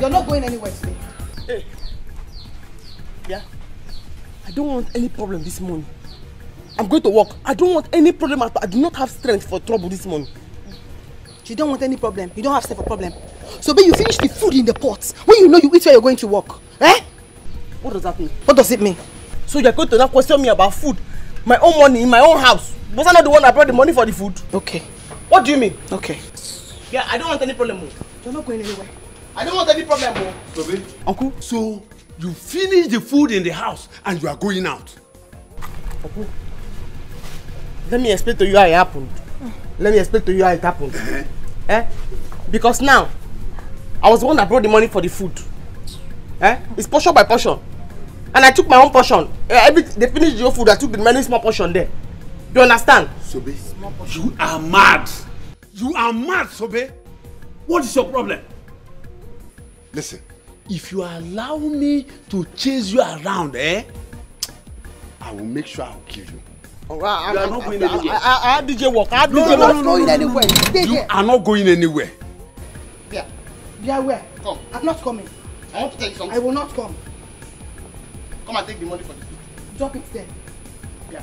You're not going anywhere today. Hey. Yeah. I don't want any problem this morning. I'm going to work. I don't want any problem at all. I do not have strength for trouble this morning. You don't want any problem. You don't have strength for problem. So when you finish the food in the pot, when you know you eat where you're going to work. Eh? What does that mean? What does it mean? So you're going to now question me about food? My own money in my own house? Was I not the one that brought the money for the food? Okay. What do you mean? Okay. Yeah, I don't want any problem. You're not going anywhere. I don't want any problem. Sobe, Uncle? so you finish the food in the house and you are going out? Uncle, let me explain to you how it happened. Let me explain to you how it happened. Because now, I was the one that brought the money for the food. It's portion by portion. And I took my own portion. They finished the whole food, I took the many small portion there. You understand? Sobe, you are mad. You are mad, Sobe. What is your problem? Listen, if you allow me to chase you around, I will make sure I'll kill you. You are not going anywhere. I had DJ work. I had DJ work. You're not going anywhere. You are not going anywhere. Yeah. Yeah, where? Come. I'm not coming. I want to tell you something. I will not come. Come and take the money for the food. Drop it there. Yeah.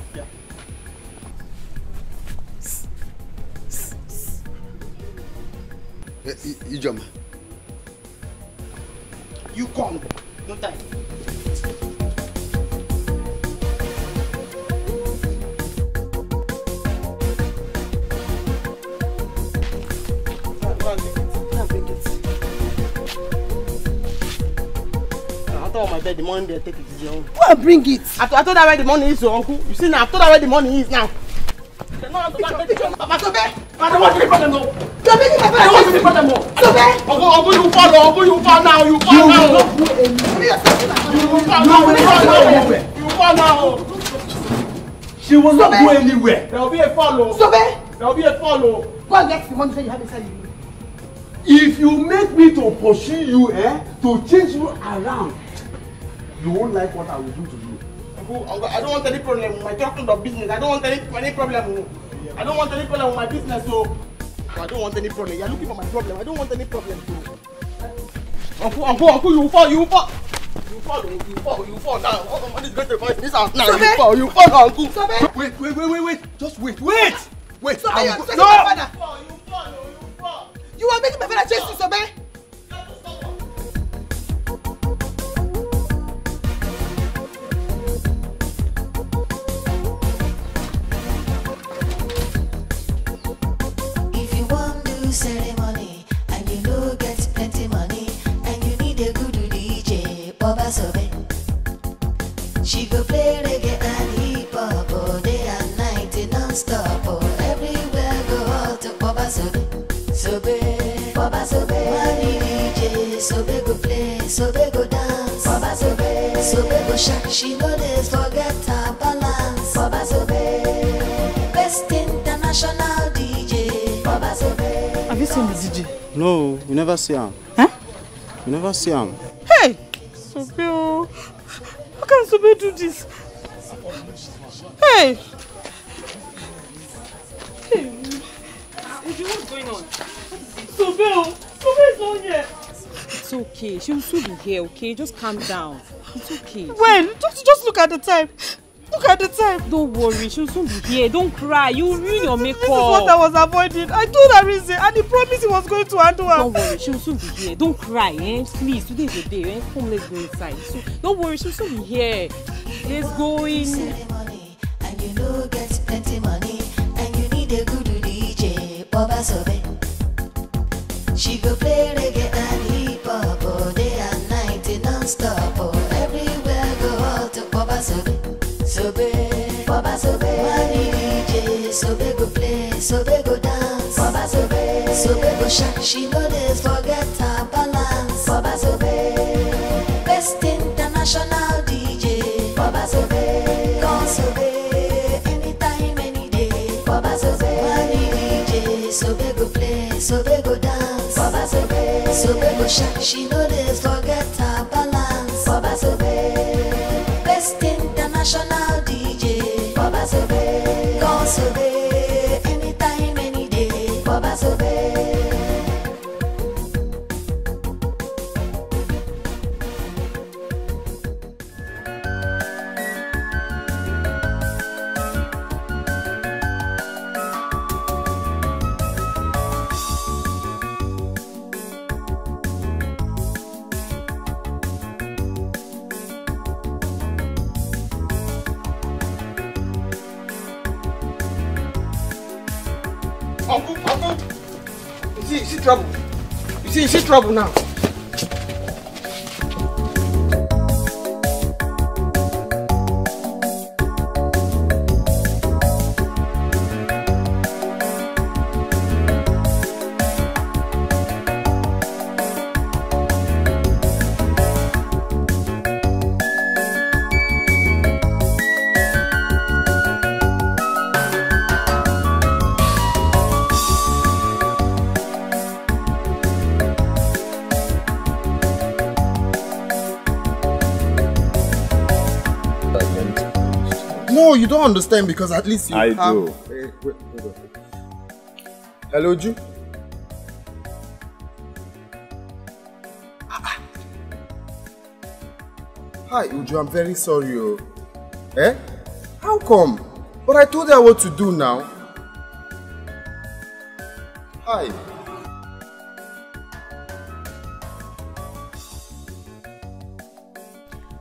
Ijoma. You come. No time. I told my bed the money they take it is your own. Go and bring it. I told her where the money is, your uncle. You see now, I told her where the money is now. Papa, Sobe! I don't want to be problem now. Sobe, I don't want to be problem now. Sobe! Uncle, you fall now. Uncle, you fall now. You fall now. You fall now. She will not go anywhere. There will be a follow. Sobe! There will be a follow. Go and get the money that you have inside you. If you make me to pursue you, to chase you around, you won't like what I will do to you. Uncle, I don't want any problem with my talking of business. I don't want any problem. I don't want any problem with my business, so I don't want any problem. You're looking for my problem. I don't want any problem, so. Uncle, you fall. You fall now. What is going to find this house now? You fall now, Uncle. Wait. Just wait. Sobe, you're chasing my father. You fall. You are making my father chase you, Sobe. Ceremony and you know get plenty money and you need a good DJ, Baba Sobe. She go play reggae and hip hop all day and night non-stop. Everywhere go out to Baba Sobe. Baba Sobe. Money DJ, Sobe go play, Sobe go dance. Baba Sobe go shake. She know this forget her balance. Baba Sobe, best international DJ. Baba Sobe. Have you seen the DJ? No, you never see him. Huh? You never see him. Hey! Sobe, how can Sobe do this? Hey! What's going on? Sobe is not here. It's okay. She will soon be here, okay? Just calm down. It's okay. When? Just look at the time. Look at the time. Don't worry. She'll soon be here. Don't cry. You ruin your makeup. This is what I was avoiding. I told her reason and he promised he was going to handle her. Don't worry. She'll soon be here. Don't cry, Please, today is the day, Come, let's go inside. So, don't worry. She'll soon be here. Let's go in. Ceremony, and you know get plenty money and you need a good DJ, Baba Sobe. She go play reggae and hip hop all day and night non-stop. Everywhere go out to Baba Sobe. Baba Sobe. Money DJ, Sobe go play, Sobe go dance. Baba Sobe go shake. She know this forget her balance. Baba Sobe, best international DJ. Baba Sobe, call Sobe anytime, any day. Baba Sobe. Money DJ, Sobe go play, Sobe go dance. Baba Sobe go shake. She know this forget her balance. Baba Sobe, best international DJ. Baba Sobe, call Sobe anytime, any day. Baba Sobe. trouble. You see trouble now. No, you don't understand because at least you I have... do. Wait, hold on. Hello, Ju? Hi, Uju, I'm very sorry. Oh. Eh? How come? But I told her what to do now. Hi.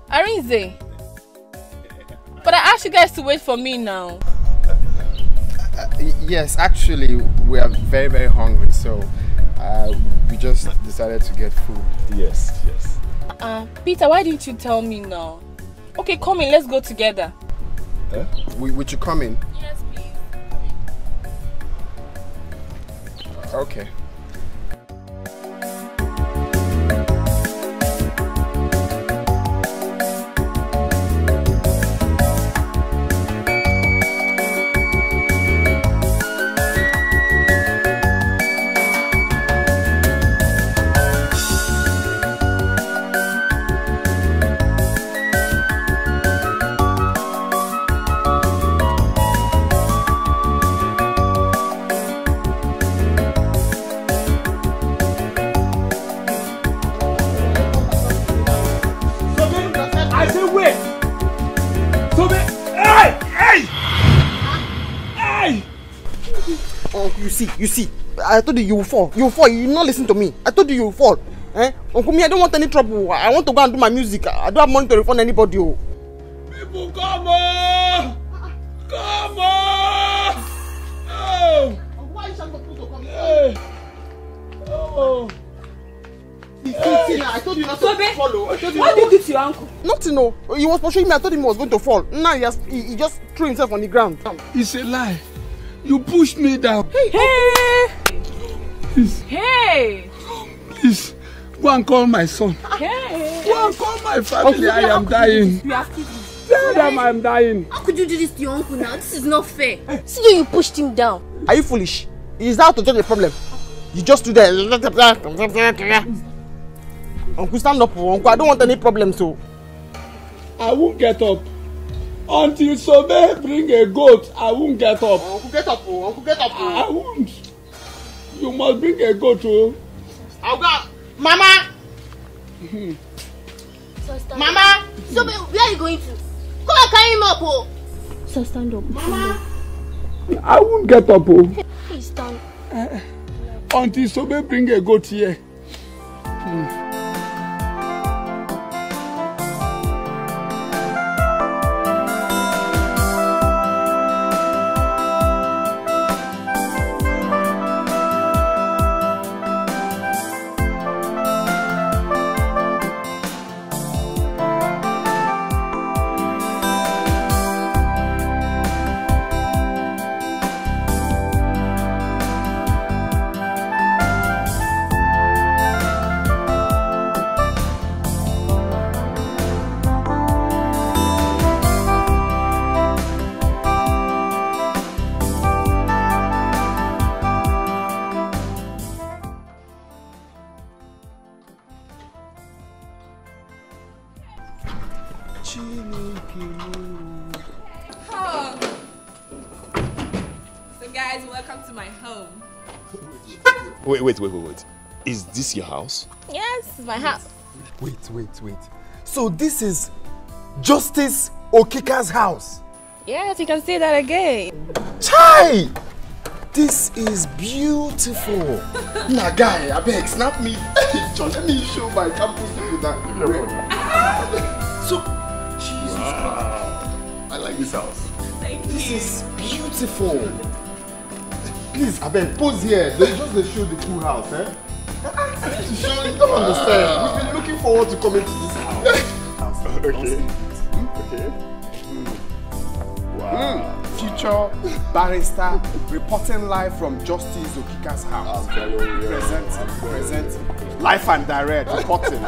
Arinze. But I asked you guys to wait for me now. Yes, actually, we are very, very hungry, so we just decided to get food. Yes, yes. Peter, why didn't you tell me now? Okay, come in, let's go together. Eh? Would you come in? Yes, please. Okay. You see, I told you will fall. You will fall. You not listen to me. I told you will fall. Eh? Uncle me, I don't want any trouble. I want to go and do my music. I don't have money to refund anybody. Oh. People, come on! Come on! Oh! Why is Shango supposed to come? Hey. Oh! I told you not to follow. What did you do to your uncle? Nothing, no. He was pursuing me. I told him he was going to fall. Now he just threw himself on the ground. It's a lie. You pushed me down. Hey! Please. Hey! Please. Go and call my son. Hey! Go and call my family. I am dying. You have to. Tell them I'm dying. How could you do this to your uncle now? This is not fair. See how you pushed him down. Are you foolish? He's out to solve the problem. You just do that. Uncle, stand up. Uncle, I don't want any problems. So I won't get up. Until Sobe bring a goat, I won't get up. Uncle, get up. Uncle, get up. I won't. You must bring a goat. I'll go. Mama! So stand Mama! up. Sobe, where are you going to? Come and carry him up. Oh. So stand up. Mama! I won't get up. Please stand. Until Sobe bring a goat here. Wait. Is this your house? Yes, it's my house. Wait. So this is Justice Okika's house? Yes, you can say that again. Chai! This is beautiful. Nah, guy, I beg, snap me. John, let me show my campus people that. So, Jesus Christ. I like this house. Thank This you. is beautiful. Please, I beg, pose here. They just show the cool house, eh? To show you don't understand. We've been looking forward to coming to this house. Okay. Okay. Wow. Future barrister reporting live from Justice Okika's house. Presenting. Live and direct. Reporting.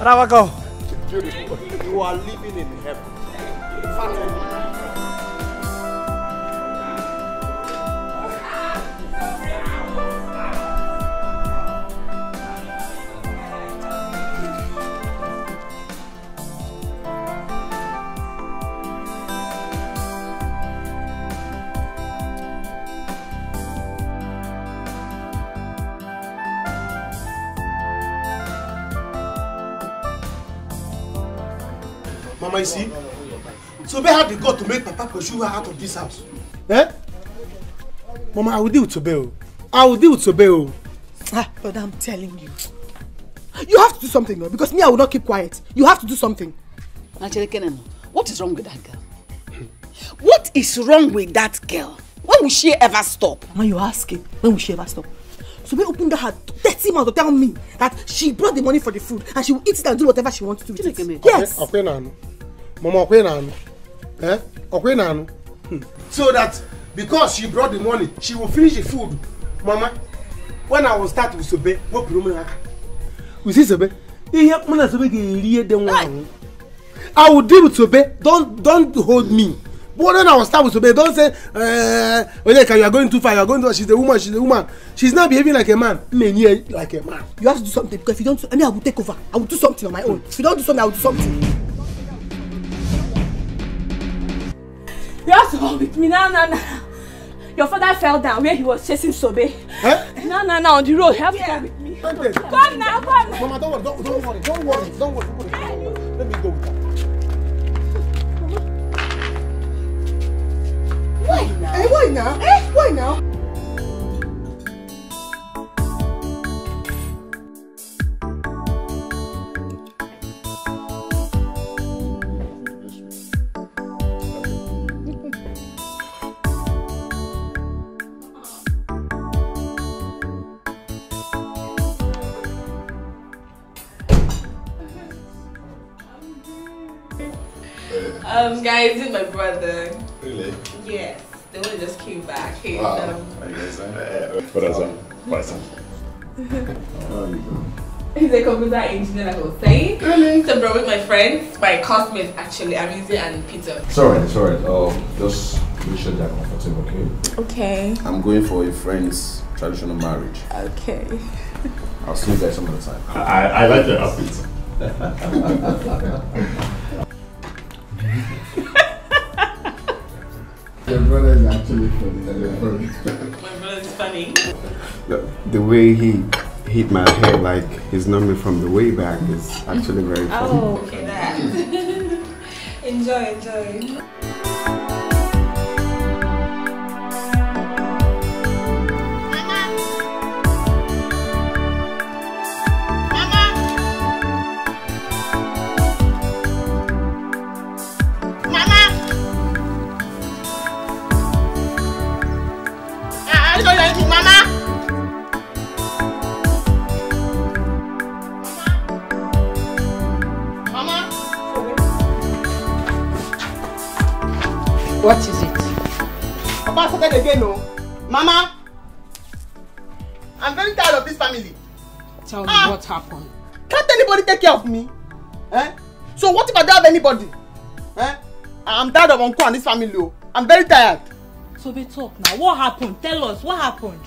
Ravako, beautiful. You are living in heaven. Mama, you see? So they had the God to make Papa pursue her out of this house. Eh? Mama, I will deal with Sobeo. Ah, but I'm telling you. You have to do something, though, because me, I will not keep quiet. You have to do something. Actually, Kenan, what is wrong with that girl? What is wrong with that girl? When will she ever stop? Mama, you're asking, when will she ever stop? So we opened her 30 months to tell me that she brought the money for the food and she will eat it and do whatever she wants to do with it. Yes. Mama, so that because she brought the money, she will finish the food. Mama, when I will start with Sobe, what problem? You see Sobe? I will deal with Sobe. Don't hold me. But then I will start with Sobe. Don't say, you are going too far. You are going too far. She's a woman. She's not behaving like a man. Like a man. You have to do something because if you don't, I mean, I will take over. I will do something on my own. If you don't do something, I will do something. You have to come with me. No. Your father fell down where he was chasing Sobe. Huh? No, on the road. You have to come with me. Come now. Mama, don't worry. Let me go with her. Why now? Why now? Guys, this is my brother. Really? Yes, the one just came back. Hey, What is that? He's a computer engineer, like I was saying. Really? So, bro, with my friends, my classmates actually, Amizi and Peter. It's alright. Just make sure they're comfortable, okay? Okay. I'm going for a friend's traditional marriage. Okay. I'll see you guys some other time. I like your outfit. Your brother is actually funny. My brother is funny. The way he hit my head like he's known me from the way back is actually very funny. Oh, okay, that. Enjoy. What is it? Papa started again, no? Mama, I'm very tired of this family. Tell me what happened. Can't anybody take care of me? So what if I don't have anybody? I'm tired of Uncle and this family. I'm very tired. So we talk now. What happened? Tell us what happened.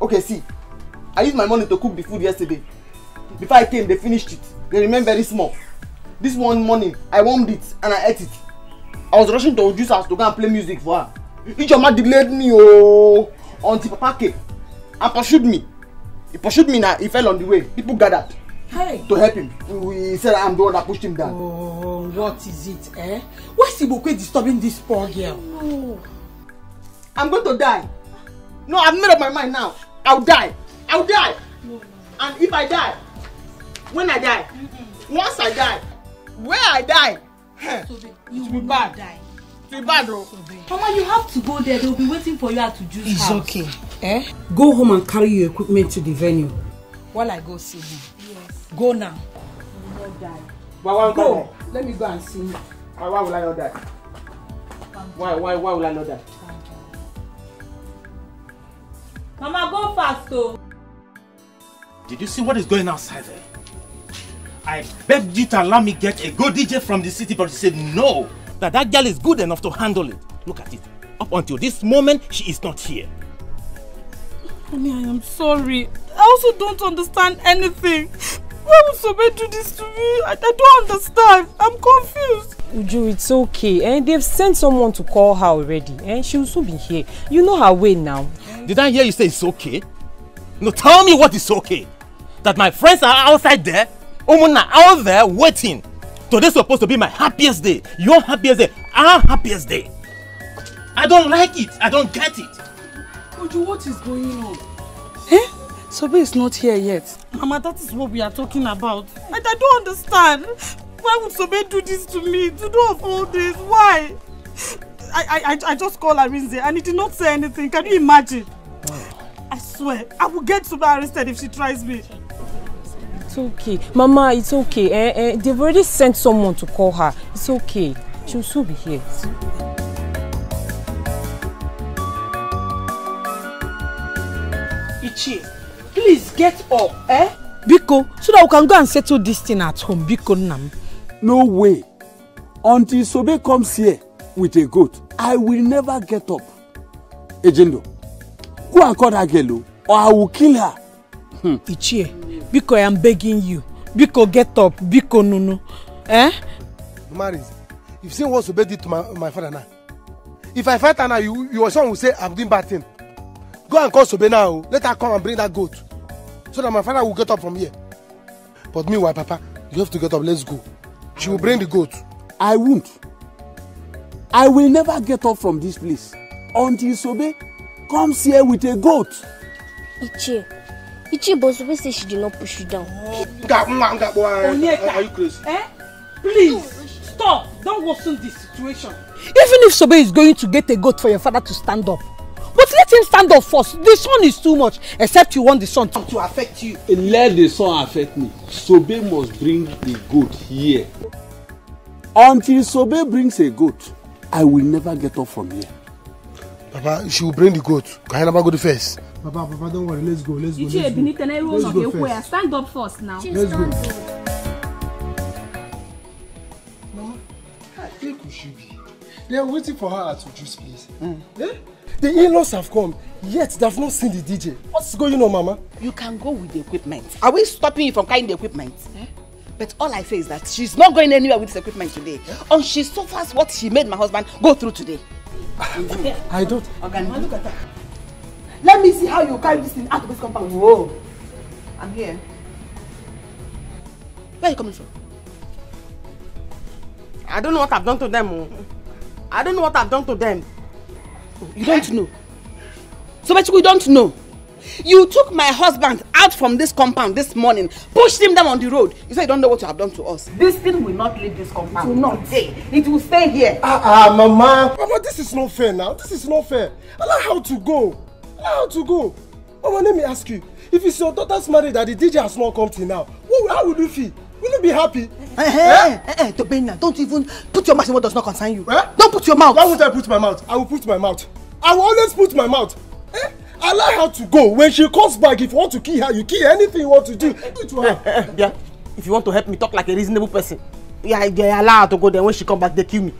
Okay, see, I used my money to cook the food yesterday. Before I came, they finished it. They remained very small. This one morning, I warmed it and I ate it. I was rushing to Uju's house to go and play music for her. Ichoma delayed me until Papa came and pursued me. He pursued me now, he fell on the way. People gathered to help him. We said I'm the one that pushed him down. Oh, what is it, eh? Why is Ibokwe disturbing this poor girl? No. I'm going to die. No, I've made up my mind now. I'll die. No. And if I die, When I die? Once I die? Where I die? You will not die. It's bad, bro. Mama, you have to go there. They'll be waiting for you at the juice It's house. okay. Go home and carry your equipment to the venue. While I go see him. Yes. Go now. You will not die. Go. Let me go and see him. Why will I not die? Why will I not die? Mama, go fast, though. Did you see what is going on outside there? I begged you to allow me get a good DJ from the city, but you said no. That girl is good enough to handle it. Look at it. Up until this moment, she is not here. Honey, I am sorry. I also don't understand anything. Why would somebody do this to me? I don't understand. I'm confused. Uju, it's okay. They've sent someone to call her already. She will soon be here. You know her way now. Did I hear you say it's okay? No, tell me what is okay. That my friends are outside there, Omuna out there waiting. Today's supposed to be my happiest day. Your happiest day. Our happiest day. I don't like it. I don't get it. Uju, what is going on? Sobe is not here yet. Mama, that is what we are talking about. I don't understand. Why would Sobe do this to me? To do of all this? Why? I just called Arinze and he did not say anything. Can you imagine? I swear, I will get Sobe arrested if she tries me. It's okay. Mama, it's okay. They've already sent someone to call her. It's okay. She'll soon be here. Ichie, please get up, Biko, so that we can go and settle this thing at home. Biko Nam. No way. Until Sobe comes here with a goat, I will never get up. Ejendo, go and call that girl or I will kill her. Ichie, Biko, I am begging you. Biko, get up. Biko, Nunu. Maris, you've seen what Sobe did to my father now. If I fight her now, your son will say I'm doing bad thing. Go and call Sobe now. Let her come and bring that goat. So that my father will get up from here. But meanwhile, Papa, you have to get up. Let's go. She will bring the goat. I won't. I will never get up from this place until Sobe comes here with a goat. Ichie, but Sobe says she did not push you down. Are you crazy? Please, stop. Don't worsen this situation. Even if Sobe is going to get a goat for your father to stand up, but let him stand up first. The sun is too much, except you want the sun to affect you. Let the sun affect me. Sobe must bring the goat here. Until Sobe brings a goat, I will never get up from here. Papa, she will bring the goat. Can I never go to first? Papa, don't worry. Let's go. Let's go first. Stand up first now. Let's go. Mama, I think we should be. They are waiting for her at Uju's place. The in-laws have come, yet they have not seen the DJ. What's going on, Mama? You can go with the equipment. Are we stopping you from carrying the equipment? But all I say is that she's not going anywhere with this equipment today. And she suffers what she made my husband go through today. I don't. Mama, look at her. Let me see how you carry this thing out of this compound. Whoa. I'm here. Where are you coming from? I don't know what I've done to them. I don't know what I've done to them. You don't know. So much we don't know. You took my husband out from this compound this morning, pushed him down on the road. You say you don't know what you have done to us. This thing will not leave this compound. It will not stay. It will stay here. Mama. Mama, this is not fair now. This is not fair. Allow her to go. Allow her to go. Mama, let me ask you. If it's your daughter's marriage that the DJ has not come till now, how would you feel? Will you be happy? Tobenya, don't even put your mouth in what does not concern you. Don't put your mouth. Why would I put my mouth? I will put my mouth. I will always put my mouth. Allow her to go. When she comes back, if you want to kill her, you kill anything you want to do. Do it to her. Yeah. If you want to help me talk like a reasonable person, yeah, they allow her to go. Then when she come back, they kill me.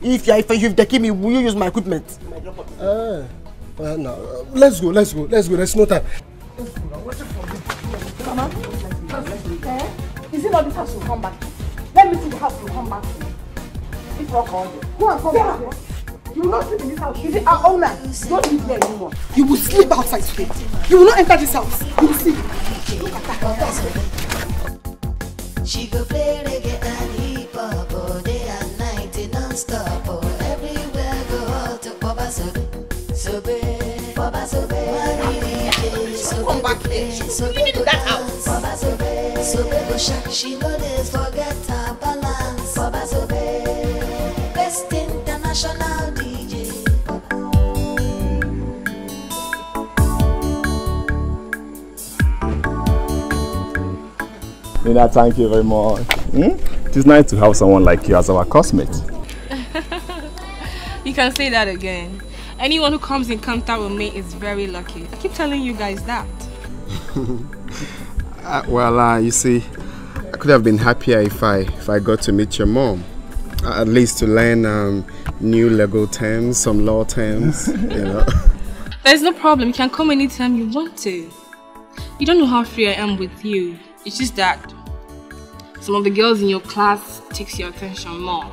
If they kill me, will you use my equipment? No. Let's go. There's no time. Mama, is it not this house you'll come back to? Let me see the house you'll come back to. It's not called. Go and come back. You will not sleep in this house. Is it our owner? Don't live here anymore. You will sleep outside today. You will not enter this house. You will sleep. Look at that. She go play reggae and hip hop all day and night non-stop. Everywhere go out to Papa Sobe. Sobe, Papa Sobe. Come back here. Leave it in that house. Papa Sobe, Sobe go shark, she know they forget her balance. Baba Sobe, best international DJ. Nina, thank you very much. It is nice to have someone like you as our classmate. You can say that again. Anyone who comes in contact with me is very lucky. I keep telling you guys that. You see, I could have been happier if I got to meet your mom. At least to learn new legal terms, some law terms, you know. There's no problem. You can come anytime you want to. You don't know how free I am with you. It's just that some of the girls in your class takes your attention more.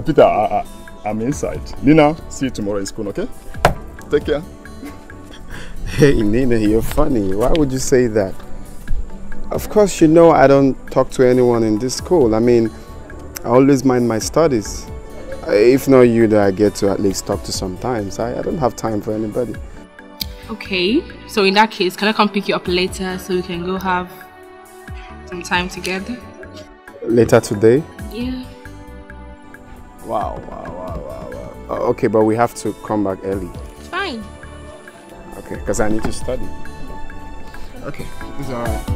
Peter, I'm inside. Nina, see you tomorrow in school, okay? Take care. Hey, Nina, you're funny. Why would you say that? Of course, you know I don't talk to anyone in this school. I mean, I always mind my studies. If not you, that I get to at least talk to sometimes. I don't have time for anybody. Okay, so in that case, can I come pick you up later so we can go have some time together? Later today? Yeah. Wow. Okay, but we have to come back early. It's fine. Okay, because I need to study. Okay, it's alright.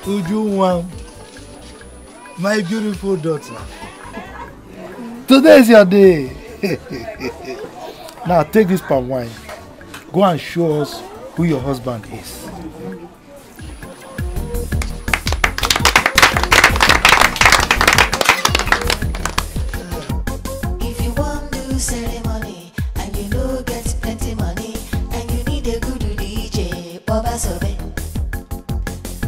Ujunwa, my beautiful daughter. Today is your day. Now take this palm wine. Go and show us who your husband is. If you want to do ceremony and you know get plenty money and you need a good DJ, Baba Sobe.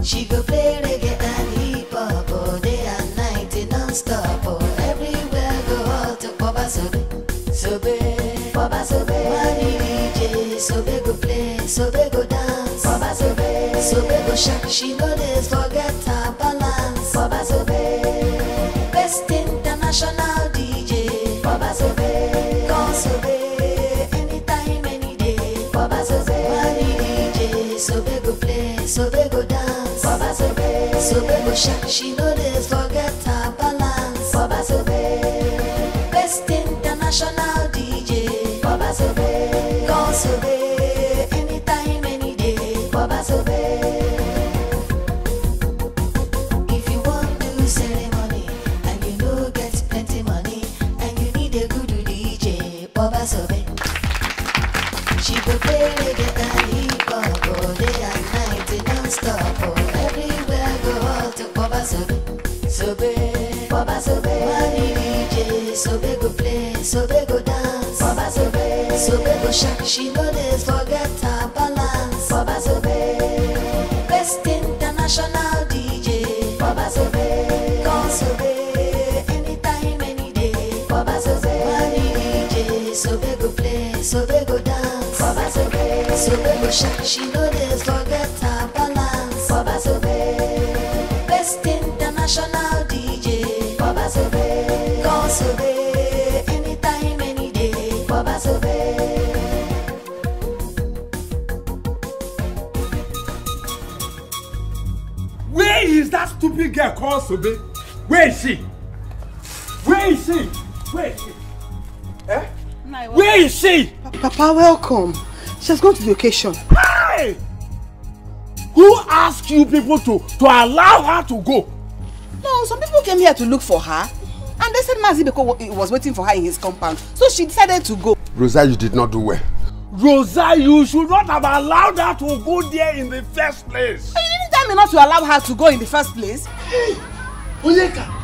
She go play reggae and hip hop all day and night non-stop. Everywhere go out to Baba Sobe. Sobe, Baba Sobe. Money DJ, Sobe go play, Sobe go dance. Baba Sobe, Sobe go shark. She know they forget her balance. Baba Sobe, best international DJ. Baba Sobe, call Sobe, anytime, any day. Baba Sobe, money DJ, Sobe go play, Sobe go dance. Baba Sobe, Sobe go shark. She know they forget her balance. Baba Sobe, best international DJ. Baba Sobe, call Sobe, anytime, any day. Baba Sobe. If you want to do ceremony and you know get plenty money and you need a good DJ, Baba Sobe. She go play reggae and hip hop all day and night non-stop. Everywhere go out to Baba Sobe. Sobe, Baba Sobe. Money DJ, Sobe go play, Sobe go dance. Baba Sobe, Sobe go shark. She know they forget her balance. Baba Sobe, best international DJ. Baba Sobe, call Sobe, anytime, any day. Baba Sobe, money DJ, Sobe go play, Sobe go dance. Baba Sobe, Sobe go shark. She know they forget her balance. Baba Sobe, best international DJ. Baba Sobe, call Sobe, anytime, any day. Baba Sobe. Where is that stupid girl called Sobe? Where is she? Where is she? Where is she? Eh? Where is she? Papa, welcome. She has gone to the occasion. Hey! Who asked you people to allow her to go? No, some people came here to look for her. And they said Mazibeko was waiting for her in his compound. So she decided to go. Rosa, you did not do well. Rosa, you should not have allowed her to go there in the first place. But you didn't tell me not to allow her to go in the first place. Hey! Onyeka!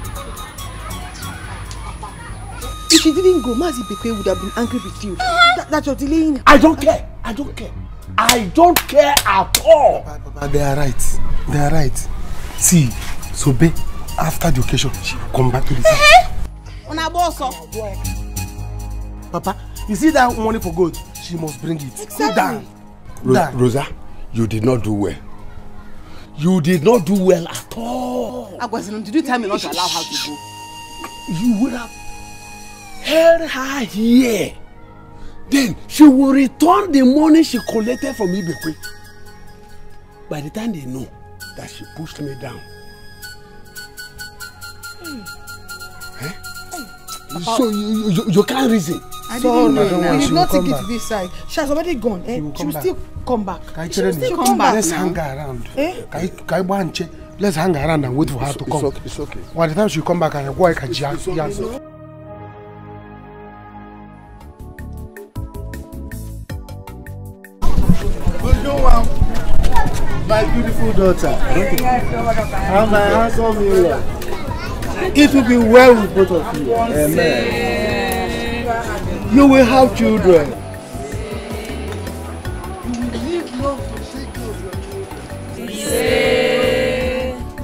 If she didn't go, Mazibeko would have been angry with you. That you're delaying. I don't care. I don't care. I don't care at all. Papa, they are right. They are right. See, Sobe, after the occasion, she will come back to the house. Papa, you see that money for gold? She must bring it. Exactly. Rosa, you did not do well. You did not do well at all. Agwazinum, did you tell me not to allow her to go? You would have held her here. Then she will return the money she collected from Ibekwe. By the time they know that she pushed me down. So you can't reason. I didn't know. He did not take it to this side. She has already gone. She will still come back. She will still come back. Let's hang around. Let's hang around and wait for her to come. It's okay. By the time she come back, I go like a jazz. My beautiful daughter and my handsome in-law. It will be well with both of you. Amen. You will have children.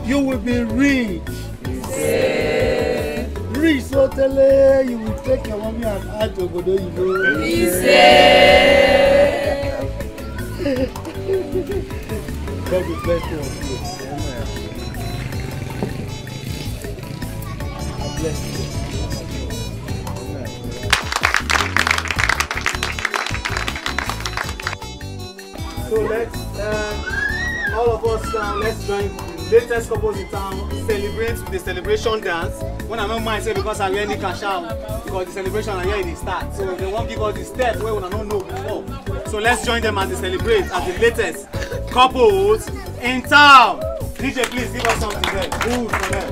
You will be rich. Rich, so tell you will take your mommy and add to Godo, you know. God will bless you. Amen. I bless you. So let's, all of us now, let's join the latest couples in town, celebrate with the celebration dance. When I don't mind say because I really can shout, because the celebration are here in the start. So they won't give us the step where we don't know before. So let's join them as they celebrate as the latest couples in town. DJ, please give us something there. Good for them.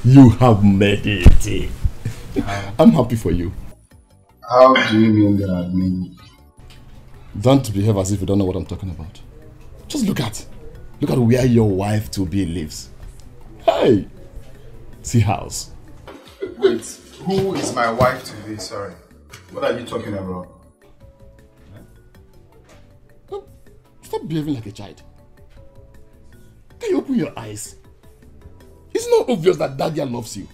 You have made it. I'm happy for you. How do you mean that I've made it? Don't behave as if you don't know what I'm talking about. Just look at where your wife to be lives. Hey, see house. Wait, who is my wife to be? Sorry, what are you talking about? Stop behaving like a child. Can you open your eyes? It's not obvious that Daddy loves you.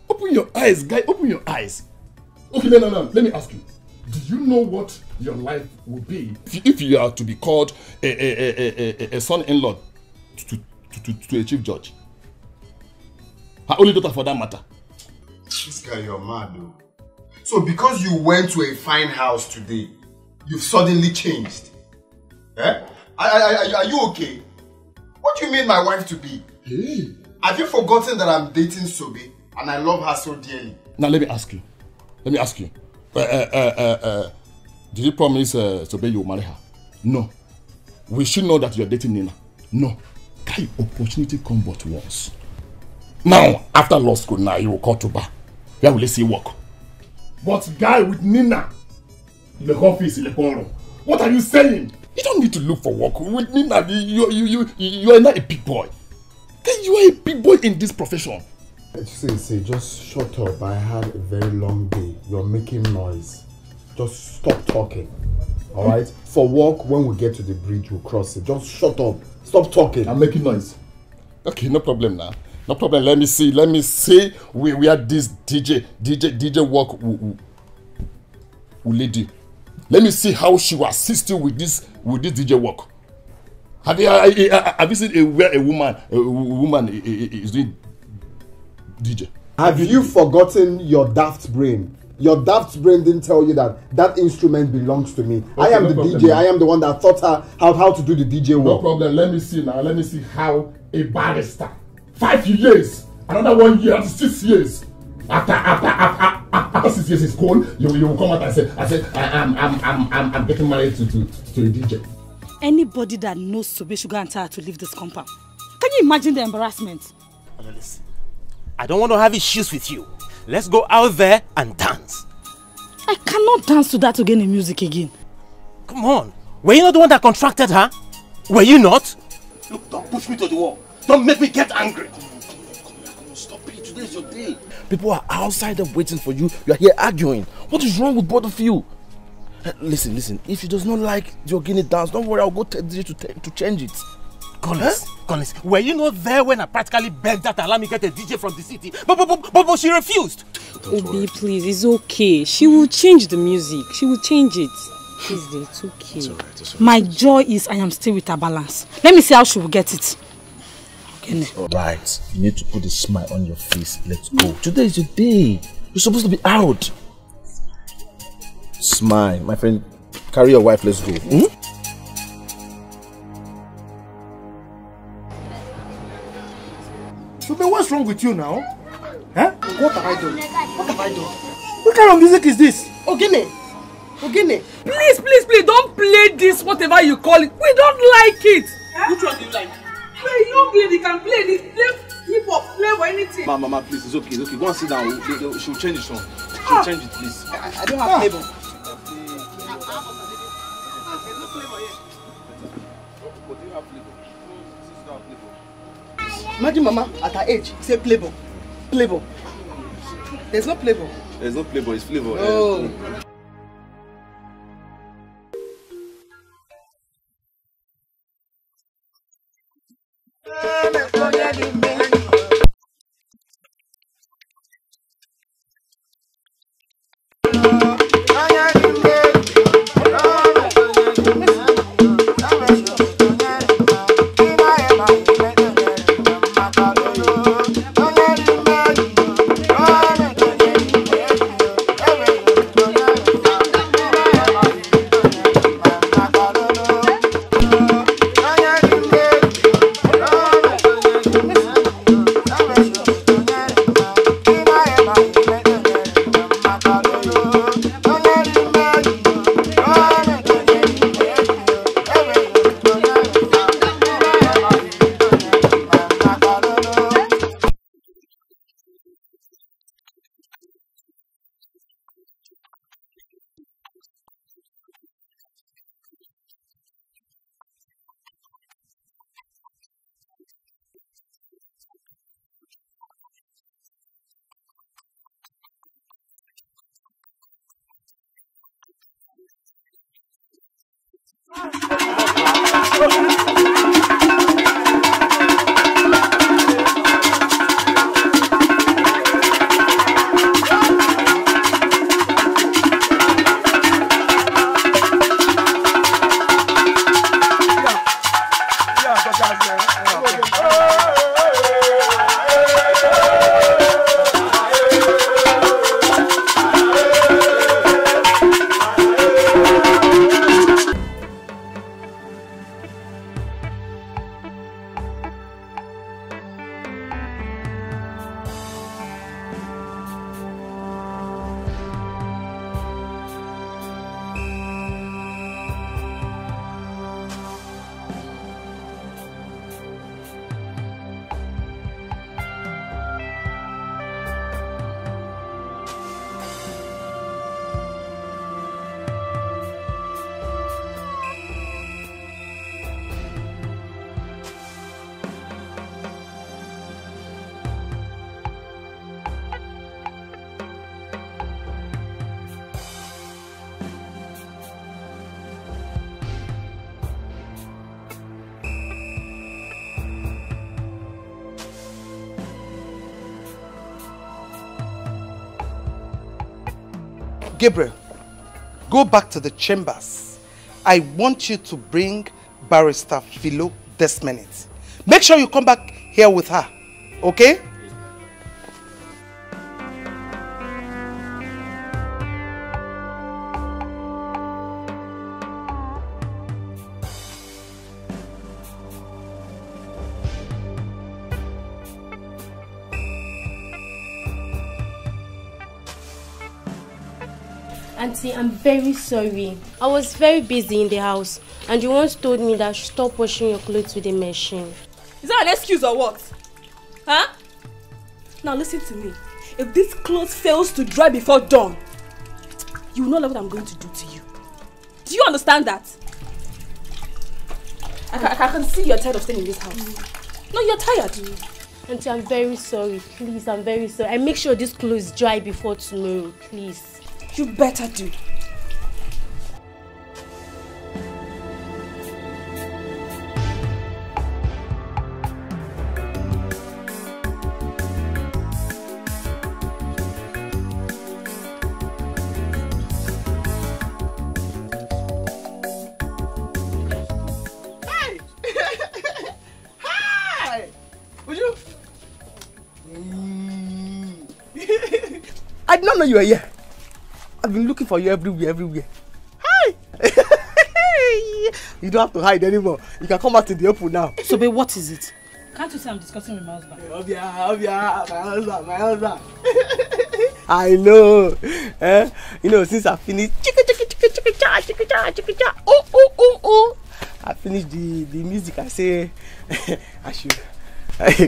Open your eyes, guy. Open your eyes. Okay, no. Let me ask you. Do you know what your life would be if you are to be called a son-in-law to a chief judge? Her only daughter for that matter. This guy, you're mad though. So because you went to a fine house today, you've suddenly changed? Eh? Are you okay? What do you mean my wife to be? Hey. Have you forgotten that I'm dating Sobe and I love her so dearly? Now let me ask you. Did you promise Sobe you will marry her? No. Will she know that you're dating Nina? No. Can opportunity come but once? Now, after law school, now you will call to bar. Where will you see work? But guy with Nina in the office in the corner. What are you saying? You don't need to look for work. With Nina, you are not a big boy. You are a big boy in this profession. See, just shut up. I had a very long day. You're making noise. Just stop talking. Alright? For work, when we get to the bridge, we'll cross it. Just shut up. Stop talking. I'm making noise. Okay, no problem now. No problem. Let me see where this DJ work will lady. Let me see how she will assist you with this DJ work. Have you seen where a woman is doing DJ? Have you forgotten your daft brain? Your daft brain didn't tell you that instrument belongs to me. Okay, I am the DJ. I am the one that taught her how to do the DJ work. No problem. Let me see now. Let me see how a barrister, 5 years, another 1 year, 6 years. After 6 years is cold, you will come out and say, I'm getting married to a DJ. Anybody that knows Sobe should go and tell her to leave this compound. Can you imagine the embarrassment? Listen, I don't want to have issues with you. Let's go out there and dance. I cannot dance to that again in music again. Come on. Were you not the one that contracted her? Were you not? Look, don't push me to the wall. Don't make me get angry. Come on, stop it. Today's your day. People are outside there waiting for you. You are here arguing. What is wrong with both of you? Listen. If she does not like the Ogini dance, don't worry. I'll go tell DJ to change it. Collins, were you not there when I practically begged her to allow me get a DJ from the city? But she refused. Obi, please, it's okay. She will change the music. She will change it. Please, it's okay. It's all right. My joy is I am still with her balance. Let me see how she will get it. Okay. Alright, you need to put a smile on your face. Let's go. Today is your day. You're supposed to be out. Smile, my friend. Carry your wife. Let's go. Sobe, what's wrong with you now? Huh? What have I done? What have I done? What kind of music is this? Ogene. Please, don't play this, whatever you call it. We don't like it. Which one do you like? Play young lady can play this. Play hip hop, play or anything. Mama, please, it's okay. Go and sit down. She'll change the song. She'll change it, please. I don't have flavor. Imagine Mama at her age say playboy. There's no playboy. There's no playboy, it's flavor. Oh. Gabriel, go back to the chambers. I want you to bring Barrister Philo this minute. Make sure you come back here with her, okay? Auntie, I'm very sorry. I was very busy in the house and you once told me that I should stop washing your clothes with a machine. Is that an excuse or what? Huh? Now listen to me. If this clothes fails to dry before dawn, you will not know what I'm going to do to you. Do you understand that? I can see you're tired of staying in this house. No, you're tired. Auntie, I'm very sorry. Please, I'm very sorry. I make sure this clothes dry before tomorrow, please. You better do. Hi! Hi! Would you? I did not know you were here. I've been looking for you everywhere. Hi! You don't have to hide anymore. You can come out to the open now. So, babe, what is it? Can't you say I'm discussing with my husband? My husband. I know. You know, since I finished I finished the music, I say I should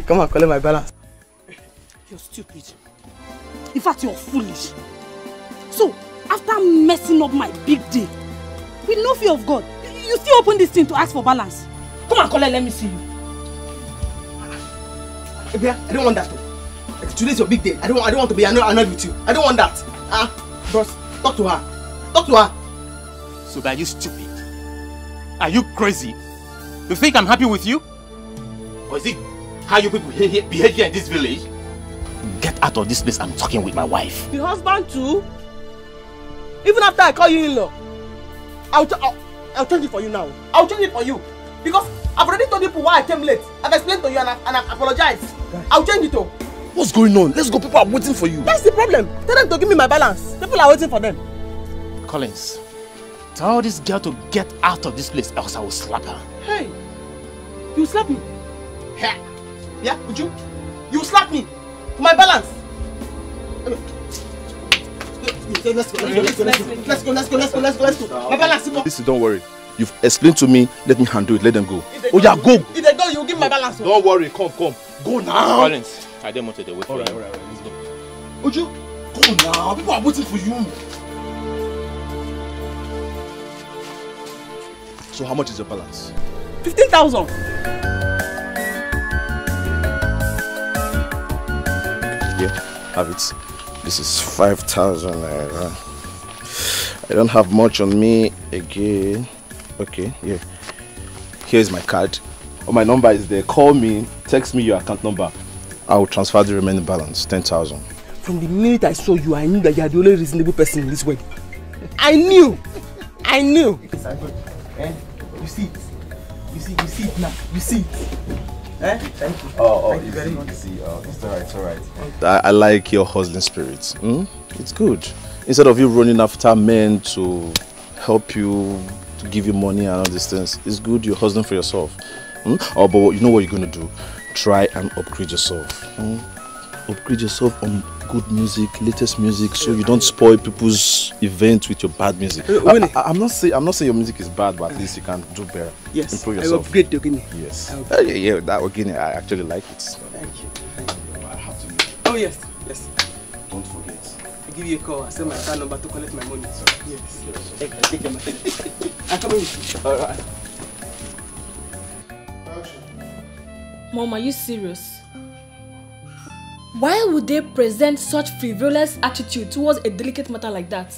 come and collect my balance. You're stupid. In fact, you're foolish. So, after messing up my big day, with no fear of God, you still open this thing to ask for balance. Come and collect, let me see you. I don't want that though. Today's your big day. I don't want to be annoyed with you. I don't want that. Bros, talk to her. Talk to her. So are you stupid? Are you crazy? You think I'm happy with you? Or is it how you people behave here in this village? Get out of this place. I'm talking with my wife. The husband too? Even after I call you in-law, I'll change it for you now. I'll change it for you. Because I've already told people why I came late. I've explained to you and I've apologized. I'll change it though. What's going on? Let's go. People are waiting for you. That's the problem. Tell them to give me my balance. People are waiting for them. Collins, tell this girl to get out of this place else I will slap her. Hey, you slap me? Yeah, would you? You slap me for my balance. Let's go. My balance. Listen, don't worry. You've explained to me. Let me handle it. Let them go. Oh yeah, go. If they go, you give my balance. Don't worry. Come. Go now. Collins, I don't want to wait for you. All right. Let's go. Would you? Go now. People are waiting for you. So how much is your balance? 15,000. Yeah, have it. This is 5,000 naira. I don't have much on me again. Okay, yeah. Here's my card. Oh, my number is there. Call me, text me your account number. I will transfer the remaining balance, 10,000. From the minute I saw you, I knew that you are the only reasonable person in this wedding. I knew. You see it. You see it now. You see it. Thank you. Thank you very much. It's alright. I like your hustling spirit. It's good. Instead of you running after men to help you, to give you money and all these things, it's good you're hustling for yourself. But you know what you're going to do? Try and upgrade yourself. Upgrade yourself on good music, latest music, so you don't spoil people's events with your bad music. I'm not saying your music is bad, but at least you can do better. Yes, improve I will yourself. upgrade the Ogini. Yes. Yeah, that Ogini, I actually like it. Thank you. I have to. Oh yes. Don't forget. I give you a call. I send my card number to collect my money. Yes. Take your money. I'm coming with you. All right. Mom, are you serious? Why would they present such frivolous attitude towards a delicate matter like that?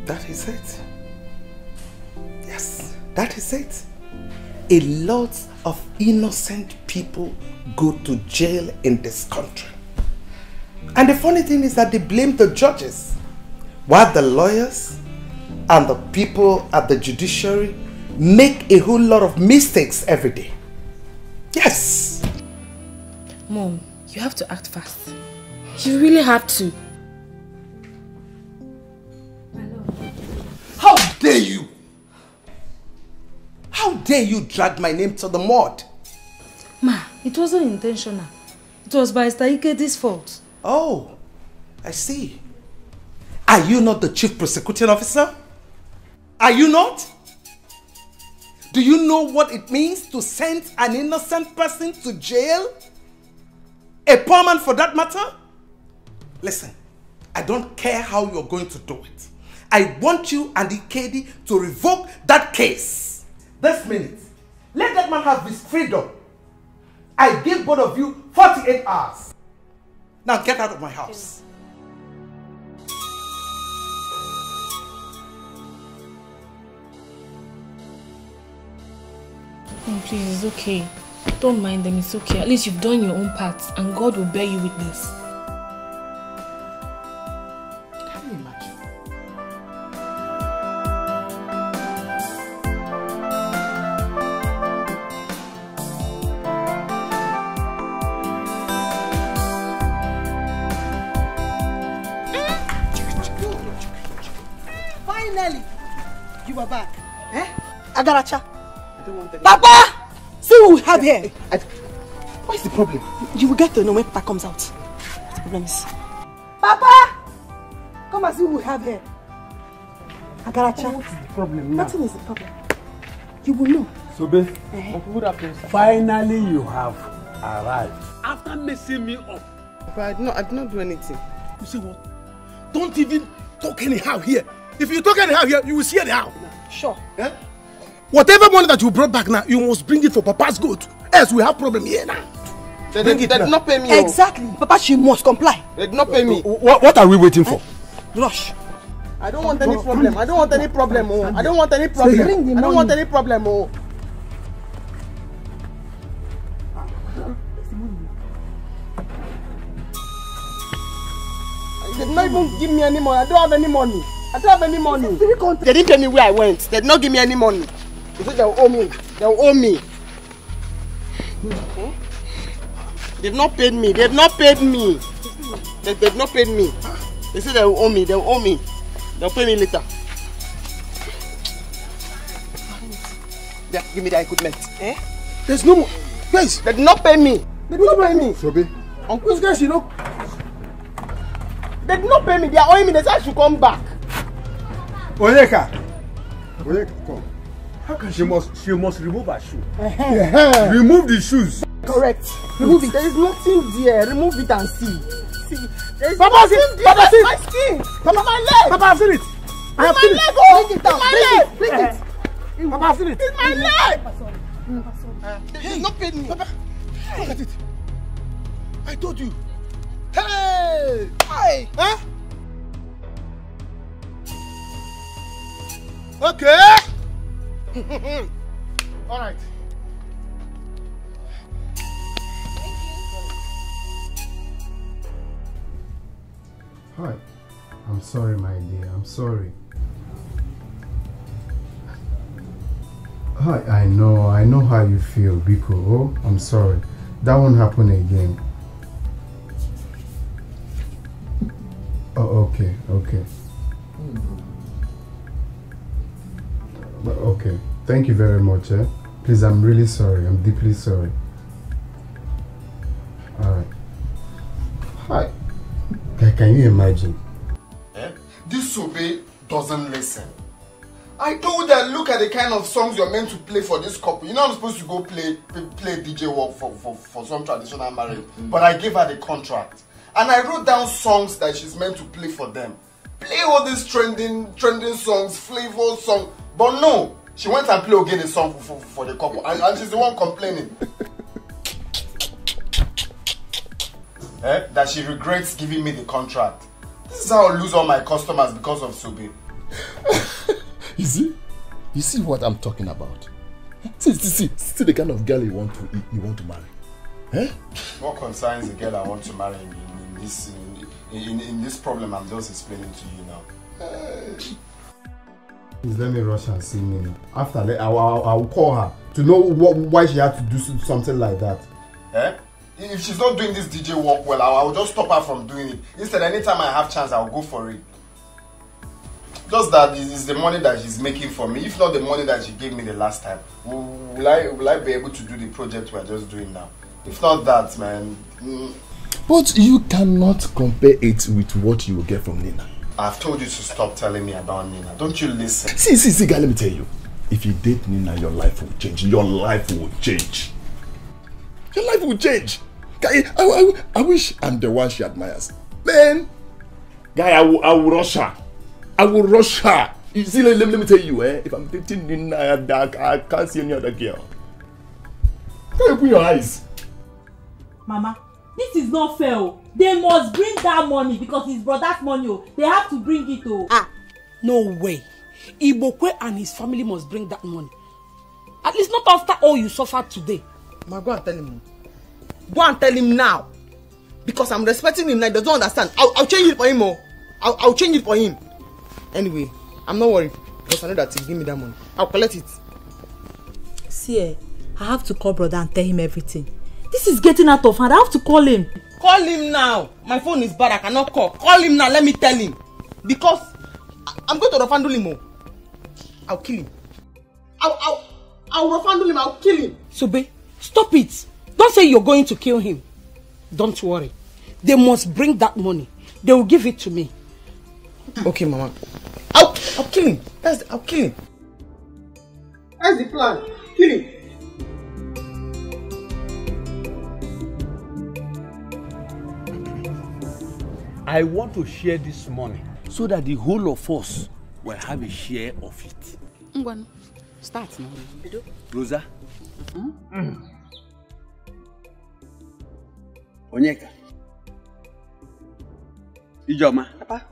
That is it. Yes, that is it. A lot of innocent people go to jail in this country. And the funny thing is that they blame the judges. while the lawyers and the people at the judiciary make a whole lot of mistakes every day. Yes. Mom, you have to act fast. You really have to. How dare you? How dare you drag my name to the mud? Ma, it wasn't intentional. It was by Dike's fault. Oh, I see. Are you not the chief prosecuting officer? Are you not? Do you know what it means to send an innocent person to jail? A poor man for that matter? Listen, I don't care how you're going to do it. I want you and Dikeh to revoke that case. This minute. Let that man have his freedom. I give both of you 48 hours. Now get out of my house. Oh, please, it's okay. Don't mind them, it's okay. At least you've done your own part and God will bear you witness. Can you imagine? Finally, you are back. Eh? Agaracha. Papa! See what we have here. What's the problem? You will get to know when Papa comes out. What the problem is? Papa! Come and see what we have here. Agaracha. What is the problem now? Nothing is the problem. You will know. Sobe, finally you have arrived. After messing me up. But I did not do anything. You see what? Don't even talk anyhow here. If you talk anyhow here, you will see anyhow. Sure. Eh? Whatever money that you brought back now, you must bring it for Papa's good. Else we have problem here now. They did not pay me. Exactly. Papa, she must comply. They did not pay me. What are we waiting for? Rush. I don't want any problem. I don't want any problem. Oh. I don't want any problem. I don't want any problem. Oh. They did not even give me any money. I don't have any money. I don't have any money. They didn't tell me where I went. They did not give me any money. They said they will owe me. They will owe me. They've not paid me. They've not paid me. They've not paid me. They said they will owe me. They will owe me. They'll pay me later. Yeah, give me the equipment. Eh? There's no more. Guys, they did not pay me. They did not pay me. Sobe. Uncle, these guys, you know. They did not pay me. They are owing me. They said I should come back. Onyeka, come. How can she must remove her shoe? Remove the shoes. Correct. Remove it. There is nothing there. Remove it and see. See. There is Papa, see it. Papa, see it. My skin. Papa, my leg. Papa, I've seen it. I have seen it. Bring it out. Bring it. Papa, I've seen it. It's my leg. They did not pay me. Papa, look at it. I told you. Hey! Hey! Huh? Okay. All right. Hi. I'm sorry, my dear. I'm sorry. Hi. I know how you feel, Biko. Oh, I'm sorry. That won't happen again. Oh, okay. Okay. Thank you very much. Please, I'm really sorry. I'm deeply sorry. Alright. Hi. Can you imagine? This Sobe doesn't listen. I told her, look at the kind of songs you're meant to play for this couple. You're not supposed to go play DJ work for some traditional marriage. But I gave her the contract. And I wrote down songs that she's meant to play for them. Play all these trending songs, flavor songs. But no, she went and played again a song for the couple. And she's the one complaining. That she regrets giving me the contract. This is how I lose all my customers because of Sobe. You see what I'm talking about? See the kind of girl you want to marry. Eh? What concerns the girl I want to marry in this problem I'm just explaining to you now? Please let me rush and see Nina. After that, I will call her to know why she had to do something like that. Eh? If she's not doing this DJ work well, I will just stop her from doing it. Instead, anytime I have chance, I will go for it. Just that is the money that she's making for me. If not the money that she gave me the last time, will I be able to do the project we're just doing now? If not that, man. But you cannot compare it with what you will get from Nina. I've told you to stop telling me about Nina. Don't you listen? See, guy, let me tell you. If you date Nina, your life will change. Your life will change. Your life will change. Guy, I wish I'm the one she admires. Man, guy, I will rush her. I will rush her. You see, let me tell you, if I'm dating Nina, I can't see any other girl. Can you open your eyes? Mama, this is not fair. They must bring that money because it's brother's money. They have to bring it. No way. Ibokwe and his family must bring that money. At least not after all you suffered today. Ma, go and tell him. Go and tell him now. Because I'm respecting him now. He doesn't understand. I'll change it for him. I'll change it for him. Anyway, I'm not worried. Because I know that he'll give me that money. I'll collect it. See, I have to call brother and tell him everything. This is getting out of hand. I have to call him. Call him now. My phone is bad. I cannot call. Call him now. Let me tell him. Because I'm going to refundle him. I'll kill him. I'll refundle him. I'll kill him. Sobe, stop it. Don't say you're going to kill him. Don't worry. They must bring that money. They will give it to me. Okay, Mama. I'll kill him. I'll kill him. That's the plan. Kill him. I want to share this money so that the whole of us will have a share of it. Ngwan, start now. Rosa? Onyeka? Ijoma? Papa?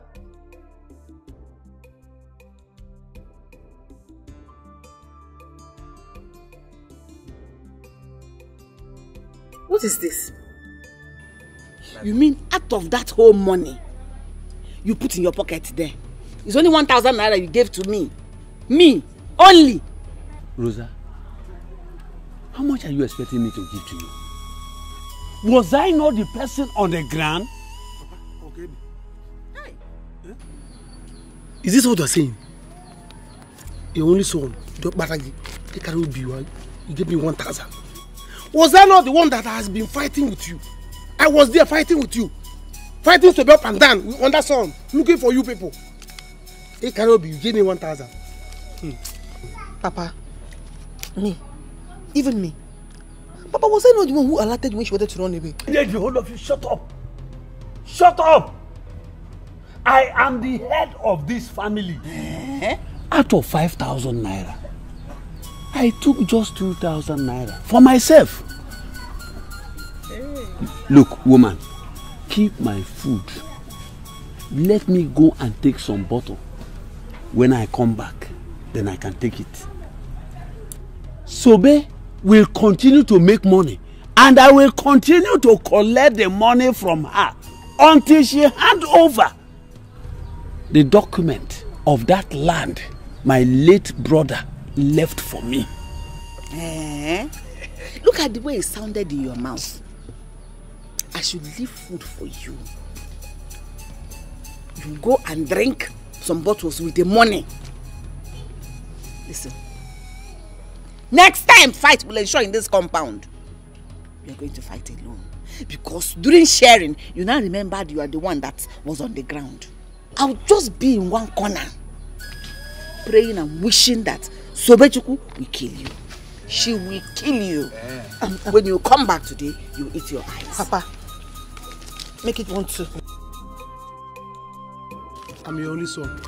What is this? You mean out of that whole money you put in your pocket there, it's only 1,000 naira you gave to me? Me only? Rosa, how much are you expecting me to give to you? Was I not the person on the ground? Okay. Hey. Is this what you're saying? Your only son, you gave me 1,000. Was I not the one that has been fighting with you? I was there fighting with you. Fighting to be up and down on that song, looking for you people. It cannot be. You gave me 1,000. Papa, me, even me. Papa, was I not the one who alerted when she wanted to run away? Let the whole of you shut up. Shut up. I am the head of this family. Out of 5,000 naira, I took just 2,000 naira for myself. Look, woman, keep my food. Let me go and take some bottle. When I come back, then I can take it. Sobe will continue to make money, and I will continue to collect the money from her until she hand over the document of that land my late brother left for me. Look at the way it sounded in your mouth. I should leave food for you. You go and drink some bottles with the money. Listen. Next time fight will ensure in this compound. You're going to fight alone. Because during sharing, you now remembered you are the one that was on the ground. I'll just be in one corner, praying and wishing that Sobechuku will kill you. She will kill you. When you come back today, you eat your eyes. Papa, make it 1-2. I'm your only son.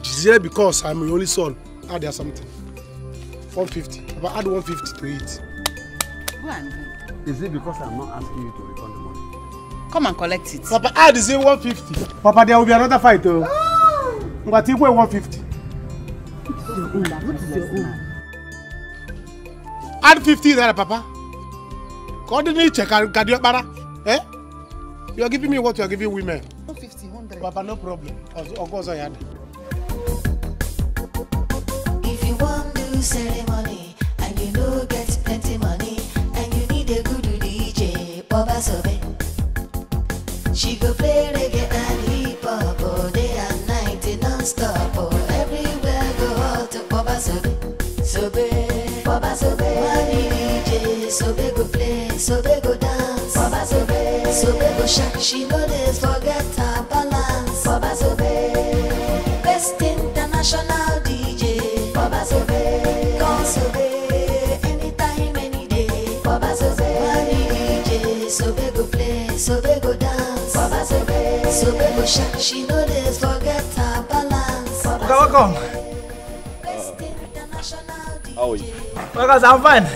Just because I'm your only son, add there something. 150. Papa, add 150 to it. Go and drink. Is it because I'm not asking you to return the money? Come and collect it. Papa, add the same 150. Papa, there will be another fight. But you go 150. What is your own? Add 50 there, Papa. Coordinate check. You are giving me what you are giving women. 150, 100. Papa, no problem. Of course I had. you want do ceremony, and you know get plenty money, and you need a good DJ, Baba Sobe. She go play reggae and hip hop all day and night non-stop. Everywhere go out to Baba Sobe. Sobe, Baba Sobe. Money DJ, Sobe go play, Sobe go dance. Baba Sobe, Sobe go shake. She know they forget her balance. Baba Sobe, best international DJ. Baba Sobe, call Sobe, anytime, any day. Baba Sobe, money DJ, Sobe go play, Sobe go dance. Baba Sobe, Sobe go shake. She know they forget her balance. Welcome. How are you? Well, guys, I'm fine.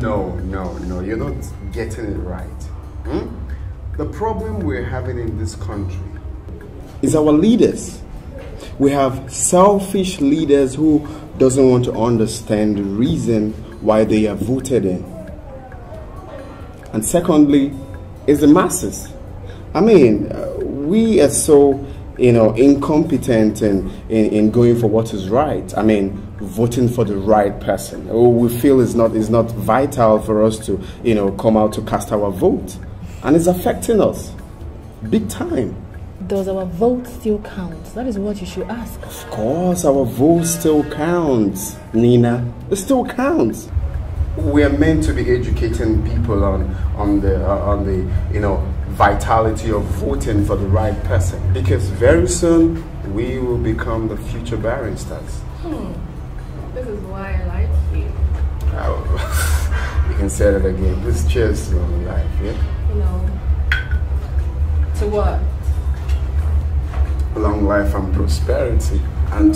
No, you're not getting it right. The problem we're having in this country is our leaders. We have selfish leaders who doesn't want to understand the reason why they are voted in. And secondly, is the masses. I mean, we are so, incompetent in going for what is right. I mean, voting for the right person. We feel it's not vital for us to, come out to cast our vote. And it's affecting us big time. Does our vote still count? That is what you should ask. Of course, our vote still counts, Nina. It still counts. We are meant to be educating people on the vitality of voting for the right person, because very soon we will become the future barristers. This is why I like you. You can say that again. This cheers to long life, yeah? To what? Long life and prosperity, and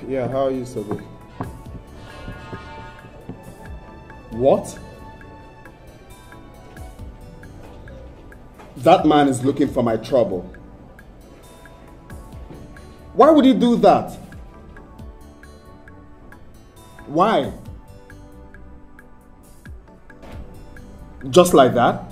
yeah, how are you, Sobe? What? That man is looking for my trouble. Why would he do that? Why? Just like that?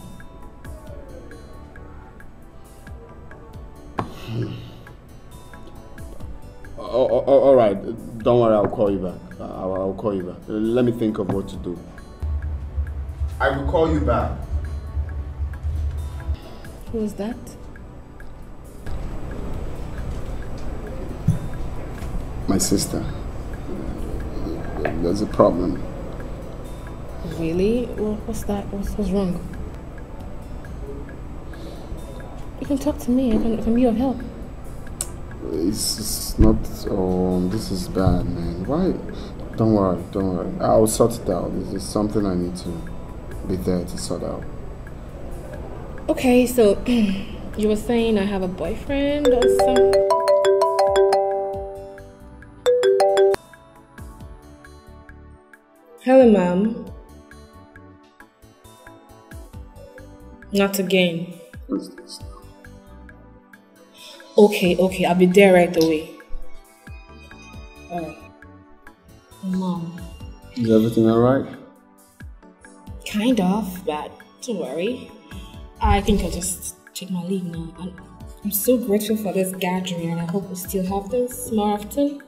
All right, don't worry, I'll call you back. I'll call you back. Let me think of what to do. I will call you back. Who was that? My sister. There's a problem. Really? What's that? What's wrong? You can talk to me. I can be of help. It's not. Oh, this is bad, man. Why? Don't worry. I'll sort it out. This is something I need to be there to sort out. Okay, so you were saying I have a boyfriend or something? Hello, ma'am. Not again. What's this? Okay, I'll be there right away. Mom. Is everything alright? Kind of, but don't worry. I think I'll just take my leave now. And I'm so grateful for this gathering and I hope we still have this more often.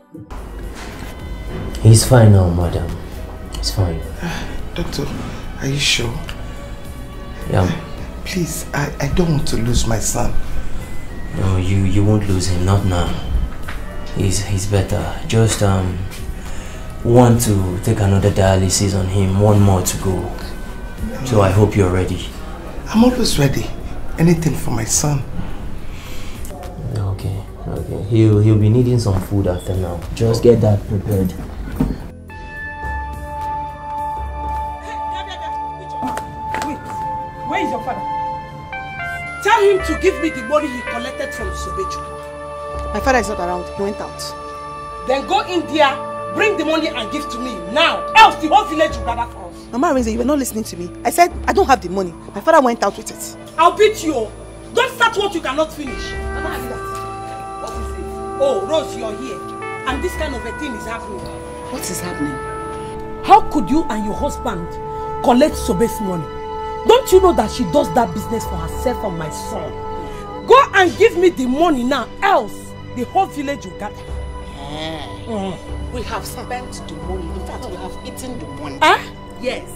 He's fine now, madam. He's fine. Doctor, are you sure? Yeah. Please, I don't want to lose my son. No, you won't lose him, not now. He's better. Just want to take another dialysis on him, one more to go. So I hope you're ready. I'm always ready. Anything for my son. Okay. He'll be needing some food after now. Just get that prepared. Wait, where is your father? Tell him to give me the money he collected from Sobeju. My father is not around. He went out. Then go in there, bring the money and give to me now. Else the whole village will gather for us. Mama Arinze, you were not listening to me. I said I don't have the money. My father went out with it. I'll beat you. Don't start what you cannot finish. Mama Arinze, what is it? Oh, Rose, you're here. And this kind of a thing is happening. What is happening? How could you and your husband collect Sobe's money? Don't you know that she does that business for herself and my son? Go and give me the money now, else the whole village will gather. We have spent the money. In fact, we have eaten the money. Yes.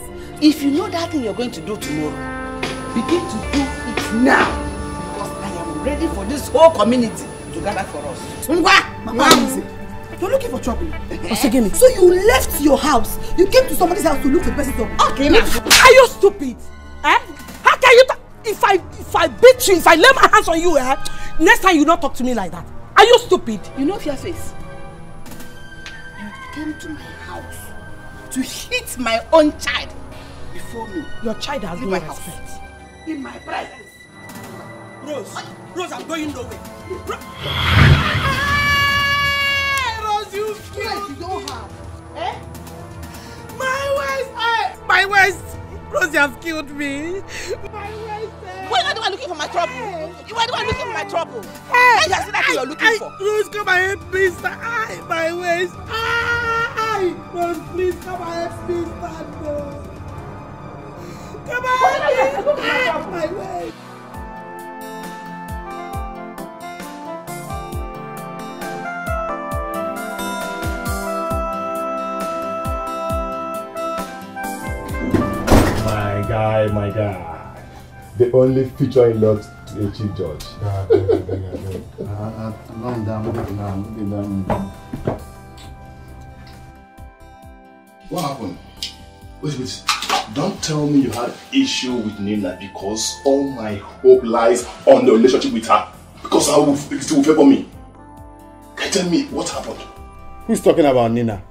If you know that thing you're going to do tomorrow, begin to do it now. Because I am ready for this whole community to gather for us. Mama, you're looking for trouble. So you left your house. You came to somebody's house to look for the person. Okay, now. Are you stupid? How can you if I beat you, if I lay my hands on you, next time you don't talk to me like that. Are you stupid? You know your face. You came to my house to hit my own child before me. Your child has no respect. In my presence. Rose, I'm going nowhere. Rose, you killed me. You don't have. My waist. Rose, you have killed me. Why are you looking for my trouble? You are the one looking for my trouble. Why is that you're looking for? Rose, come and help me, sir. My waist. Rose, please come and help me, sir. Come on. My waist. My guy. The only future-in-law to a chief judge. What happened? Wait. Don't tell me you had issue with Nina because all my hope lies on the relationship with her. Because it will favor me. Can you tell me what happened? Who's talking about Nina?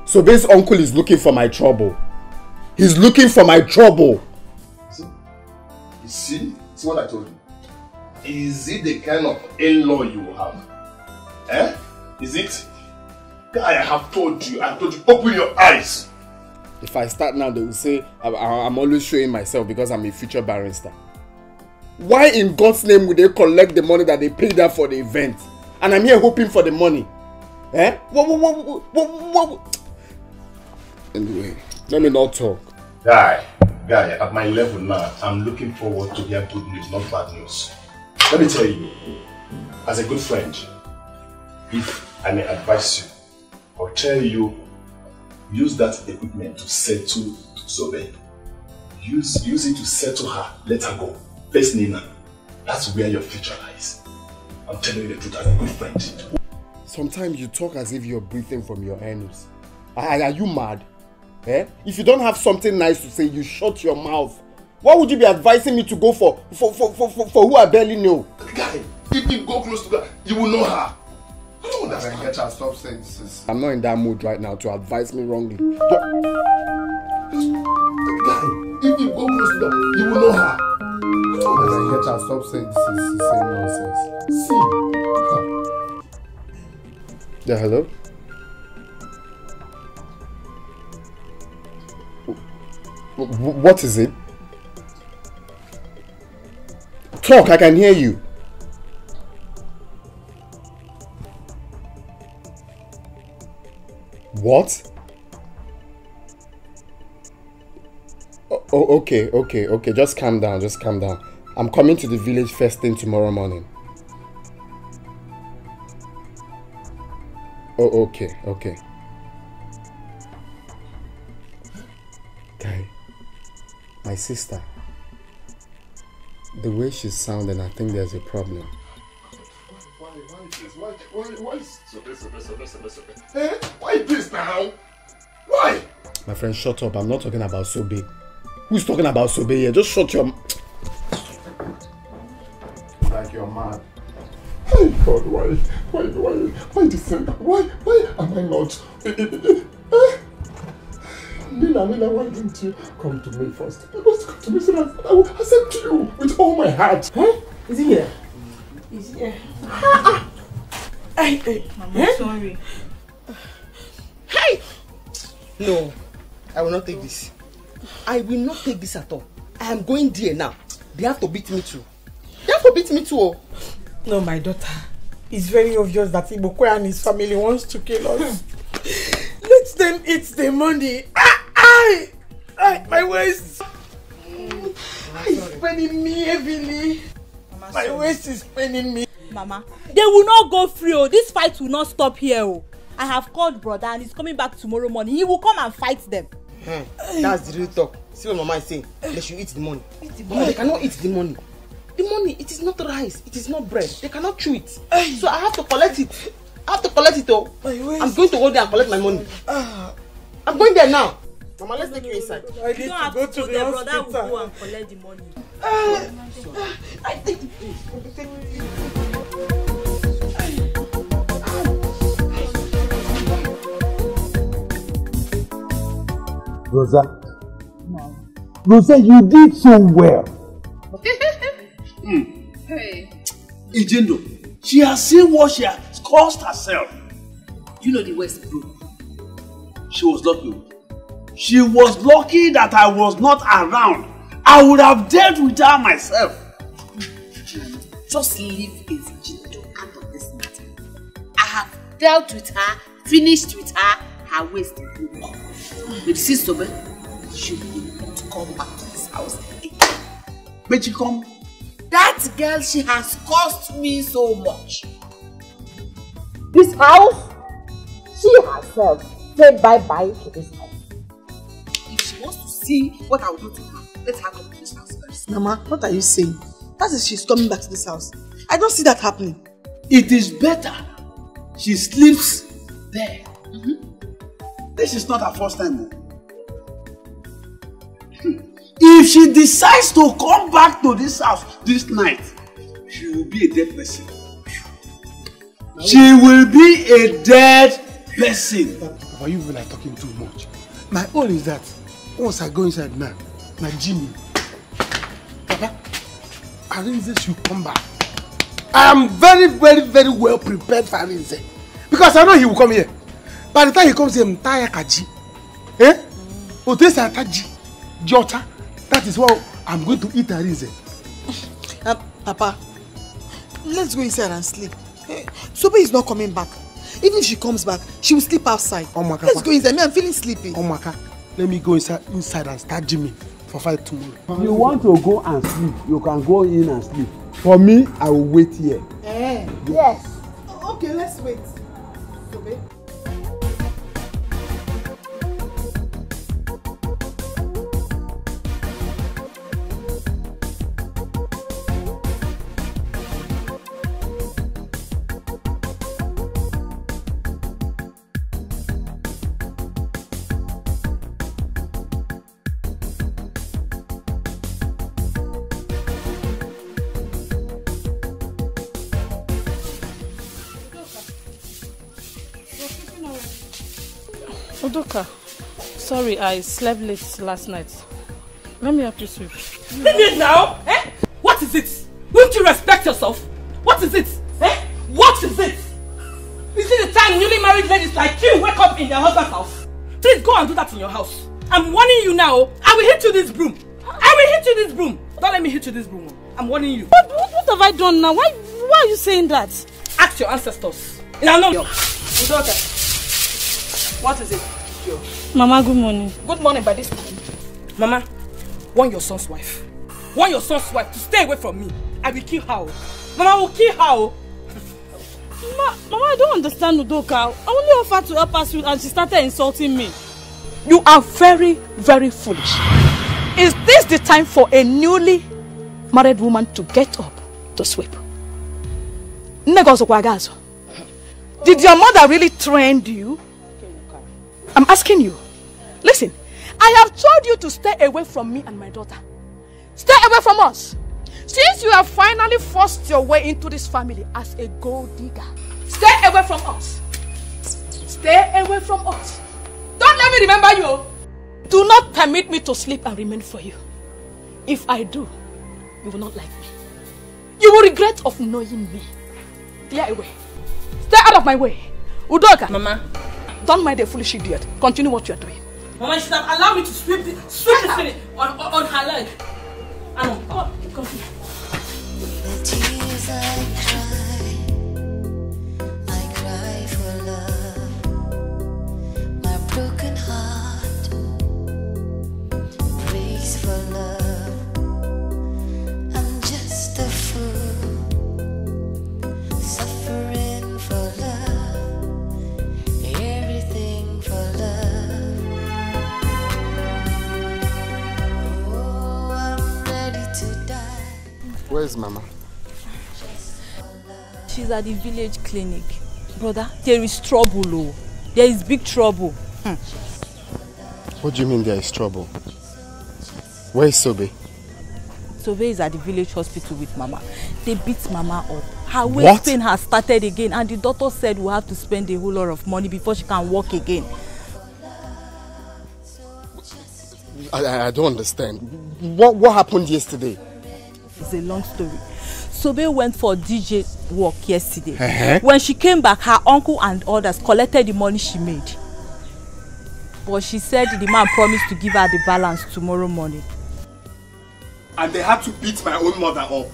Sobe's uncle is looking for my trouble. He's looking for my trouble. See what I told you. Is it the kind of in-law you will have? Is it? Guy, I told you, open your eyes. If I start now, they will say I'm always showing myself because I'm a future barrister. Why in God's name would they collect the money that they paid her for the event? And I'm here hoping for the money. Anyway, let me not talk. Guy, at my level now, I'm looking forward to hear good news, not bad news. Let me tell you, as a good friend, if I may advise you, or tell you, use that equipment to settle Sobe. Use it to settle her, let her go. Face Nina. That's where your future lies. I'm telling you the truth as a good friend. Sometimes you talk as if you're breathing from your anus. Are you mad? If you don't have something nice to say, you shut your mouth. What would you be advising me to go for who I barely know? Guy, if you go close to her, you will know her. I don't understand. Get her, stop saying this. I'm not in that mood right now to advise me wrongly. Guy, if you go close to her, you will know her. Get her, stop saying nonsense. See. Yeah, hello? What is it? Talk, I can hear you. What? Oh, okay. Just calm down. I'm coming to the village first thing tomorrow morning. Oh, okay. Guy, my sister, the way she's sounding, I think there's a problem. Why is why this now? Why? My friend, shut up. I'm not talking about Sobe. Who's talking about Sobe here? Just shut your... Like you're mad. Oh God, why this? Why am I not? Nina, why didn't you come to me first? You must come to me so that I will accept you with all my heart. Huh? Is he here? Is he here? Mama, sorry. Hey! No, I will not take this. I will not take this at all. I am going there now. They have to beat me too. Oh. No, my daughter. It's very obvious that Ibokwe and his family wants to kill us. Let them eat the money. My waist. It's paining me heavily. Mama, my waist is paining me. Mama, they will not go free. Oh. This fight will not stop here. Oh. I have called brother and he's coming back tomorrow morning. He will come and fight them. That's the real talk. See what Mama is saying. They should eat the money. Mama, they cannot eat the money. The money, it is not rice. It is not bread. They cannot chew it. So I have to collect it. Oh. I'm going to go there and collect my money. I'm going there now. Mama, let's take you inside. I need to go to the hospital. Brother will go and collect the money. I take it. Rosa. No. Rosa, you did so well. Hey. Ijendo, she has seen what she has caused herself. You know the West broke. She was lucky. She was lucky that I was not around. I would have dealt with her myself. Just leave Ijendo out of this matter. I have dealt with her, finished with her, her waist broke. But see, Sobe, she will not come back to this house again. But she come. That girl, she has cost me so much. This house, she herself said bye-bye to this house. If she wants to see what I will do to her, let her come to this house first. Mama, what are you saying? That is she's coming back to this house. I don't see that happening. It is better she sleeps there. This is not her first time. If she decides to come back to this house this night, she will be a dead person. She will be a dead person. Papa, you feel like talking too much. My own is that once I go inside now, my Jimmy, Papa, Arinze should come back. I am very, very, very well prepared for Arinze. Because I know he will come here. By the time he comes here, I'm tired Kaji. Otesa Kaji, Jota. That is what I'm going to eat Arinze. Papa, let's go inside and sleep. Sobe is not coming back. Even if she comes back, she will sleep outside. Let's go inside. I'm feeling sleepy. Omaka, let me go inside and start gymming for fight tomorrow. You want to go and sleep, you can go in and sleep. For me, I will wait here. Yes. Okay, let's wait. Sobe. Udoka, sorry, I slept late last night. Let me help you sweep. Leave it now! What is it? Won't you respect yourself? What is it? What is it? Is it the time newly married ladies like you wake up in their husband's house? Please go and do that in your house. I'm warning you now. I will hit you this broom. Don't let me hit you this broom. I'm warning you. What have I done now? Why are you saying that? Ask your ancestors. Udoka. What is it? Mama, good morning. Good morning by this time. Mama, warn your son's wife. Warn your son's wife to stay away from me. I will kill her. Mama will kill her. Mama, I don't understand Udoka. I only offered to help us and she started insulting me. You are very, very foolish. Is this the time for a newly married woman to get up to sweep? Did your mother really train you? I'm asking you. Listen, I have told you to stay away from me and my daughter. Stay away from us. Since you have finally forced your way into this family as a gold digger, stay away from us. Stay away from us. Don't let me remember you. Do not permit me to sleep and remain for you. If I do, you will not like me. You will regret of knowing me. Clear away. Stay out of my way. Udoka. Mama. Don't mind the foolish idiot. Continue what you are doing. Mama, you should have allowed me to sweep the thing on her leg. Come here. The tears I cry for love. My broken heart breaks for love. I'm just a fool, suffering for love, everything for love. Oh, I'm ready to die. Where's Mama? She's at the village clinic. Brother, there is trouble, oh. There is big trouble. What do you mean there is trouble? Where is Sobe? Sobe is at the village hospital with Mama. They beat Mama up. Her waist pain has started again and the doctor said we'll have to spend a whole lot of money before she can walk again. I don't understand. What happened yesterday? It's a long story. Sobe went for DJ work yesterday. When she came back, her uncle and others collected the money she made. But she said the man promised to give her the balance tomorrow morning. And they had to beat my own mother up.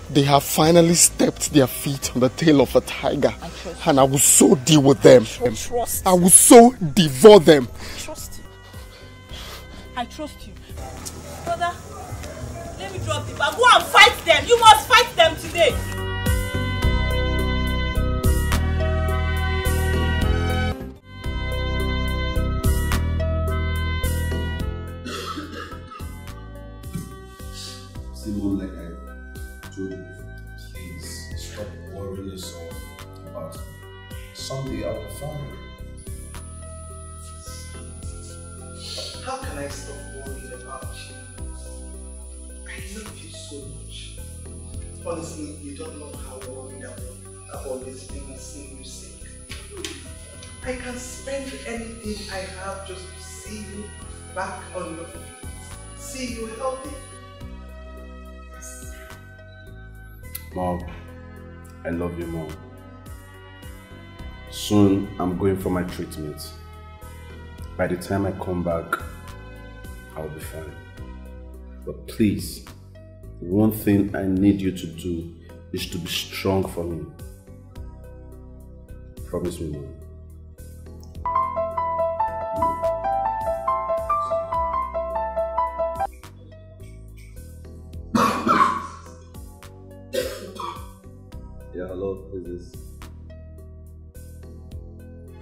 They have finally stepped their feet on the tail of a tiger. And I will so deal with them. I will so devour them. I trust you. Brother, let me drop the bag. Go and fight them. You must fight them today. Simon, like I told you, please stop worrying yourself about somebody out of family. How can I stop worrying about you? I love you so much. Honestly, you don't know how worried I am about this thing seeing you sick. I can spend anything I have just to see you back on your feet. See you healthy. Mom, I love you, Mom. Soon, I'm going for my treatment. By the time I come back, I'll be fine. But please, one thing I need you to do is to be strong for me. Promise me, Mom. Yeah, hello, who is this?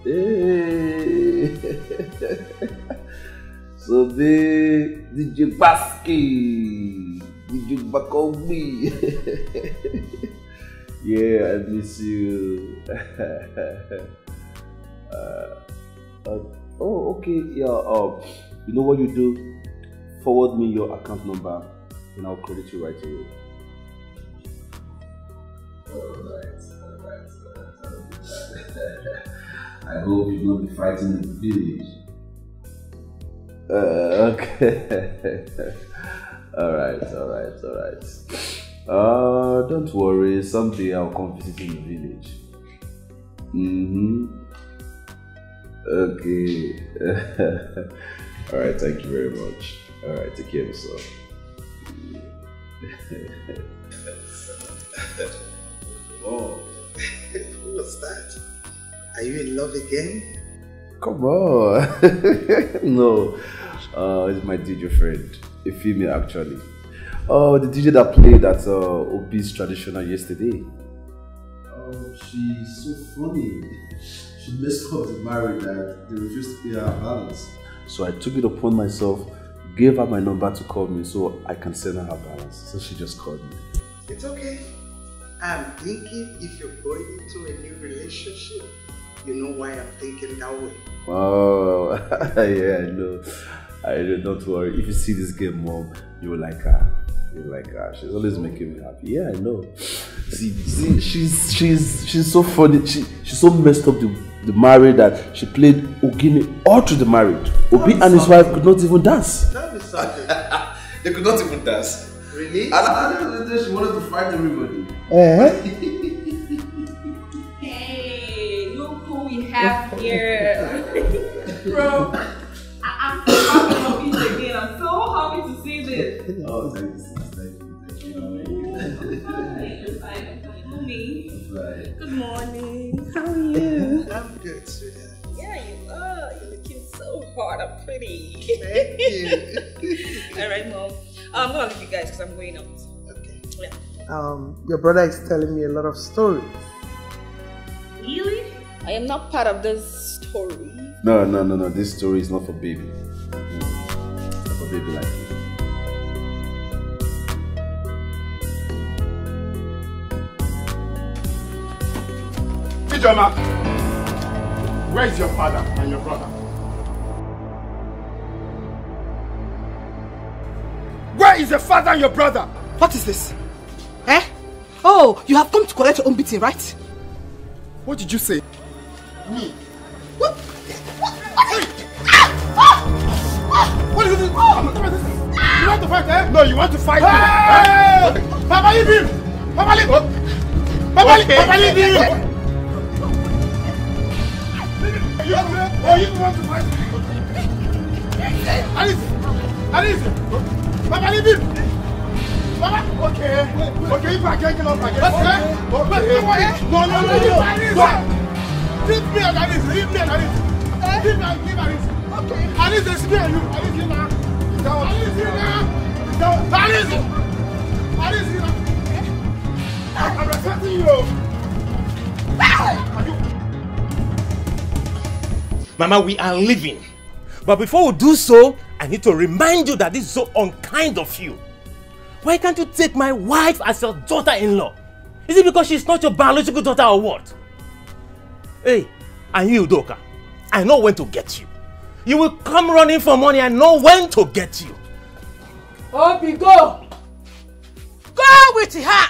Hey! So big, DJ Baski, DJ Bakobi. Yeah, I miss you. Oh, okay, yeah. You know what you do? Forward me your account number, and I'll credit you right away. Alright. I hope you won't be fighting in the village. Okay. Alright. Don't worry, someday I'll come visit in the village. Okay. Alright, thank you very much. Alright, take care of yourself. Oh, what's that? Are you in love again? Come on. No, it's my DJ friend, a female actually. Oh, the DJ that played at OP's traditional yesterday. She's so funny. She messed up the marriage that they refused to pay her balance. So I took it upon myself, gave her my number to call me so I can send her her balance. So she just called me. It's okay. I'm thinking if you're going into a new relationship, you know why I'm thinking that way. Oh, yeah, I know. Don't worry. If you see this girl, Mom, you will like her. You will like her. She's always making me happy. Yeah, I know. See, she's so funny. She's so messed up the marriage that she played Ogini all through the marriage. Obi and his wife could not even dance. Tell me something. They could not even dance. Really? And at the end of the day, she wanted to fight everybody. Hey, look who we have here. Bro, I'm happy to meet you again. I'm so happy to see this. Oh, thank you. Fine. Good morning. How are you? I'm good, sweetheart. Yeah, you are. You're looking so hot and pretty. Thank you. Alright, Mom. I'm gonna leave you guys because I'm going out. Okay. Yeah. Your brother is telling me a lot of stories. Really? I am not part of this story. No. This story is not for baby. It's not for baby like you. Ijoma, where is your father and your brother? Where is your father and your brother? What is this? Eh? Oh, you have come to collect your own beating, right? What did you say? Me? What? What do you do? You want to fight, eh? No, you want to fight me. Hey! Papa, leave him! Papa, leave him! Papa, leave him! You want to fight me? Alice! Papa, leave him! Papa, okay, if I can't get up again. Okay. No. Leave me and Alice. Leave Alice. Okay. Alice, it's me and you. Alice, you now. Alice, you now. I'm respecting you. Mama, we are leaving. But before we do so, I need to remind you that this is so unkind of you. Why can't you take my wife as your daughter-in-law? Is it because she's not your biological daughter or what? Hey, and you, Doka, I know when to get you. You will come running for money, I know when to get you. Obi, go! Go with her!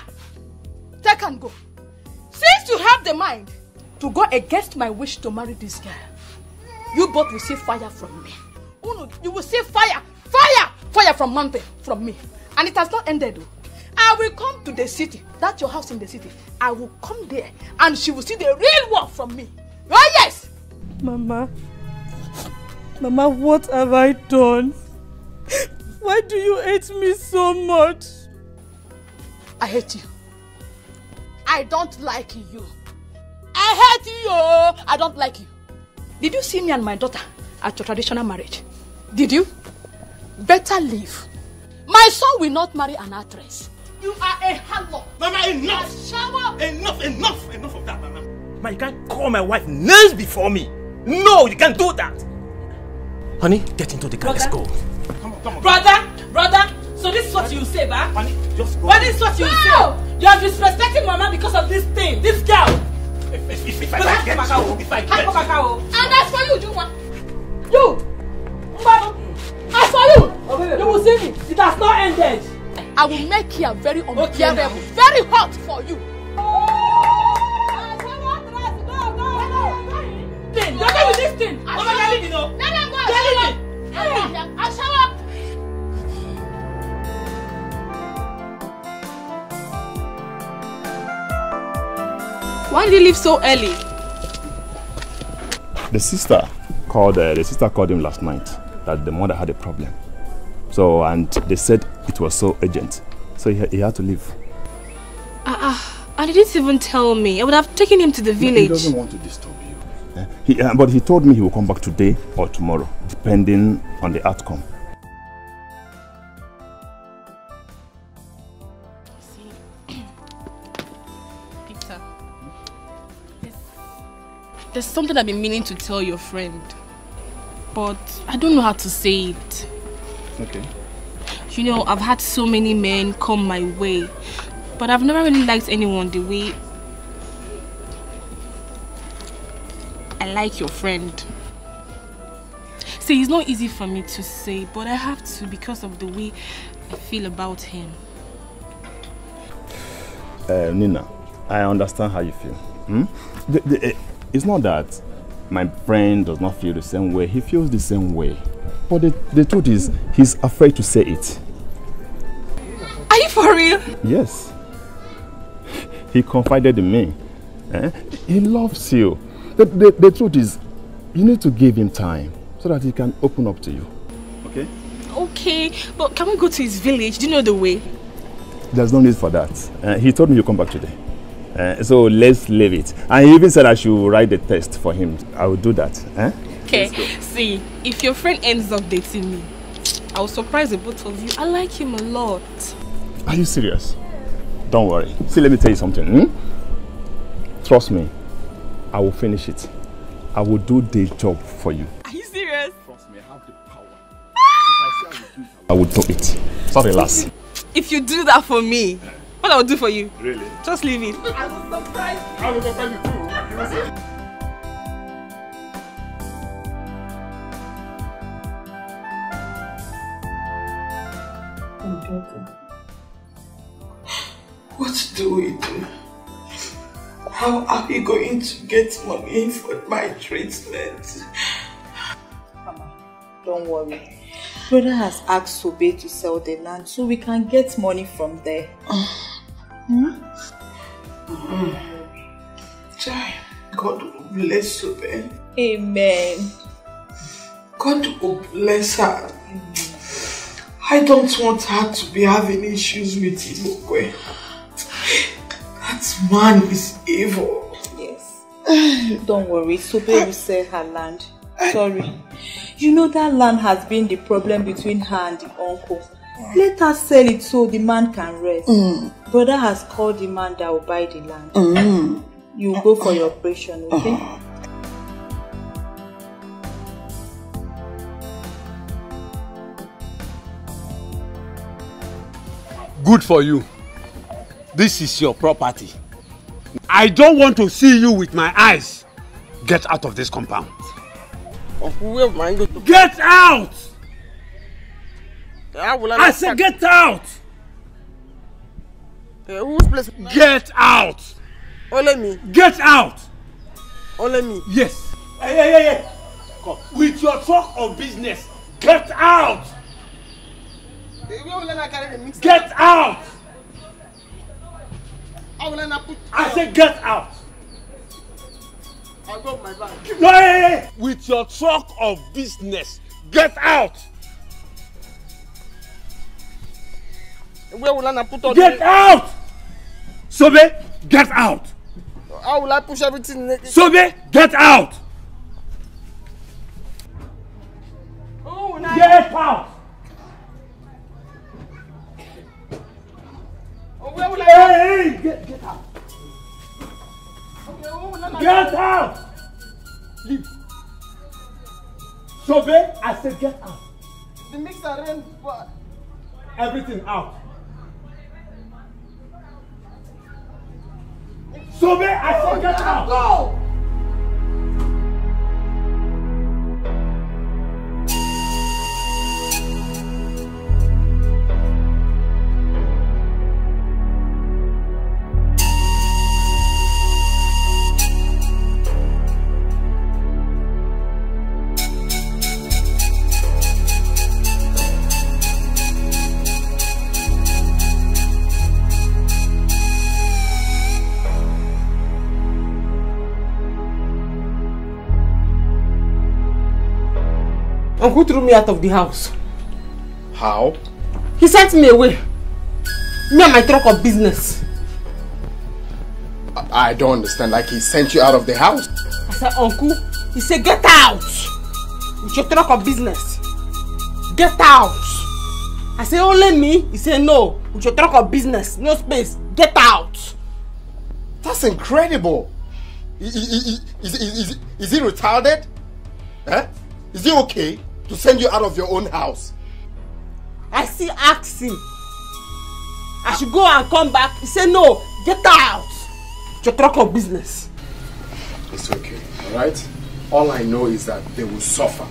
Take and go. Since you have the mind to go against my wish to marry this girl, you both will see fire from me. You will see fire from mountain from me. And it has not ended. I will come to the city. That's your house in the city. I will come there and she will see the real work from me. Oh yes! Mama, what have I done? Why do you hate me so much? I hate you. I don't like you. I hate you. I don't like you. Did you see me and my daughter at your traditional marriage? Did you? Better leave. My son will not marry an actress. You are a harlot. Mama, enough! Shower! Enough of that, Mama. Mama, you can't call my wife names before me. No, you can't do that. Honey, get into the car. Let's go. Come on. Brother, so this is what you say, ba? Honey, just go. What is what you say? You are disrespecting Mama because of this thing, this girl. If I get you. And as for you, Juma. You! As for you! You will see me. It has not ended. I will make here very unbearable, very hot for you. You're going with this thing. Let them go. I'll shower. Why did he leave so early? The sister called him last night that the mother had a problem. So, and they said it was so urgent. So he had to leave. And he didn't even tell me. I would have taken him to the village. He doesn't want to disturb you. But he told me he will come back today or tomorrow, depending on the outcome. There's something I've been meaning to tell your friend, but I don't know how to say it. Okay. You know, I've had so many men come my way, but I've never really liked anyone the way I like your friend. See, it's not easy for me to say, but I have to because of the way I feel about him. Nina, I understand how you feel. It's not that my friend does not feel the same way. He feels the same way. But the truth is, he's afraid to say it. Are you for real? Yes. He confided in me. He loves you. The truth is, you need to give him time so that he can open up to you. Okay? Okay, but can we go to his village? Do you know the way? There's no need for that. He told me he'll come back today. So let's leave it. And he even said I should write the test for him. I will do that. Okay, see, if your friend ends up dating me, I will surprise the both of you. I like him a lot. Are you serious? Don't worry. See, let me tell you something. Trust me, I will finish it. I will do the job for you. Are you serious? Trust me, I have the power. If I say I will do it, so relax. If you do that for me, what I will do for you? Really? Just leave it. I will surprise you. I will surprise you too. You will see. What do we do? How are we going to get money for my treatment? Mama, don't worry. Brother has asked Sobe to sell the land so we can get money from there. God will bless Sobe. Amen. God will bless her. I don't want her to be having issues with Ibokwe. That man is evil. Yes. Don't worry, Sobe will sell her land. Sorry. You know that land has been the problem between her and the uncle. Let her sell it so the man can rest. Brother has called the man that will buy the land. You will go for your operation, okay? Good for you. This is your property. I don't want to see you with my eyes. Get out of this compound. Get out! I said get out! Whose place? Get out! Only me. Get out! Only me. Yes. Hey. Come. With your talk of business, get out! Get out! I said get out! I'll go with my bag. No, hey. With your talk of business, get out! Where will I put on? Get out! Sobe, get out! How will I push everything? Sobe, get out! Get out! Where will I? Hey, get out! Get out! Leave. Sobe, I said get out. The mixer ran. Everything out. Sobe, I said get out. Go! Uncle threw me out of the house. How? He sent me away. Me and my truck of business. I don't understand. Like he sent you out of the house? I said, Uncle. He said, get out. With your truck of business. Get out. I said, only me? He said, no. With your truck of business. No space. Get out. That's incredible. Is he retarded? Eh? Is it okay to send you out of your own house? I still ask him. I should go and come back. He said no, get out. It's your truck of business. It's okay, alright? All I know is that they will suffer.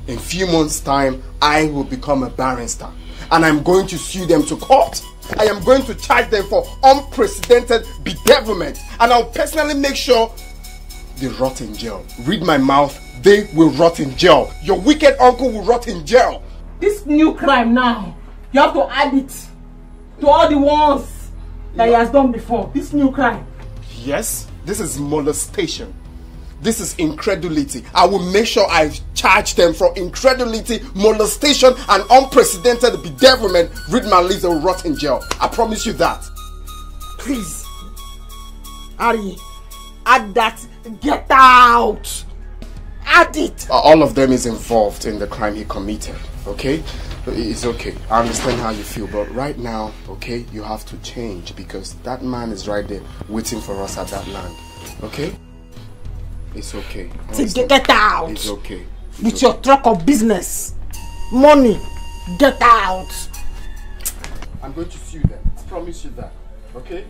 In a few months' time, I will become a barrister. And I'm going to sue them to court. I am going to charge them for unprecedented bedevilment. And I'll personally make sure they rot in jail. Read my mouth, they will rot in jail. Your wicked uncle will rot in jail. This new crime now, you have to add it to all the ones that he has done before. This new crime. Yes, this is molestation. This is incredulity. I will make sure I charge them for incredulity, molestation, and unprecedented bedevilment. Read my lips, they will rot in jail. I promise you that. Please, Ari, add that. Get out. Add it. All of them is involved in the crime he committed. Okay? It's okay. I understand how you feel, but right now, okay, you have to change because that man is right there waiting for us at that land. Okay? It's okay. Get out. It's okay. With your truck of business. Money. Get out. I'm going to sue them. I promise you that. Okay?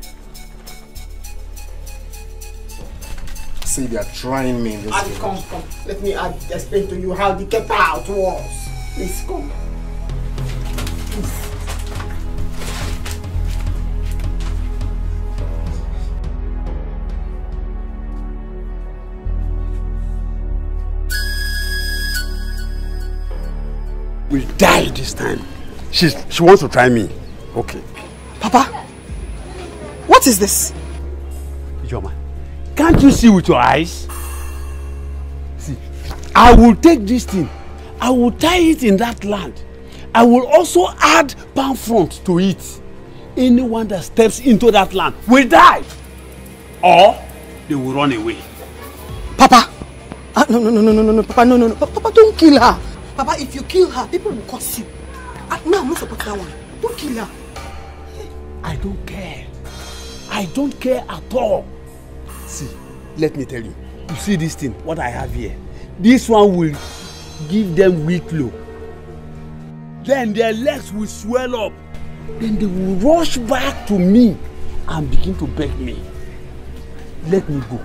See, they are trying me in this Adi, come. Let me explain to you how the get out was. Please come. Please. Will die this time. She wants to try me. Okay. Papa, what is this? Joma, can't you see with your eyes? See, I will take this thing. I will tie it in that land. I will also add palm front to it. Anyone that steps into that land will die. Or they will run away. Papa! No, Papa, no. Papa, don't kill her. Papa, if you kill her, people will curse you. No, I'm not supporting that one. Don't kill her. I don't care. I don't care at all. See, let me tell you. You see this thing, what I have here? This one will give them weak low. Then their legs will swell up. Then they will rush back to me and begin to beg me. Let me go.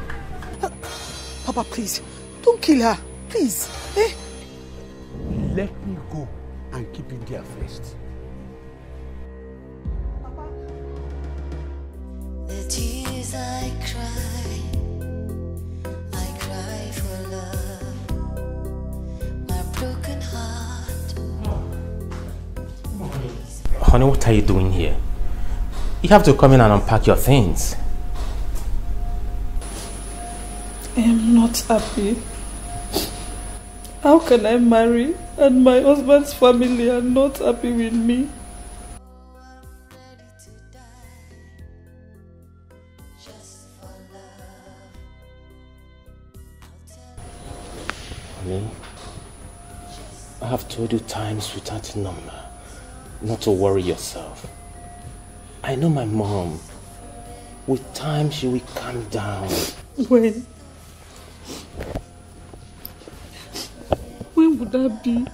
Papa, please, don't kill her. Please. Eh? Let me go and keep it there first. The tears I cry for love, my broken heart. Honey, what are you doing here? You have to come in and unpack your things. I am not happy. How can I marry and my husband's family are not happy with me? Honey, I have told you times without number not to worry yourself. I know my mom. With time she will calm down. When would that be?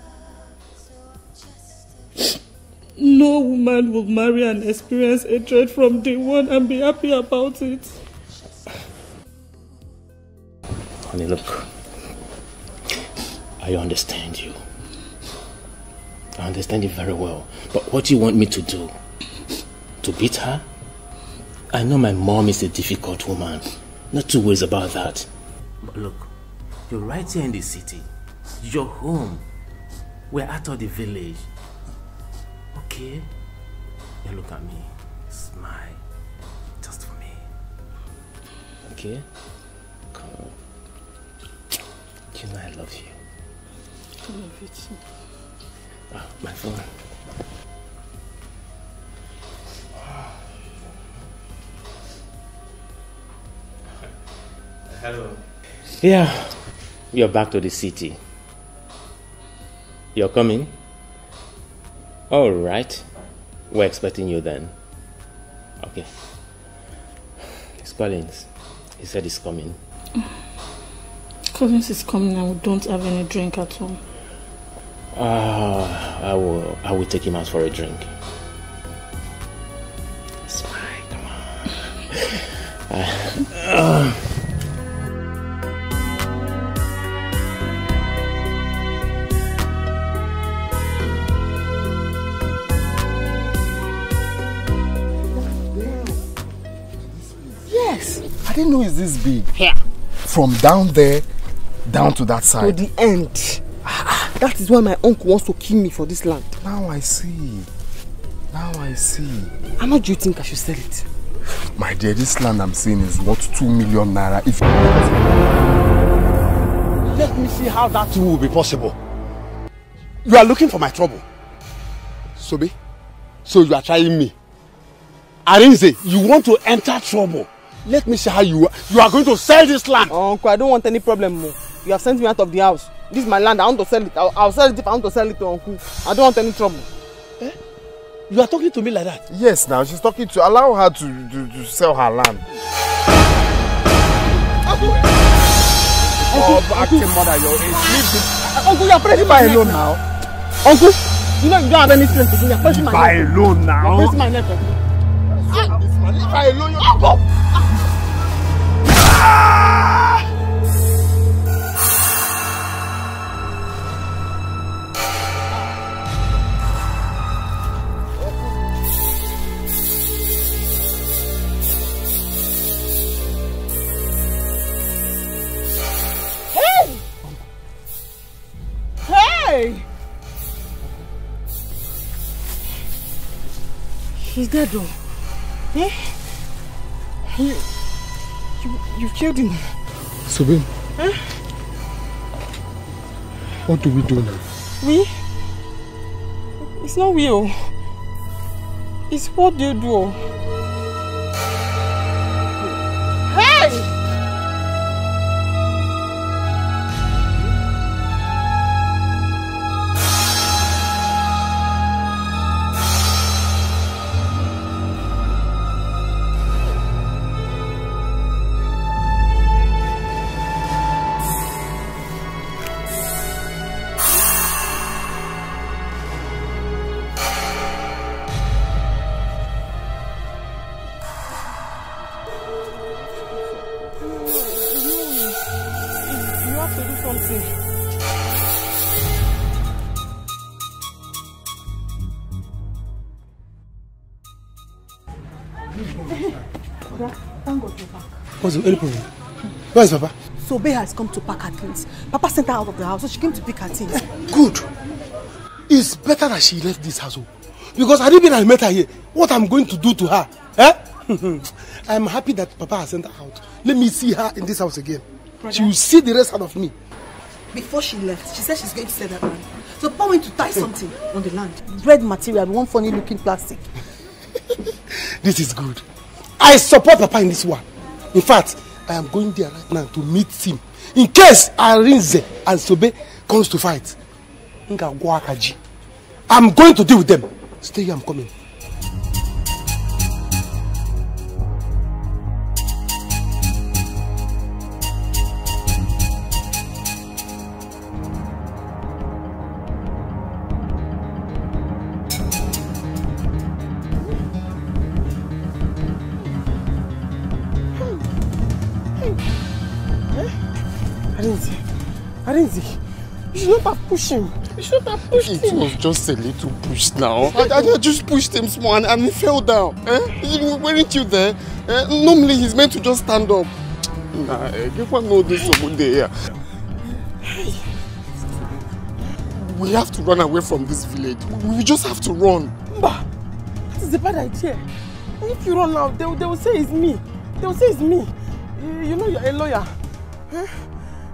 No woman will marry and experience hatred from day one and be happy about it. Honey, look. I understand you. I understand you very well. But what do you want me to do? To beat her? I know my mom is a difficult woman. Not two ways about that. But look, you're right here in the city. You're home. We're out of the village. Okay? Now look at me. Smile. Just for me. Okay? Come on. You know I love you. I love you too. Oh, my phone. Hello. Yeah, you're back to the city. You're coming? All right. We're expecting you then. Okay. It's Collins. He said he's coming. Collins is coming and we don't have any drink at home. I will take him out for a drink. It's fine, come on. Yes. I didn't know it's this big. Here. From down there, down to that side. To the end. That is why my uncle wants to kill me for this land. Now I see. Now I see. How much do you think I should sell it? My dear, this land I'm seeing is worth 2 million naira. If let me see how that will be possible. You are looking for my trouble. Sobe, so you are trying me. Arinze, you want to enter trouble. Let me see how you are going to sell this land. Oh, uncle, I don't want any problem more. You have sent me out of the house. This is my land. I want to sell it. I'll sell it if I want to sell it to uncle. I don't want any trouble. Eh? You are talking to me like that? Yes, now she's talking to allow her to sell her land. Uncle, acting mother, you're Uncle, you are pressing my neck alone now. Uncle, you know you don't have any strength again. You are pressing my neck. Leave her alone now. You are pressing my neck. Leave her alone. Uncle. Hey! He's dead though. Eh? You killed him. Subin. Eh? What do we do now? We? It's not we. It's what they do. Hey! What's the problem? Where is Papa? Sobe has come to pack her things. Papa sent her out of the house, so she came to pick her things. Good. It's better that she left this house. Because had it been I met her here, what I'm going to do to her? Eh? I'm happy that Papa has sent her out. Let me see her in this house again. Brother, she will see the rest out of me. Before she left, she said she's going to sell that land. So Papa went to tie something on the land. Red material, one funny looking plastic. This is good. I support Papa in this one. In fact, I am going there right now to meet him. In case Arinze and Sobe comes to fight, I'm going to deal with them. Stay here, I'm coming. Arinze, you should not have pushed him. You should not have pushed him. It was just a little push now. I just pushed him small and he fell down. Weren't you there? Normally he's meant to just stand up. Nah, you can't know this over there. We have to run away from this village. We just have to run. Bah, that is a bad idea. If you run now, they will say it's me. They will say it's me. You know you're a lawyer.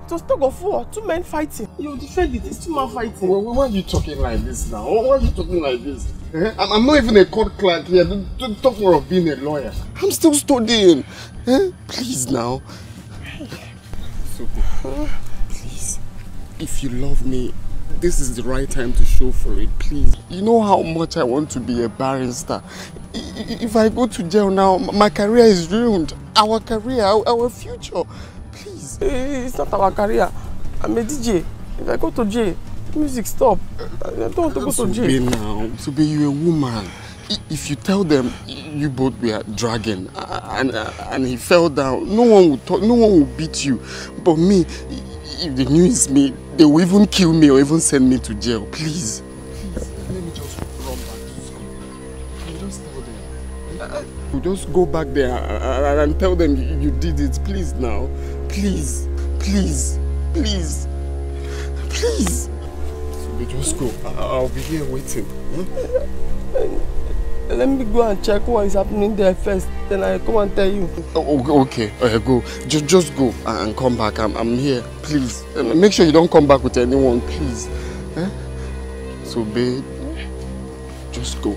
It was tug of war, 2 men fighting. You defend it, it's 2 men fighting. Why are you talking like this now? Why are you talking like this? I'm not even a court clerk here. Don't talk more of being a lawyer. I'm still studying. Please now. So, please, if you love me, this is the right time to show for it, please. You know how much I want to be a barrister. If I go to jail now, my career is ruined. Our career, our future. Please. It's not our career. I'm a DJ. If I go to jail, music stop. I don't want to go to jail. Now, Sobe, you're a woman. If you tell them you both were dragging and he fell down, no one will talk, no one will beat you. But me, if they knew it's me, they will even kill me or even send me to jail. Please. Let me just run back to school. You just tell them. You just go back there and tell them you did it. Please now. Please. Please. Please. Please. So just go. I'll be here waiting. Let me go and check what is happening there first. Then I come and tell you. Okay. Go. Just go and come back. I'm here. Please. Make sure you don't come back with anyone, please. So, babe, just go.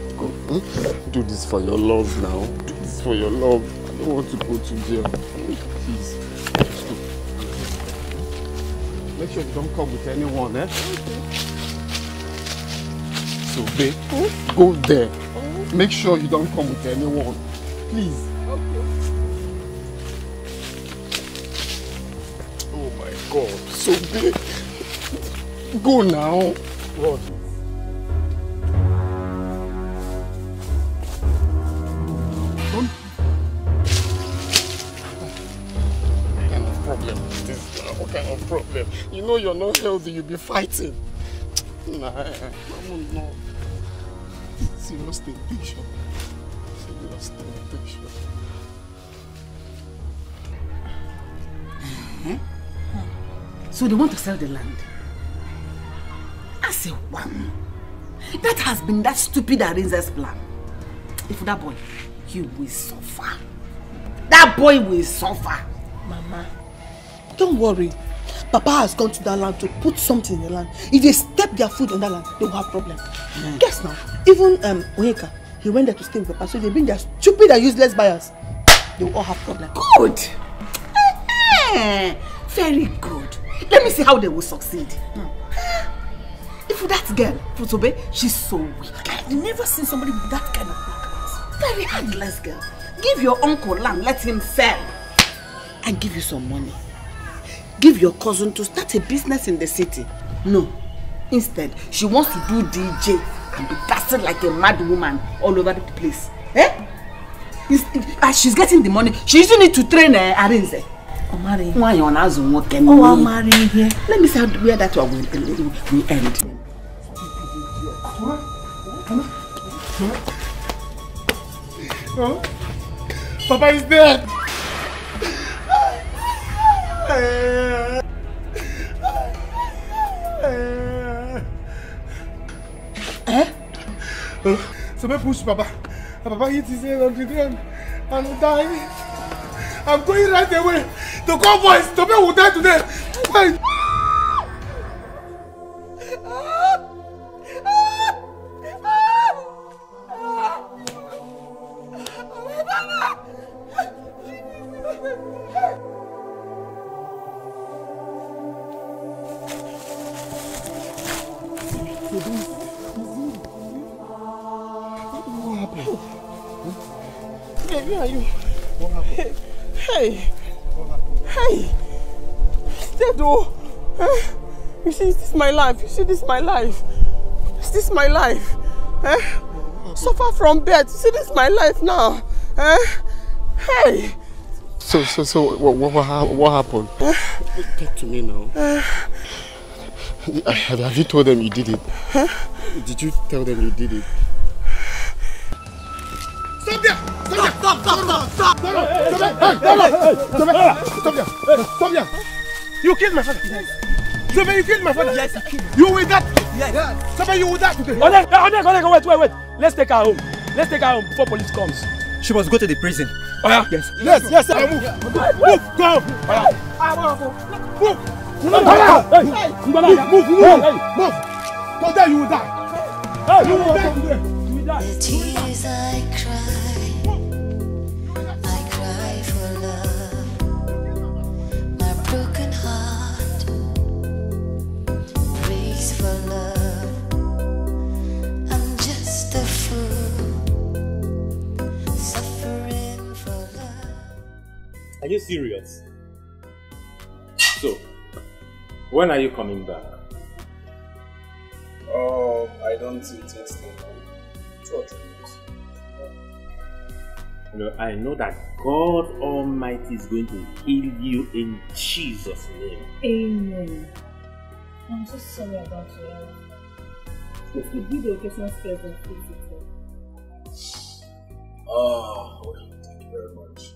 Do this for your love now. Do this for your love. I don't want to go to jail. Please. Just go. Make sure you don't come with anyone, So, babe, go there. Make sure you don't come with anyone. Please. Okay. Oh my God. So big. Go now. What? What kind of problem is this now? What kind of problem? You know you're not healthy, you'll be fighting. Nah, I won't know. Serious temptation. Serious temptation. So they want to sell the land. I say, one. That has been that stupid Arinze's plan. If that boy, he will suffer. That boy will suffer. Mama, don't worry. Papa has gone to that land to put something in the land. If they step their foot on that land, they will have problems. Guess now, even Onyeka, he went there to stay with Papa. So if they bring their stupid and useless buyers, they will all have problems. Good. Very good. Let me see how they will succeed. If that girl, Futobe, she's so weak. I've never seen somebody with that kind of weakness. Very heartless girl. Give your uncle land, let him sell. And give you some money. Give your cousin to start a business in the city. No. Instead, she wants to do DJ and be dancing like a mad woman all over the place. As she's getting the money, she using it to train Arinze. Why you want to marry here? Let me see where that one will end. Papa is dead. So me push Papa. Papa hit his head on the ground and die. I'm going right away to call boys. Tobe will die today. Where are you? What happened? Hey! Dead though! You see, this is my life. You see, this is my life. Is this my life? Suffer from bed. You see, this is my life now. Hey! So, what happened? Talk to me now. Have you told them you did it? Did you tell them you did it? Stop there! Stop there! You killed my father. Sobe, you killed my father. Yes, I killed him. You will die. Yes. Sobe, you will die today. Wait. Let's take her home. Before police comes. She must go to the prison. Oh yeah? Yes. Move. Go. Move. Go there, you will die. You will die today. The tears I cry for love. My broken heart breaks for love. I'm just a fool, suffering for love. Are you serious? So, when are you coming back? Oh, I don't think it's next time. 2 or 3 months. You know, I know that God Almighty is going to heal you in Jesus' name. Amen. I'm so sorry about your health. It could be the occasional stress and physical. Oh, well, thank you very much.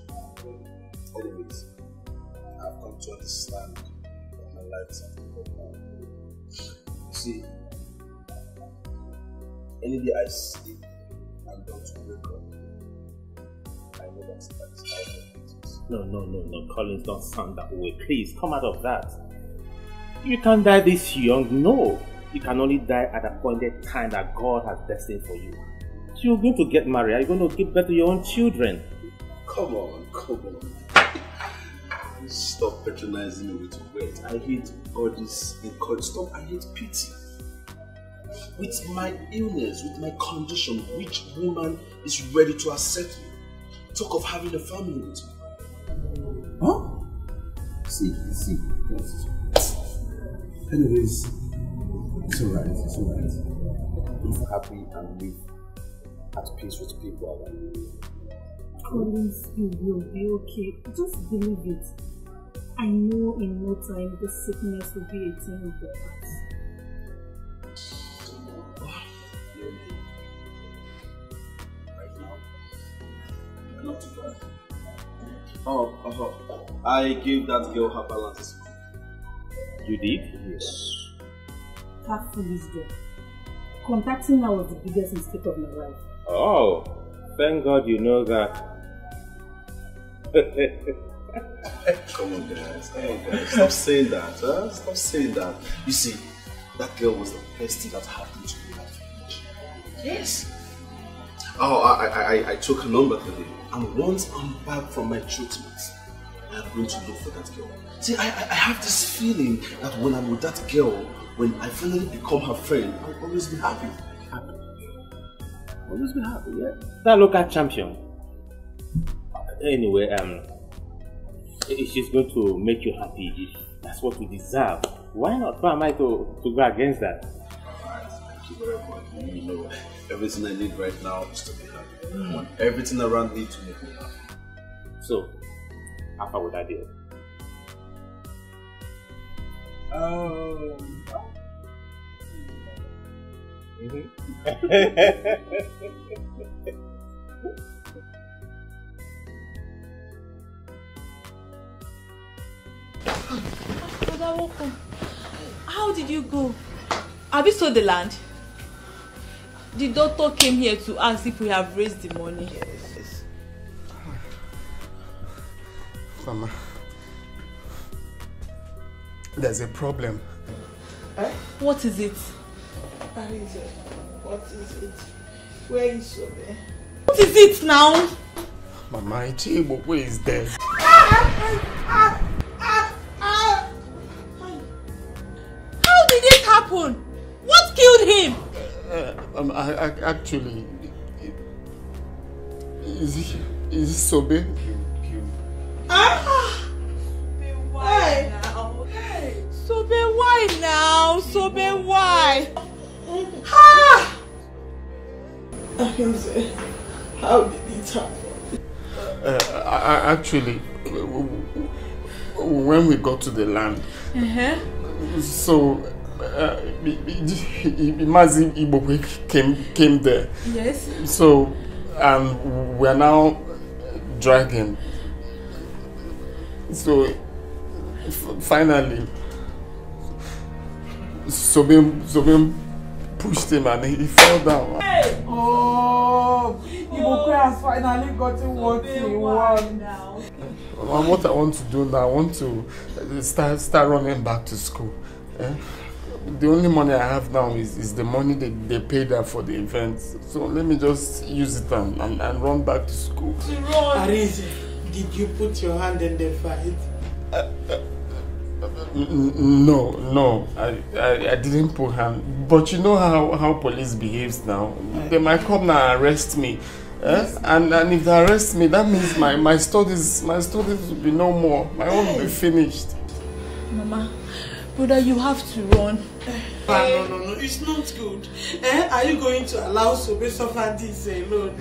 Anyways, I've come to understand that my life is at the now. You see, any day I sleep and don't wake up, I know that's how it is. No, Collins, don't sound that way. Please, come out of that. You can't die this young, no. You can only die at the appointed time that God has destined for you. You're going to get married, you're going to give birth to your own children. Come on. Stop patronizing me with words. I hate all this encouragement. Stop, I hate pity. With my illness, with my condition, which woman is ready to accept me? Talk of having a family with me. Huh? See. Anyways, it's alright. Live happy and live at peace with people around you. Collins, you will be okay. Just believe it. I know in no time this sickness will be a thing of the past. Right now, I'm not too bad. Oh, I gave that girl her balance. You did? Yes. That foolish girl. Contacting her was the biggest mistake of my life. Oh, thank God you know that. Come on guys. Stop saying that, huh? Stop saying that. You see, that girl was the best thing that happened to me. Yes. Oh, I took her number today, and once I'm back from my treatment, I'm going to look for that girl. See, I have this feeling that when I'm with that girl, when I finally become her friend, I'll always be happy. Always be happy, yeah? That local champion. Anyway, she's going to make you happy if that's what you deserve. Why not? Why am I to go against that? Alright, thank you very much. You know, everything I need right now is to be happy. I want everything around me to make me happy. So, how far would that be? How did you go? Have you sold the land? The doctor came here to ask if we have raised the money. Yes. Mama, there's a problem. What is it? What is it? Where is Sobe? What is it now? Mama, Ichibokwe is dead. How did it happen? What killed him? Actually, is it Sobe? Why now? Sobe, why now? Sobe, why? How did it happen? Actually, when we got to the land, so Mazi Ibokwe came there. Yes. So, and we're now dragging. So, finally, Sobim pushed him and he fell down. Hey! Oh, Ibokwe has finally gotten what he wants. And what I want to do now, I want to start running back to school. The only money I have now is the money they paid her for the event. So let me just use it and run back to school. Arise, did you put your hand in the fight? No, I didn't put hand. But you know how police behaves now. They might come now and arrest me. And if they arrest me, that means my studies will be no more. My own will be finished. Mama, brother, you have to run. No, it's not good. Are you going to allow Sobe suffer this alone?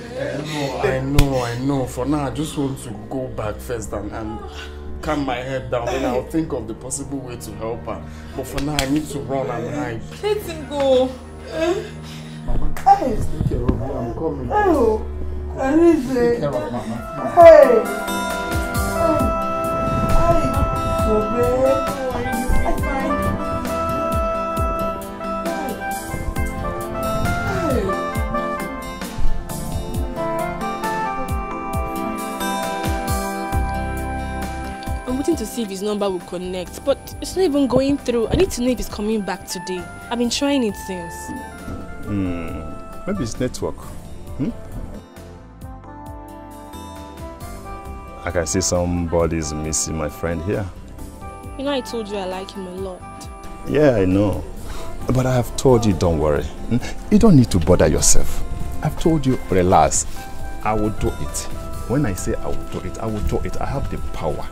I know. For now, I just want to go back first and calm my head down. Then I'll think of the possible way to help her. But for now, I need to run and hide. Let him go. Mama, please take care of me. I'm coming. Oh, I need to take care of Mama. Hey, Sobe. To see if his number will connect, but it's not even going through. I need to know if he's coming back today. I've been trying it since. Maybe it's network. I can see somebody's missing my friend here. You know, I told you I like him a lot. Yeah, I know. But I have told you, don't worry. You don't need to bother yourself. I've told you, relax. I will do it. When I say I will do it, I will do it. I have the power.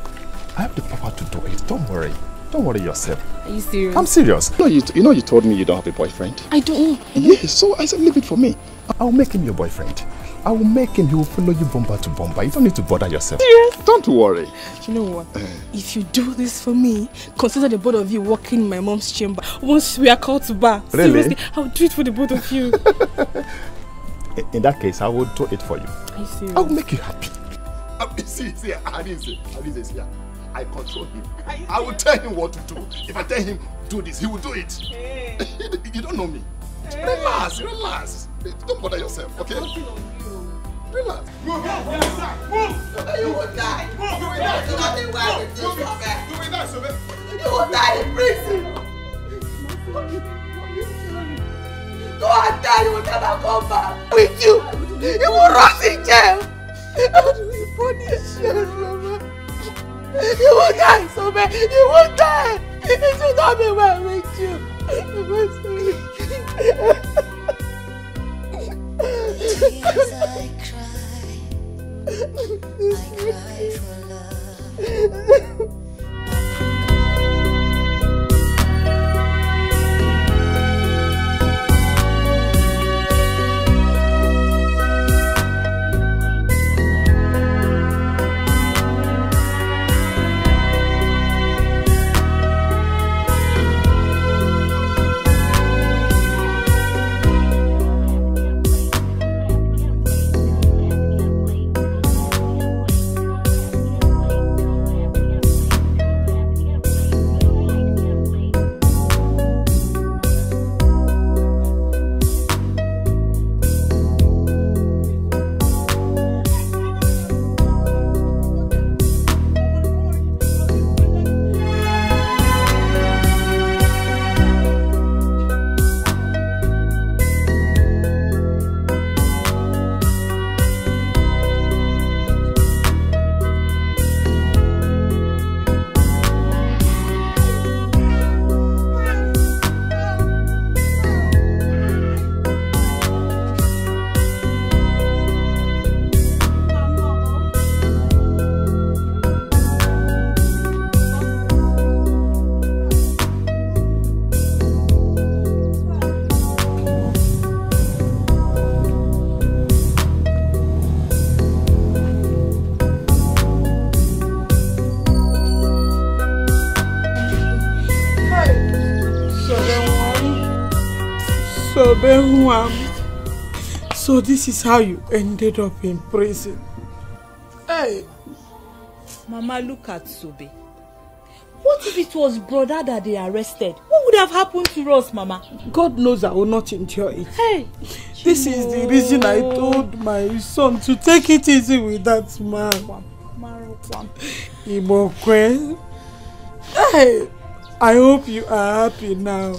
I have the power to do it. Don't worry. Don't worry yourself. Are you serious? I'm serious. You know you told me you don't have a boyfriend. I don't. Yes, so I said leave it for me. I'll make him your boyfriend. I will make him. He will follow you bumper to bumper. You don't need to bother yourself. Serious? Don't worry. You know what? If you do this for me, consider the both of you walking in my mom's chamber. Once we are called to bar. Really? Seriously, I'll do it for the both of you. In that case, I will do it for you. Are you serious? I will make you happy. See, Alice, I control him. I will tell him what to do. If I tell him do this, he will do it. Hey. You don't know me. Hey. Relax. Don't bother yourself, okay? Relax. Move. You will die. You will die. Do not think why with this woman. You will die, Sobe. You will die in prison. Go and die. You will never come back. With you. You will rot in jail. How do we punish you, Mama? You will die, Sobe. You will die. It will not be well with you. Tears I cry for love. So this is how you ended up in prison. Hey! Mama, look at Sobe. What if it was brother that they arrested? What would have happened to us, Mama? God knows I will not endure it. Hey! This is the reason I told my son to take it easy with that man. Ibokwe. Hey! I hope you are happy now.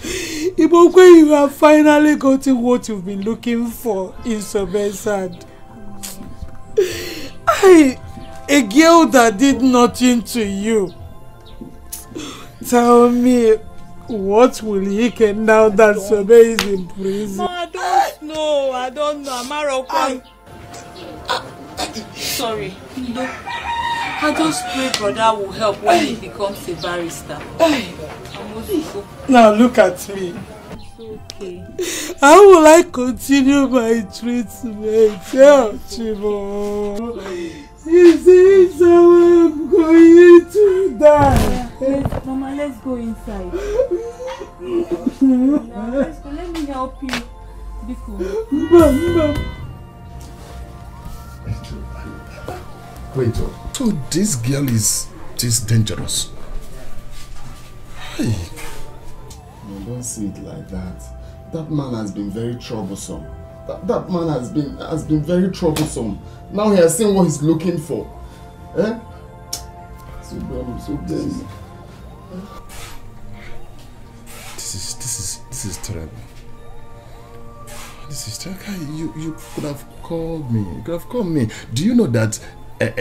Ibokwe, you have finally gotten what you've been looking for in Sobe's hand. A girl that did nothing to you. Tell me, what will he get now that Sobe is in prison? I don't know. I don't know. Sorry. I just pray brother will help when he becomes a barrister. Now look at me. It's okay. How will I continue my treatment? Tell Chibo. Is it how I'm going to die? Yes, Mama, let's go inside. Now, let's go. Let me help you. Be cool. Wait, so this girl is this dangerous? Hey. No, don't see it like that. That man has been very troublesome. That man has been very troublesome. Now he has seen what he's looking for. Eh? So dumb. This is terrible. This is terrible. You could have called me. You could have called me. Do you know that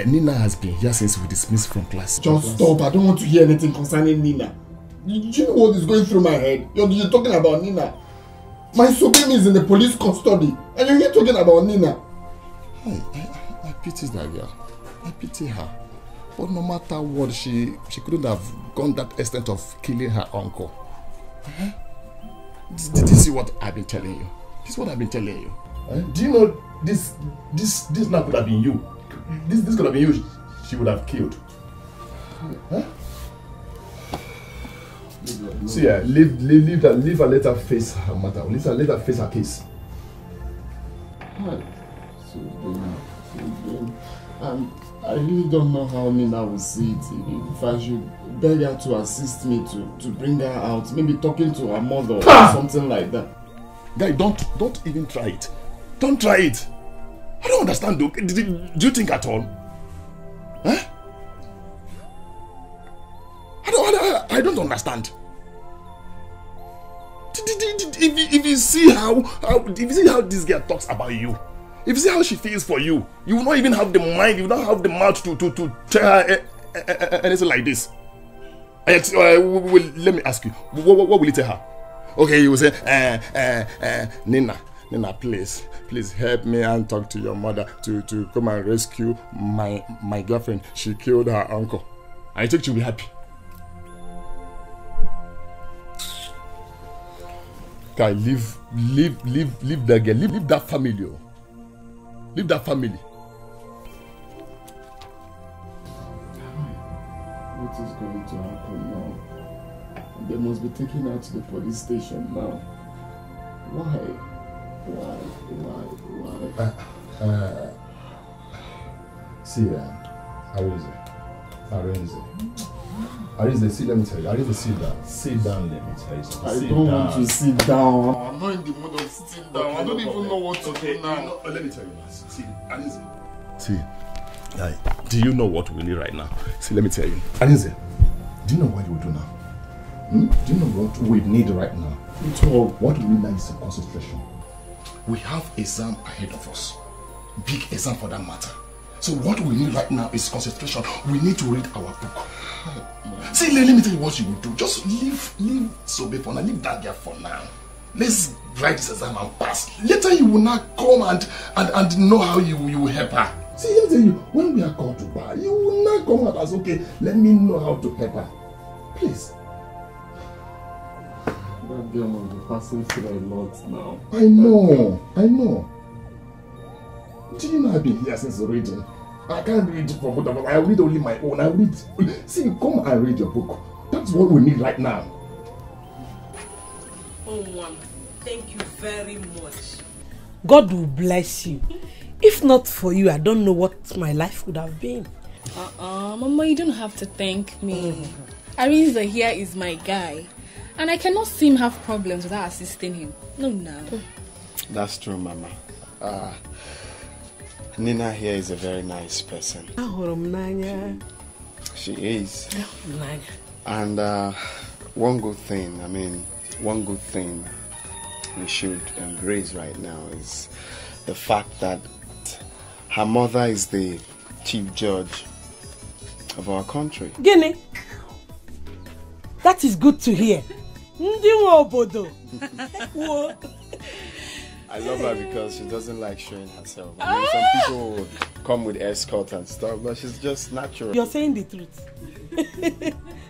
Nina has been here since we dismissed from class? Just stop. I don't want to hear anything concerning Nina. Do you know what is going through my head? You're talking about Nina. My Sobemi is in the police custody. And you're here talking about Nina. I pity that girl. I pity her. But no matter what, she couldn't have gone that extent of killing her uncle. Did you see what I've been telling you? This is what I've been telling you. Do you know this now could have been you? This could have been you. She would have killed. See, leave her, let her face her matter. Let her face her case. And I really don't know how Nina will see it. If I should beg her to assist me to bring her out, maybe talking to her mother or something like that. Guy, don't even try it. Don't try it. I don't understand, though. Do you think at all? Huh? I don't understand. If you see how this girl talks about you, if you see how she feels for you, you will not even have the mind, you will not have the mouth to tell her anything like this. Let me ask you, what will you tell her? Okay, you will say, Nina, please help me and talk to your mother to come and rescue my girlfriend. She killed her uncle. I think she'll be happy. Guy, leave that girl, leave that family. Leave that family. What is going to happen now? They must be taken out to the police station now. Why? See, Arinze, see, let me tell you. Arinze, sit down. Sit down, let me tell you something. I don't want to sit down. I'm not in the mood of sitting down. I don't even know what to do now. Let me tell you now. See, Arinze. See, do you know what we need right now? See, let me tell you. Arinze, do you know what we do now? Do you know what we need right now? What we need now is concentration. We have exam ahead of us. Big exam for that matter. So what we need right now is concentration. We need to read our book. See, let me tell you what you will do. Just leave Sobe for now. Leave that girl for now. Let's write this exam and pass. Later you will not come and know how you will help her. See, let me tell you, when we are called to bar, you will not come out as, okay, let me know how to help her. Please. That girl must be passing through a lot now. I know. Do you know I've been here since reading? I can't read from both of us. I read only my own. I read. See, come and read your book. That's what we need right now. Oh, Mom, thank you very much. God will bless you. If not for you, I don't know what my life would have been. Mama, you don't have to thank me. Arinze here is my guy. And I cannot see him have problems without assisting him. No. That's true, Mama. Nina here is a very nice person. She is. And one good thing we should embrace right now is the fact that her mother is the chief judge of our country. Guinea, that is good to hear. I love her because she doesn't like showing herself. I mean, some people would come with escort and stuff, but she's just natural. You're saying the truth.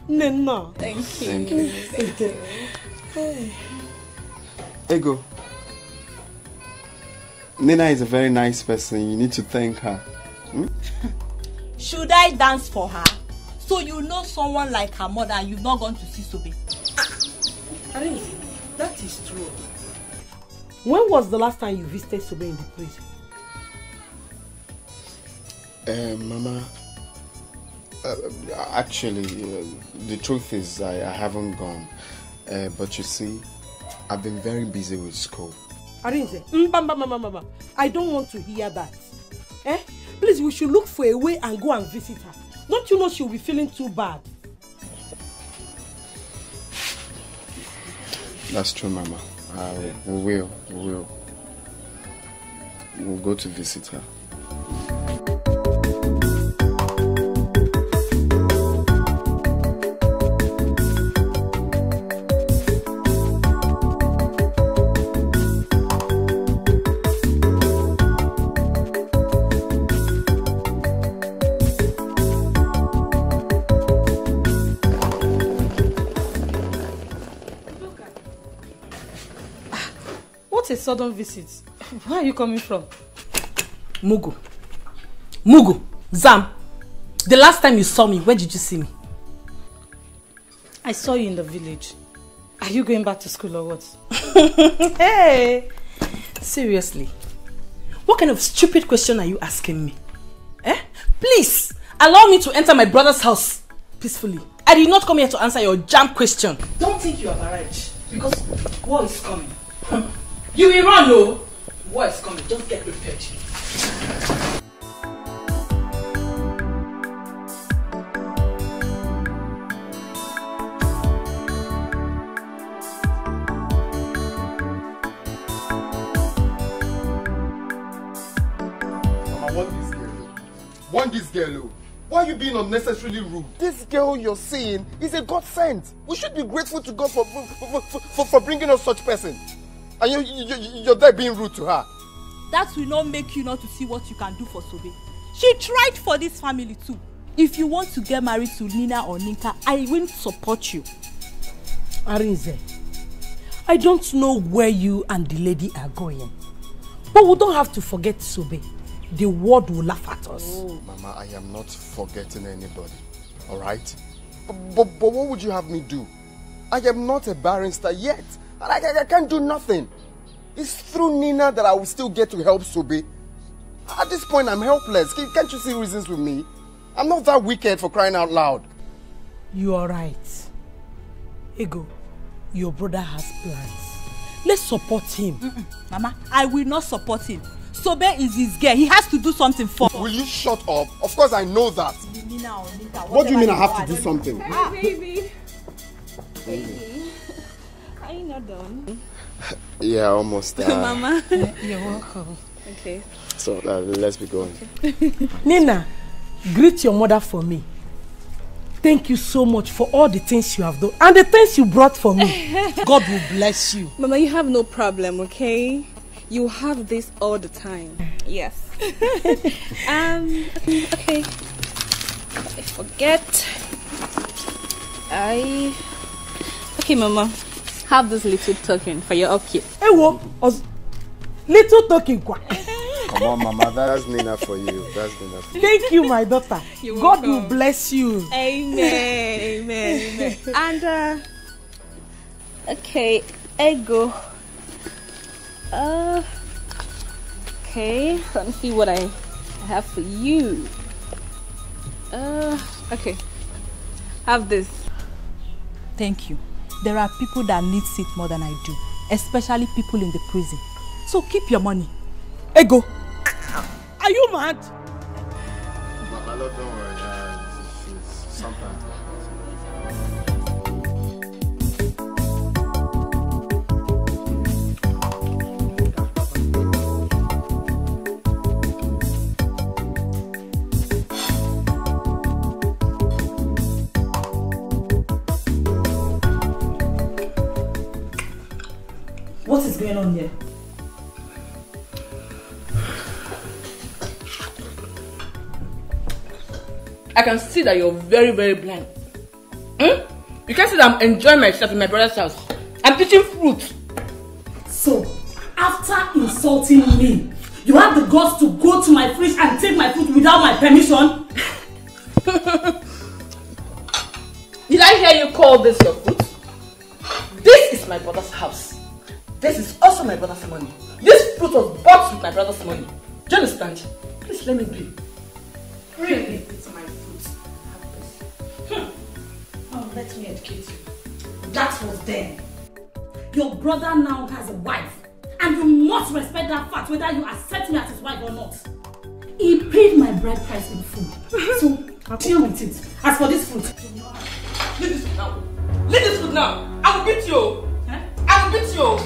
No. Thank you. Thank you. Thank you. Hey. Ego. Nina is a very nice person. You need to thank her. Should I dance for her? So you know someone like her mother and you've not gone to see Sobe? That is true. When was the last time you visited Sobe in the prison? Mama, actually, the truth is I haven't gone. But you see, I've been very busy with school. Arinze, I don't want to hear that. Please, we should look for a way and go and visit her. Don't you know she'll be feeling too bad? That's true, Mama. We will. We'll go to visit her. A sudden visit. Where are you coming from? Mugu, Zam, the last time you saw me, where did you see me? I saw you in the village. Are you going back to school or what? Hey, seriously, what kind of stupid question are you asking me? Please, allow me to enter my brother's house peacefully. I did not come here to answer your jam question. Don't think you have arrived, because war is coming. You will run, no? War is coming. Just get prepared. Mama, want this girl. Why are you being unnecessarily rude? This girl you're seeing is a God sent. We should be grateful to God for bringing us such person. And you're there being rude to her. That will not make you not to see what you can do for Sobe. She tried for this family too. If you want to get married to Nina or Ninka, I will support you. Arinze, I don't know where you and the lady are going. But we don't have to forget Sobe. The world will laugh at us. Oh, Mama, I am not forgetting anybody. Alright? But what would you have me do? I am not a barrister yet. I can't do nothing. It's through Nina that I will still get to help Sobe. At this point, I'm helpless. Can't you see reasons with me? I'm not that wicked, for crying out loud. You are right. Ego, your brother has plans. Let's support him. Mama, I will not support him. Sobe is his girl. He has to do something for her. Will you shut up? Of course I know that. Nina or Nina, what do you mean I have to do something? Baby. Are you not done? Yeah, almost. Mama. You're welcome. Okay. So let's be going. Okay. Nina, greet your mother for me. Thank you so much for all the things you have done and the things you brought for me. God will bless you. Mama, you have no problem, okay? You have this all the time. Yes. Okay. I forget. Okay, Mama. Have this little token for your upkeep. Hey, what? Little token, quoi? Come on, Mama. That's Nina for you. That's Nina for you. Thank you, my daughter. You're God welcome. will bless you. Amen. Amen. And okay, Ego. Okay. Let me see what I have for you. Okay. Have this. Thank you. There are people that need it more than I do, especially people in the prison. So keep your money. Ego, are you mad? Mama, don't worry. Sometimes. What is going on here? I can see that you're very, very blind. You can see that I'm enjoying myself in my brother's house. I'm eating fruit. So, after insulting me, you have the guts to go to my fridge and take my food without my permission? Did I hear you call this your food? This is my brother's house. This is also my brother's money. This fruit was bought with my brother's money. Do you understand? Please let me be. Really? It's my fruit. Oh, let me educate you. That was then. Your brother now has a wife. And you must respect that fact whether you accept me as his wife or not. He paid my bride price in food. So, deal with it. As for this fruit. Leave this food now. Leave this food now. I will beat you. I will beat you.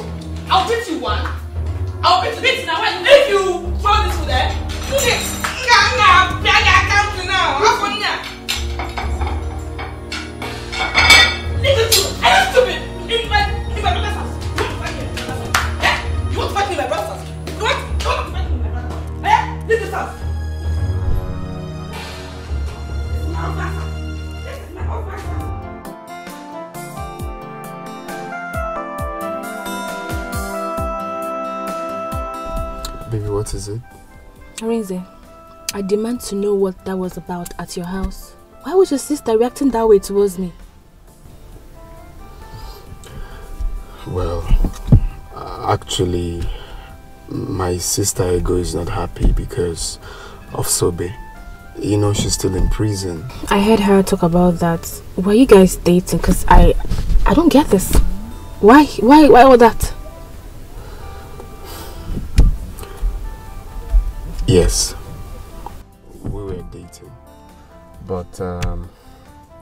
I will beat you one. I will beat you. Beat now. If you throw this food there. Leave this. Are you stupid? In my brother's house. You want to fight me in my brother's house? You want to fight me in my brother's house? Leave this house. This is my husband's house. This is my husband's house. Baby, what is it? Arinze, I demand to know what that was about at your house. Why was your sister reacting that way towards me? Well, actually, my sister Ego is not happy because of Sobe. You know, she's still in prison. I heard her talk about that. Were you guys dating? Because I don't get this. Why all that? Yes, we were dating, but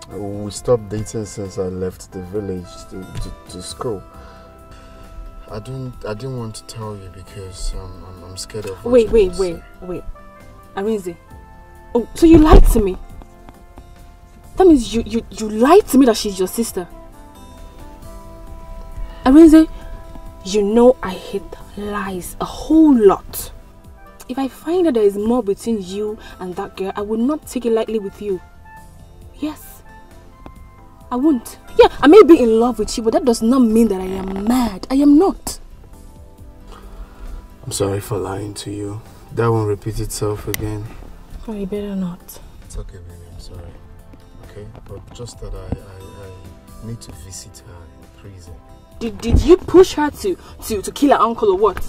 we stopped dating since I left the village to school. I didn't want to tell you because I'm scared of what Wait. Arinze. Oh, so you lied to me? That means you lied to me that she's your sister. Arinze, you know I hate lies a whole lot. If I find that there is more between you and that girl, I will not take it lightly with you. Yes. I won't. Yeah, I may be in love with you, but that does not mean that I am mad. I am not. I'm sorry for lying to you. That won't repeat itself again. Oh, you better not. It's okay, baby. I'm sorry. Okay? But just that I need to visit her in prison. Did you push her to kill her uncle or what?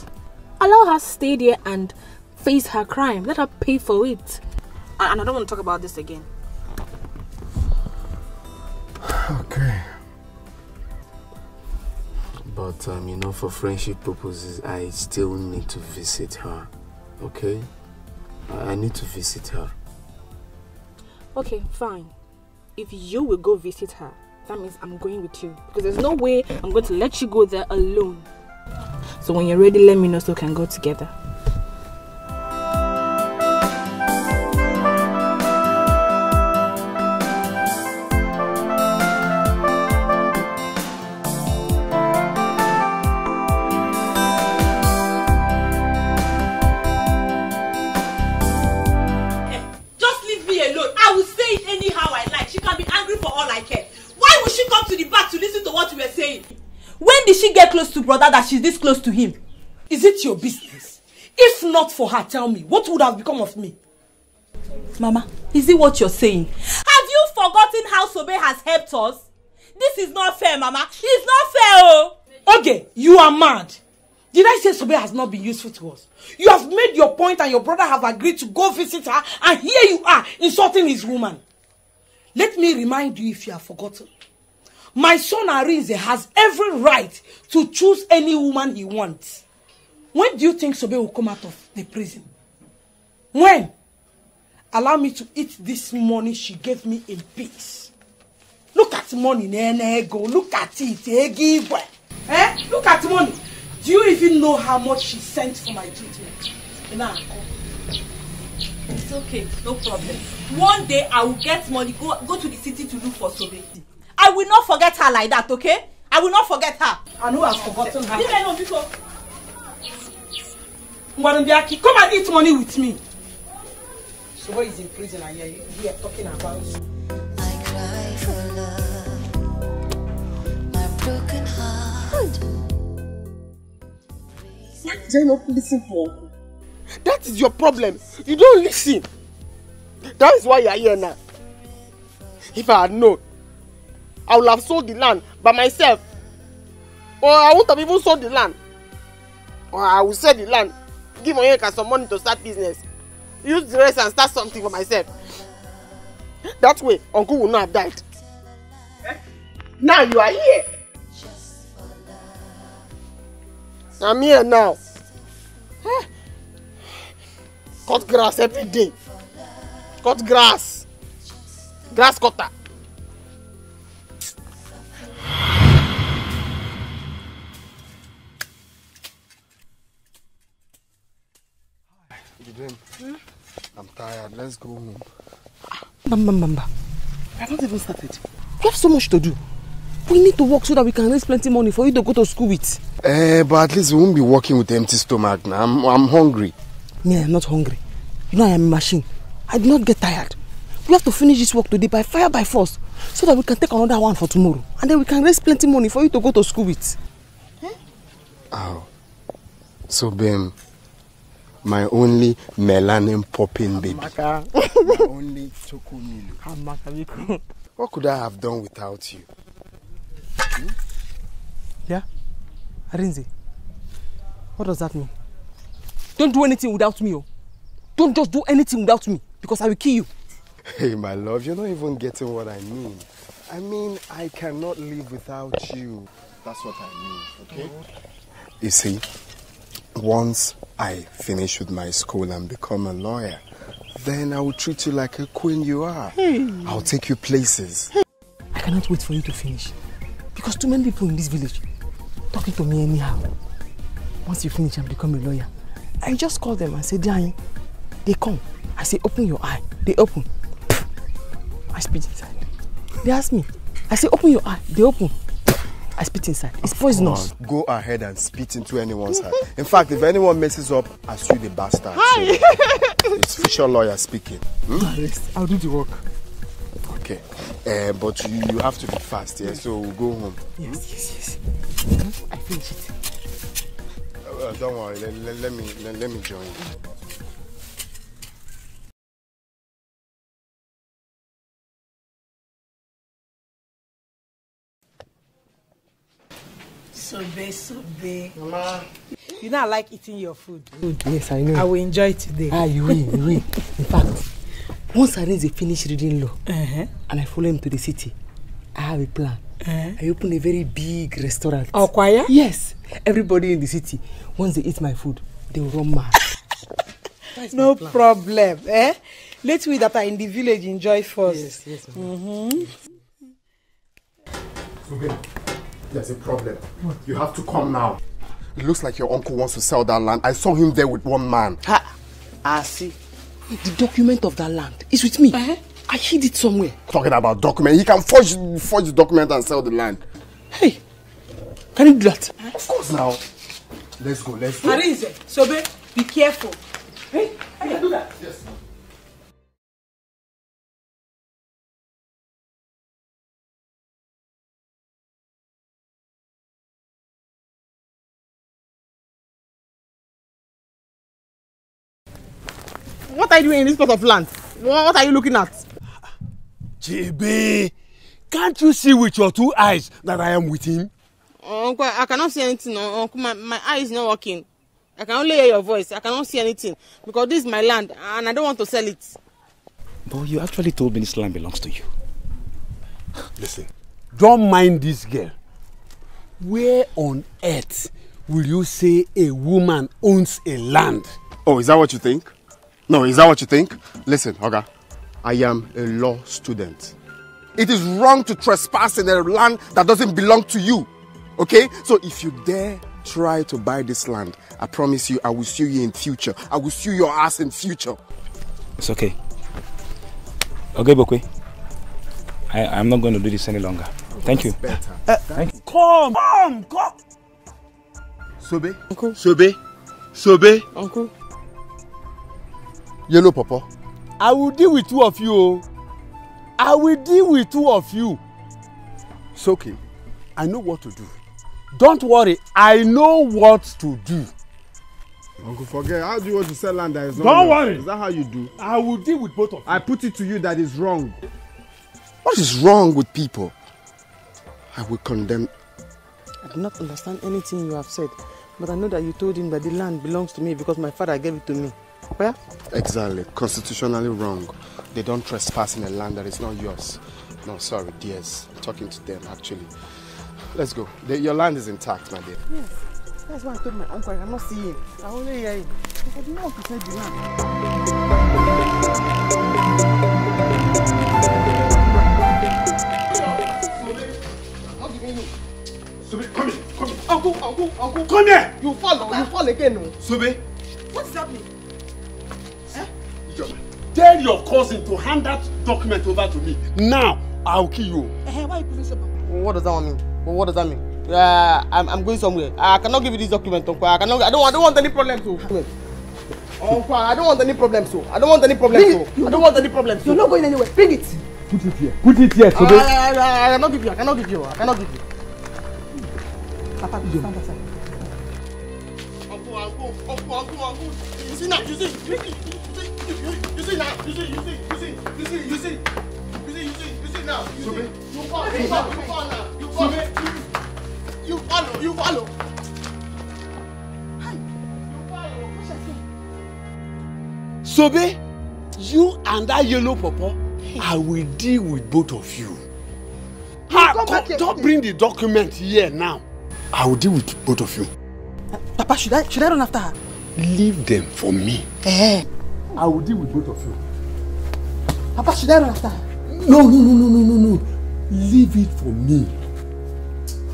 Allow her stay there and face her crime. Let her pay for it. And I don't want to talk about this again. Okay. But, you know, for friendship purposes, I still need to visit her. Okay? I need to visit her. Okay, fine. If you will go visit her, that means I'm going with you. Because there's no way I'm going to let you go there alone. So when you're ready, let me know so we can go together. Just leave me alone. I will say it anyhow I like. She can be angry for all I care. Why would she come to the back to listen to what you were saying? When did she get close to brother that she's this close to him? Is it your business? If not for her, tell me, what would have become of me? Mama, is it what you're saying? Have you forgotten how Sobe has helped us? This is not fair, Mama. It's not fair, oh! Okay, you are mad. Did I say Sobe has not been useful to us? You have made your point and your brother have agreed to go visit her, and here you are, insulting his woman. Let me remind you if you have forgotten. My son Arinze has every right to choose any woman he wants. When do you think Sobe will come out of the prison? When? Allow me to eat this money she gave me in peace. Look at money, Nego. Look at it, Look at money. Do you even know how much she sent for my treatment? It's okay, no problem. One day I will get money, go to the city to look for Sobe. I will not forget her like that, okay? I will not forget her. I know I've forgotten her. Come and eat money with me. Sobo is in prison and you're talking about. I cry for love, my broken heart. Why did I not listen to Uncle? That is your problem. You don't listen. That is why you are here now. If I had known, I would have sold the land by myself. Or I wouldn't have even sold the land. Or I will sell the land, give Onyeka some money to start business. Use the rest and start something for myself. That way, Uncle will not have died. Now you are here. I'm here now. Cut grass every day. Cut grass. Grass cutter. I'm tired. Let's go home. Bamba. I haven't even started. We have so much to do. We need to work so that we can raise plenty money for you to go to school with. But at least we won't be working with empty stomach now. I'm hungry. Me, I'm not hungry. You know I am a machine. I do not get tired. We have to finish this work today by fire by force so that we can take another one for tomorrow. And then we can raise plenty money for you to go to school with. Oh. So, Bim, my only melanin popping baby. My only choco. What could I have done without you? Yeah? Arinze, what does that mean? Don't do anything without me. Oh. Don't just do anything without me because I will kill you. Hey, my love, you're not even getting what I mean. I mean, I cannot live without you. That's what I mean, okay? You see, once I finish with my school and become a lawyer, then I will treat you like a queen you are. I'll take you places. I cannot wait for you to finish. Because too many people in this village talking to me anyhow. Once you finish and become a lawyer, I just call them and say, Diane, they come. I say, open your eye. They open. I spit inside. They ask me. I say, open your eye. They open. I spit inside. It's poisonous. Go ahead and spit into anyone's eye. In fact, if anyone messes up, I sue the bastard. Hi. So, it's official lawyer speaking. I'll do the work. Okay. But you have to be fast, yeah? So we'll go home. Yes. I finish it. Don't worry. Let me join you. Sobe. Mama. You know I like eating your food. Yes, I know. I will enjoy it today. You will. In fact, once Arinze finish reading law and I follow him to the city, I have a plan. I open a very big restaurant. Oh, choir? Yes. Everybody in the city, once they eat my food, they will run mad. No problem. Let we that are in the village enjoy first. Yes. There's a problem. What? You have to come now. It looks like your uncle wants to sell that land. I saw him there with one man. I see. The document of that land is with me. I hid it somewhere. Talking about document. He can forge the document and sell the land. Hey, can you do that? Of course now. Let's go. Arinze, Sobe, be careful. Hey, I can do that. Yes. What are you doing in this plot of land? What are you looking at? JB, can't you see with your two eyes that I am with him? Uncle, I cannot see anything. Uncle, my eye is not working. I can only hear your voice. I cannot see anything because this is my land and I don't want to sell it. But you actually told me this land belongs to you. Listen, don't mind this girl. Where on earth will you say a woman owns a land? Oh, is that what you think? No, is that what you think? Listen, Oga, I am a law student. It is wrong to trespass in a land that doesn't belong to you. Okay? So if you dare try to buy this land, I promise you I will sue you in future. I will sue your ass in future. It's okay. Okay, Bokwe. I'm not going to do this any longer. Thank you. Better. Thank you. Come! Sobe? Uncle? Sobe? Uncle? Yellow Papa, I will deal with two of you. I will deal with two of you. It's okay. I know what to do. Don't worry. I know what to do. Uncle, forget. How do you want to sell land that is not Don't yours? worry. Is that how you do? I will deal with both of you. I put it to you that is wrong. What is wrong with people? I will condemn. I do not understand anything you have said, but I know that you told him that the land belongs to me because my father gave it to me. Where? Exactly. Constitutionally wrong. They don't trespass in a land that is not yours. No, sorry, dears. I'm talking to them, actually. Let's go. Your land is intact, my dear. Yes. That's why I told my uncle I cannot see him. I only hear him. I did not want to say the Sobe, come here, come here. Uncle. Come here. You fall again. No? Sobe. What is happening? Tell your cousin to hand that document over to me. Now, I'll kill you. Why are you putting so bad? What does that mean? What does that mean? I'm going somewhere. I cannot give you this document, Uncle. I don't want any problems. Uncle, I don't want any problems. I don't want any problems. You're not going anywhere. Bring it. Put it here. Put it here, Sobe. I cannot give you. I cannot give you. Papa, stand aside. Uncle. You see now. You see now. You follow. Sobe, you and that yellow pawpaw, I will deal with both of you. Don't bring the document here now. I will deal with both of you. Papa, should I run after her? Leave them for me. I will deal with both of you. Papa, should I run after her? No. Leave it for me.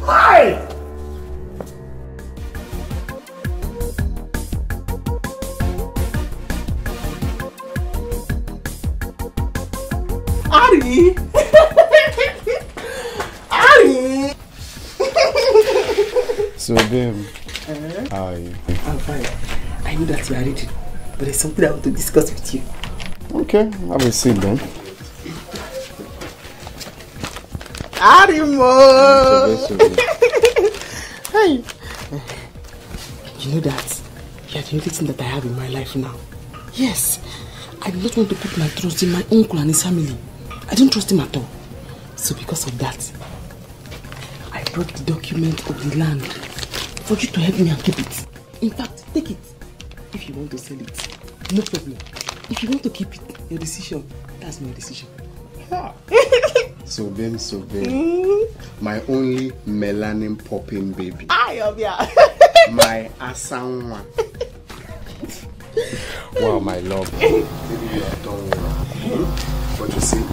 Hi! Ari! So, babe, how are you? I'm fine. I know that you are ready, but there's something I want to discuss with you. Okay, have a seat then. Arimo! Hey! You know that you are the only thing that I have in my life now. Yes, I do not want to put my trust in my uncle and his family. I don't trust him at all. So because of that, I brought the document of the land for you to help me and keep it. In fact, take it. If you want to sell it, no problem. If you want to keep it, your decision. That's my decision. So babe. My only melanin popping baby. My asanwa. Wow, my love. Baby, you have done well. But you see,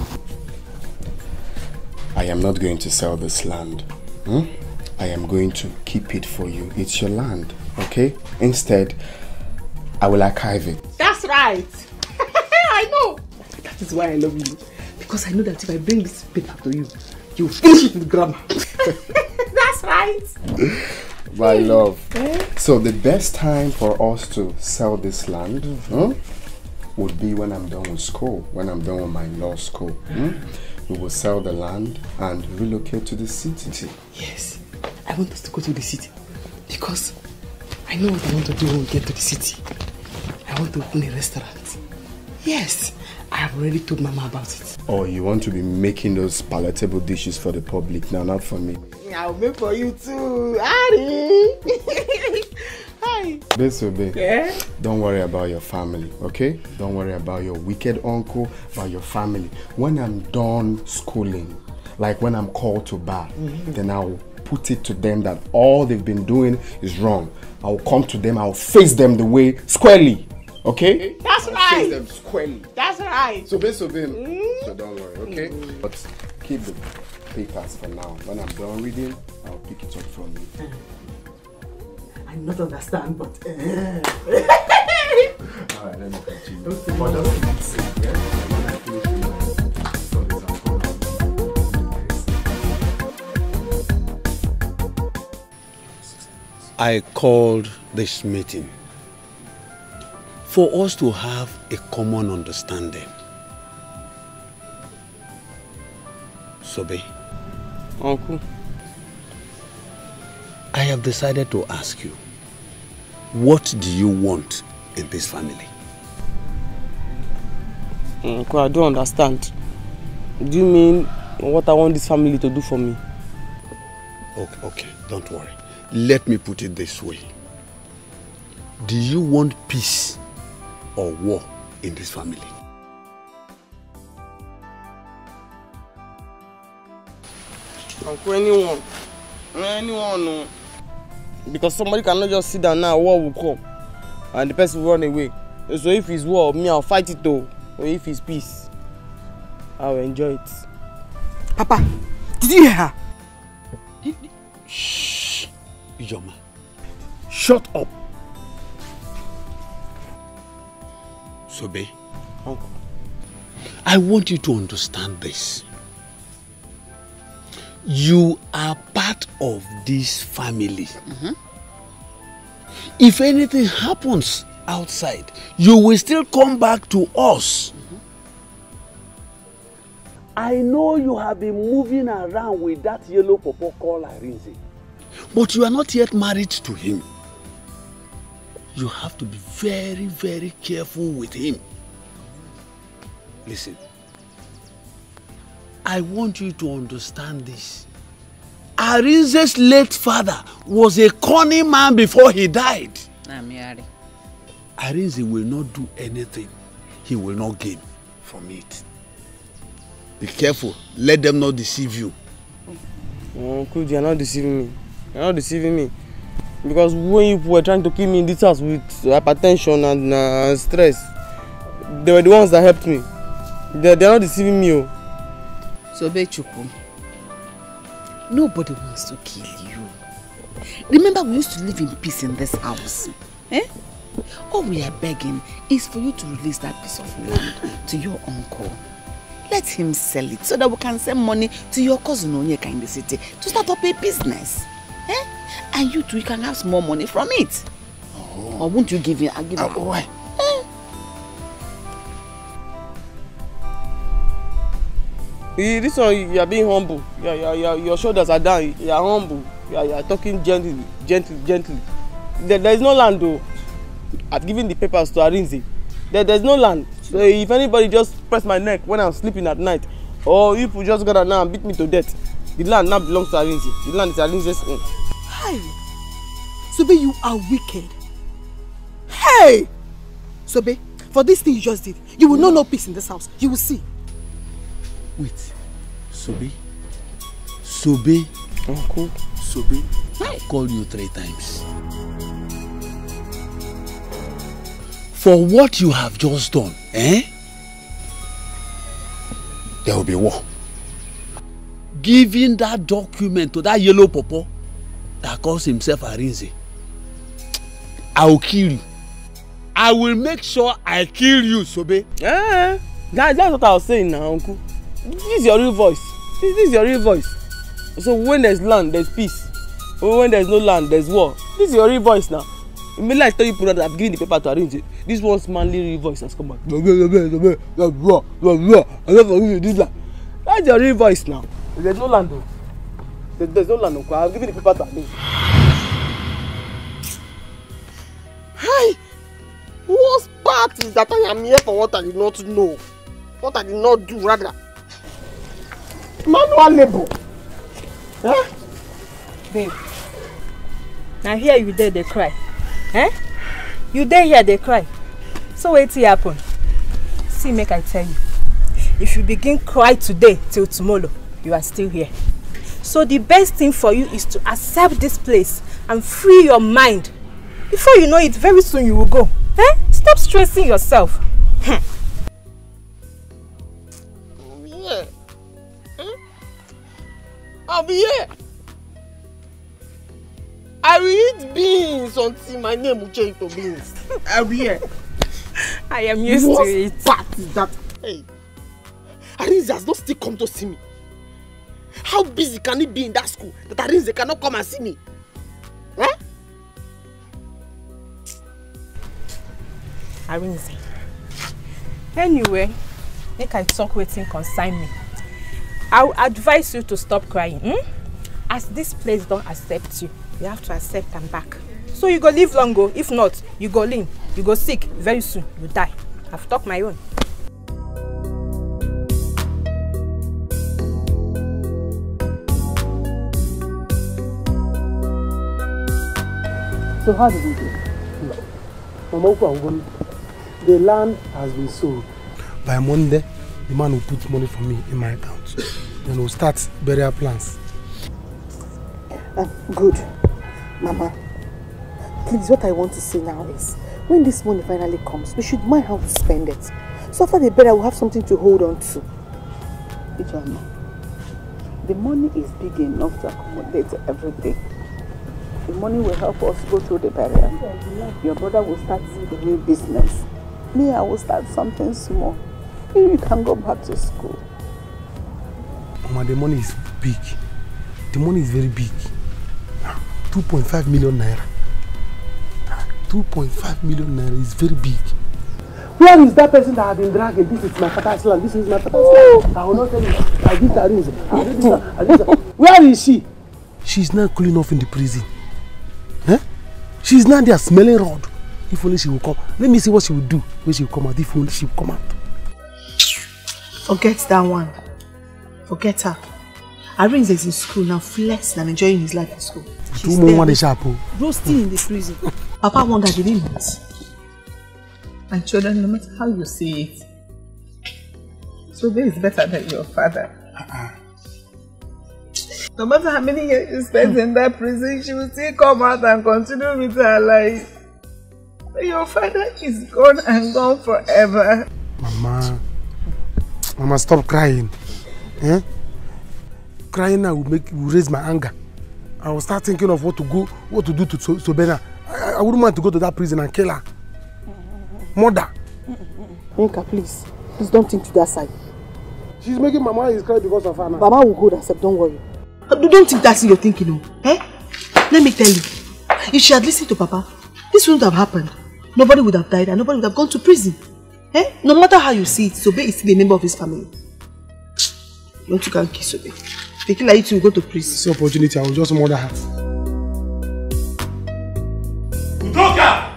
I am not going to sell this land. I am going to keep it for you. It's your land, okay? Instead, I will archive it. That's right. I know. That is why I love you. Because I know that if I bring this paper to you, you will finish it with grammar. That's right. My love. So the best time for us to sell this land would be when I'm done with school, when I'm done with my law school. We will sell the land and relocate to the city. Yes, I want us to go to the city because I know what I want to do when we get to the city. I want to open a restaurant. Yes, I have already told Mama about it. Oh, you want to be making those palatable dishes for the public now, not for me. I'll make for you too, Ari. Hi. Babe. Yeah? Don't worry about your family, okay? Don't worry about your wicked uncle, about your family. When I'm done schooling, like when I'm called to bar, then I'll put it to them that all they've been doing is wrong. I'll come to them, I'll face them the way squarely, okay? That's I'll right. face them squarely. That's right. So don't worry, okay? But keep the papers for now. When I'm done reading, I'll pick it up from you. I not understand, but Alright, let me continue. Okay. But just keep it safe, yeah? When I finish I called this meeting for us to have a common understanding Sobe. Uncle. I have decided to ask you, what do you want in this family? Uncle, I don't understand. Do you mean what I want this family to do for me? Okay, don't worry. Let me put it this way. Do you want peace or war in this family? Uncle, anyone. No. Because somebody cannot just sit down now, war will come. And the person will run away. So if it's war, me, I'll fight it though. Or if it's peace, I'll enjoy it. Papa, did you hear her? Shh. Ijoma. Shut up. Sobe. Uncle. I want you to understand this. You are part of this family. If anything happens outside, you will still come back to us. I know you have been moving around with that yellow pawpaw called Arinze, but you are not yet married to him. You have to be very, very careful with him. Listen, I want you to understand this. Arinze's late father was a cunning man before he died. Arinze will not do anything he will not gain from it. Be careful. Let them not deceive you. Uncle, you are not deceiving me. You are not deceiving me. Because when you were trying to kill me in this house with hypertension and stress, they were the ones that helped me. They are not deceiving me. Sobe Chukwu, nobody wants to kill you. Remember, we used to live in peace in this house. All we are begging is for you to release that piece of land to your uncle. Let him sell it so that we can send money to your cousin Onyeka in the city to start up a business. And you too, you can have some more money from it. Or won't you give him? I'll give him. Why? This one, you are being humble. Your shoulders are down. You are humble. You are talking gently. There is no land though. I've given the papers to Arinze. There's no land. So if anybody just press my neck when I'm sleeping at night, or if you just gonna now and beat me to death, the land now belongs to Arinze. The land is Arinze's own. Hey, Sobe, you are wicked. Hey, Sobe, for this thing you just did, you will not know peace in this house. You will see. Wait, Sobe? Uncle? Sobe, I called you 3 times. For what you have just done, there will be war. Giving that document to that yellow pawpaw that calls himself Arinze, I will kill you. I will make sure I kill you, Sobe. That's what I was saying now, Uncle. This is your real voice. This is your real voice. So when there's land, there's peace. When there's no land, there's war. This is your real voice now. Immediately I tell you that I've given the paper to Arinze, this one's manly real voice has come back. That's your real voice now. There's no land though. There's no land, Uncle. I've given the paper to Arinze. Hey! Worst part is that I am here for what I did not know. What I did not do, rather. Manual labor. Babe, now here you there, they cry. You there here, they cry. So wait till happen. See, make I tell you. If you begin cry today till tomorrow, you are still here. So the best thing for you is to accept this place and free your mind. Before you know it, very soon you will go. Stop stressing yourself. I'll be here. I will eat beans until my name will change to beans. I'll be here. I am used to it. What is that? Hey, Arinze has not still come to see me. How busy can it be in that school that Arinze cannot come and see me? Arinze. Anyway, make I talk wetin concern me. I would advise you to stop crying. As this place don't accept you, you have to accept them back. So you go live long go. If not, you go lean. You go sick. Very soon, you die. I've talked my own. So how did we do? Mama, the land has been sold. By Monday, the man will put money for me in my account. Then we'll start burial plans. Good. Mama, please, what I want to say now is, when this money finally comes, we should mind how to spend it. So after the burial, we'll have something to hold on to. Ijoma, the money is big enough to accommodate everything. The money will help us go through the burial. Your brother will start a new business. Me, I will start something small. You can go back to school. Mama, the money is big. The money is very big. 2.5 million naira. 2.5 million naira is very big. Where is that person that have been dragging? This is my father's land. This is my father's land. I will not tell you. I give that reason. Where is she? She's not cooling off in the prison. Huh? She's not there smelling rod. If only she will come. Let me see what she will do when she will come out. If only she will come out. Forget that one. Forget her. Arinze is in school now, flexing and enjoying his life in school. She's there, roasting in the prison. Papa won't have been it. My children, no matter how you see it, Sobe is better than your father. No matter how many years you spend in that prison, she will still come out and continue with her life. But your father is gone and gone forever. Mama, stop crying. Eh? Crying now will raise my anger. I will start thinking of what to do to Sobena. I wouldn't want to go to that prison and kill her. Mother. Inka, please don't think to that side. She's making Mama is cry because of her now. Mama will go to accept, don't worry. Don't think that's your thinking, no. Eh? Let me tell you, if she had listened to Papa, this wouldn't have happened. Nobody would have died and nobody would have gone to prison. Eh? No matter how you see it, Sobe is still a member of his family. You want to go and kiss Sobe? Thinking like you will go to prison. It's an opportunity, I will just murder her. Udoka!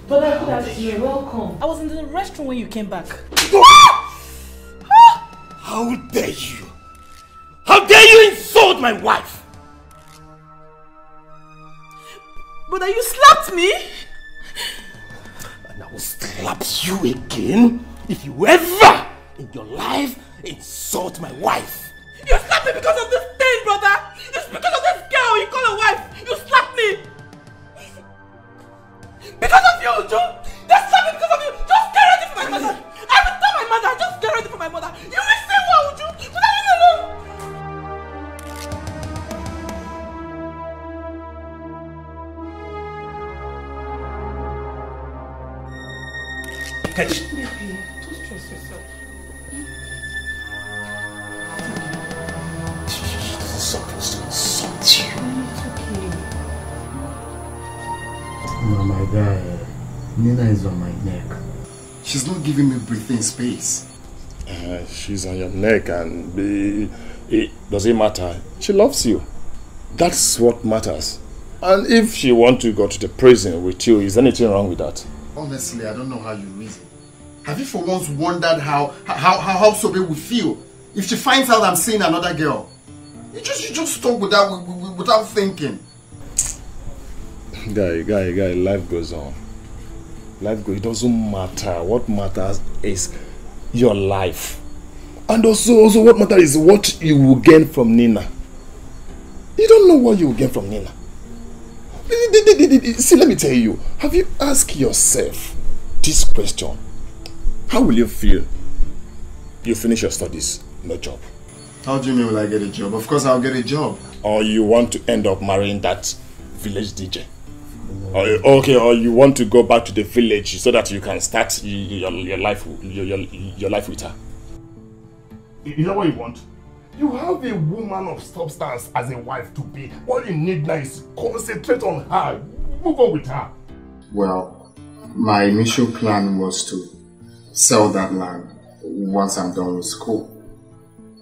Brother, good afternoon. Welcome. I was in the restroom when you came back. How dare you? How dare you insult my wife? Brother, you slapped me? And I will slap you again if you ever in your life insult my wife. You slapped me because of this thing, brother. It's because of this girl you call a wife. You slapped me. Because of you, Joe. They slapped me because of you. Just get ready for my mother. I will tell my mother. Just get ready for my mother. You will say what, would you? But I leave me alone. Catch. Baby, don't stress yourself. She's supposed to insult you. It's okay. Oh my guy, Nina is on my neck. She's not giving me breathing space. She's on your neck and does it matter? She loves you. That's what matters. And if she wants to go to the prison with you, is anything wrong with that? Honestly, I don't know how you reason. Have you for once wondered how Sobe would feel if she finds out I'm seeing another girl? You just talk without thinking. Guy, life goes on. It doesn't matter. What matters is your life. And also what matters is what you will gain from Nina. You don't know what you will gain from Nina. See, let me tell you. Have you asked yourself this question? How will you feel? You finish your studies, no job. How do you mean will I get a job? Of course I'll get a job. Or you want to end up marrying that village DJ? Or you want to go back to the village so that you can start your life with her? Is that what you want? You have a woman of substance as a wife to be. All you need now is concentrate on her. Move on with her. Well, my initial plan was to sell that land once I'm done with school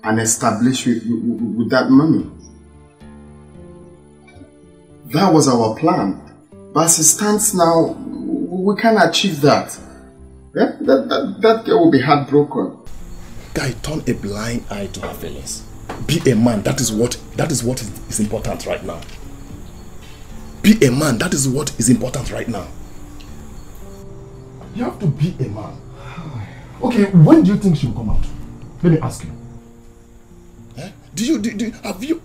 and establish with that money. That was our plan. But as it stands now, we can't achieve that. Yeah? That girl will be heartbroken. Guy, turn a blind eye to her feelings. Be a man. That is what is important right now. Be a man. That is what is important right now. You have to be a man. Okay, when do you think she will come out? Let me ask you. Eh? Have you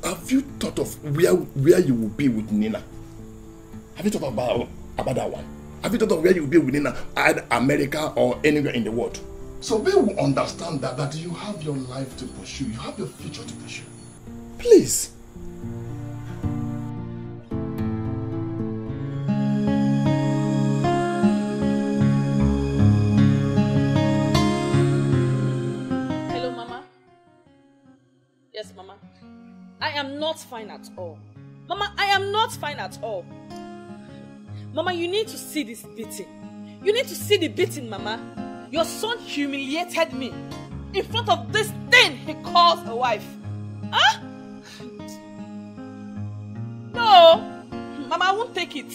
thought of where you will be with Nina? Have you thought about that one? Have you thought of where you will be with Nina, either America or anywhere in the world? So they will understand that you have your life to pursue, you have your future to pursue. Please. Hello, Mama. Yes, Mama. I am not fine at all. Mama, I am not fine at all. Mama, you need to see this beating. You need to see the beating, Mama. Your son humiliated me in front of this thing he calls a wife. Huh? No, Mama, I won't take it.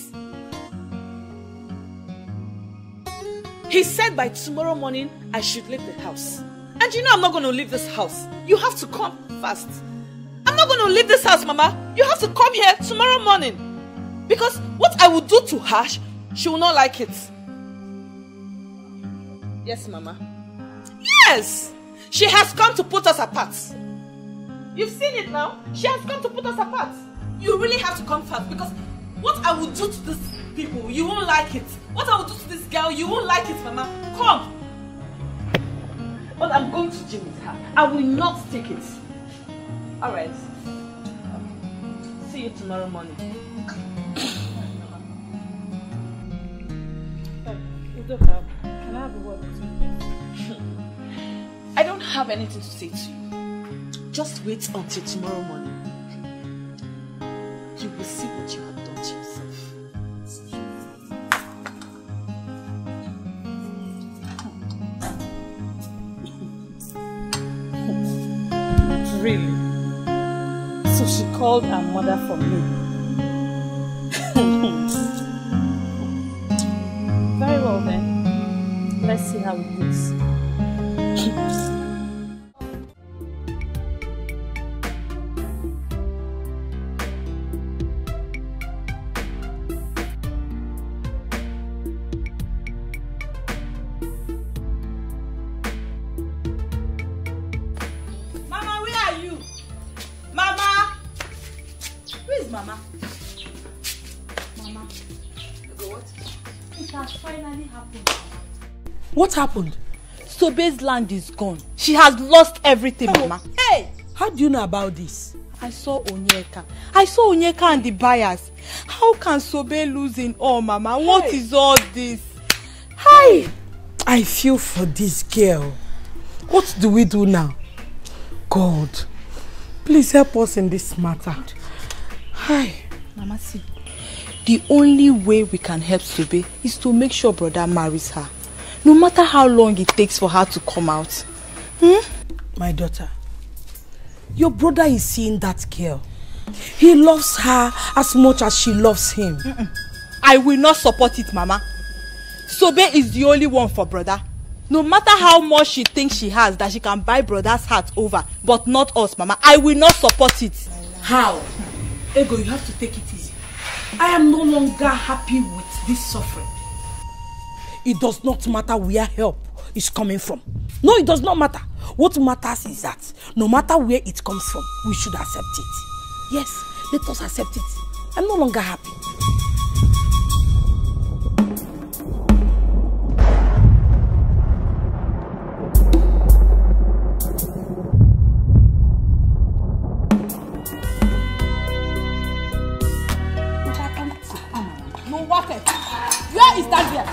He said by tomorrow morning I should leave the house. And you know I'm not going to leave this house. You have to come fast. I'm not going to leave this house, Mama. You have to come here tomorrow morning. Because what I will do to her, she will not like it. Yes, Mama. Yes! She has come to put us apart. You've seen it now. She has come to put us apart. You really have to come fast because what I will do to these people, you won't like it. What I will do to this girl, you won't like it, Mama. Come. But I'm going to gym with her. I will not take it. Alright. See you tomorrow morning. Udoka, can I have a word with you? I don't have anything to say to you. Just wait until tomorrow morning. You will see what you have done to yourself. Really? So she called her mother for me. Very well then. Let's see how it goes. Mama, where are you? Mama! Where is Mama? Mama. What? It has finally happened. What happened? Sobe's land is gone. She has lost everything, Mama. Hey! How do you know about this? I saw Onyeka. I saw Onyeka and the buyers. How can Sobe lose in all, Mama? Hey. What is all this? Hi! I feel for this girl. What do we do now? God, please help us in this matter. Hi. Mama, see, the only way we can help Sobe is to make sure brother marries her. No matter how long it takes for her to come out. My daughter, your brother is seeing that girl. He loves her as much as she loves him. I will not support it, Mama. Sobe is the only one for brother. No matter how much she thinks she has that she can buy brother's heart over, but not us, Mama. I will not support it. How? Ego, you have to take it easy. I am no longer happy with this suffering. It does not matter where help is coming from. No, it does not matter. What matters is that no matter where it comes from, we should accept it. Yes, let us accept it. I'm no longer happy. Where is that girl?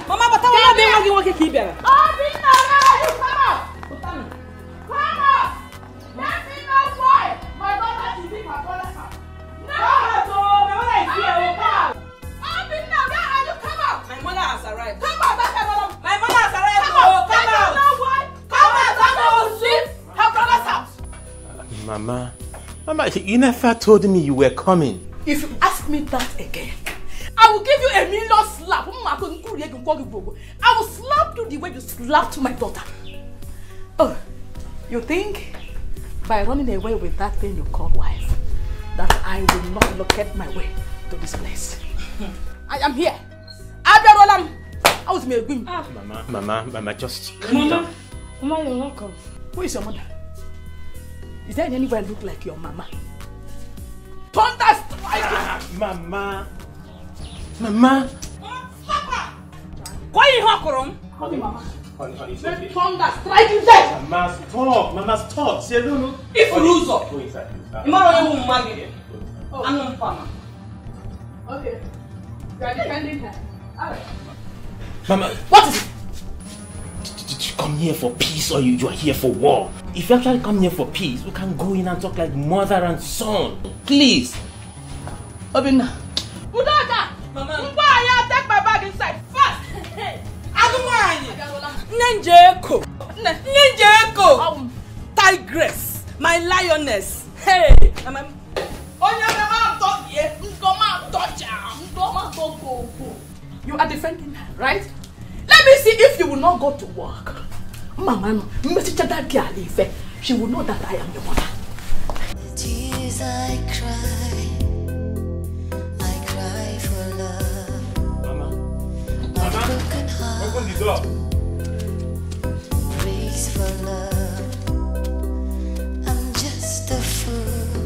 Mama, but I want to be working here. Oh, Bina, come on! Come on! Let me know why my daughter is in my brother's house. No! My mother is here. Come! Oh, Bina, where are you? Come on! My mother has arrived. Come on, that's my mother. My mother has arrived. Come on! Come on! Come on! Mama, you never told me you were coming. If you ask me that again, I will give you a million slap. I will slap you the way you slapped my daughter. Oh, you think by running away with that thing you call wife, that I will not locate my way to this place? I am here. I was me. Mama, just calm down. Mama, you're welcome. Who is your mother? Is there anywhere look like your mama? Thunder strike! Mama. Why you hakorom? Honey. Thunder strike you dead! Mama, stop. Say no. If you lose up, go inside. Okay. You are defending her. Alright. Mama, what is it? Did you come here for peace or you are here for war? If you actually come here for peace, we can go in and talk like mother and son. Please. Obinna. Udaka! Mama. Take my bag inside fast. Nenjeko. Tigress. My lioness. Hey. You are defending her, right? Let me see if you will not go to work. Mama, she will know that I am your mother. The tears I cry for love. Mama. My broken heart Open the door. breaks for love. I'm just a fool,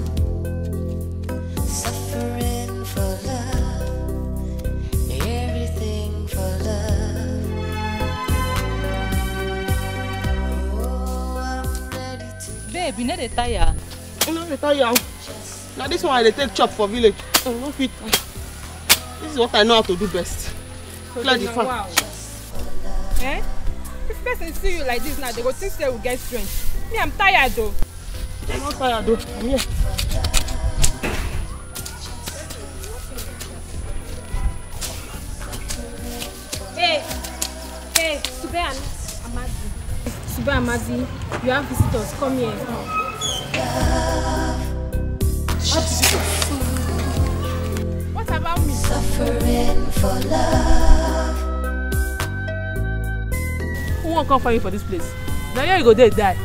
suffering for love, everything for love. Babe, you know the tire. No, the tire. Now this one I take chop for village. No fit. This is what I know how to do best. Clear the fan. Wow. Eh? If person see you like this now, they go think they will get strength. Me, I'm tired though. I'm not tired though. I'm here. Hey, Sube and Amazi. Sube and Amazi, you have visitors. Come here. What about me? Suffering for love. Who won't come for you for this place? Now here you go there die.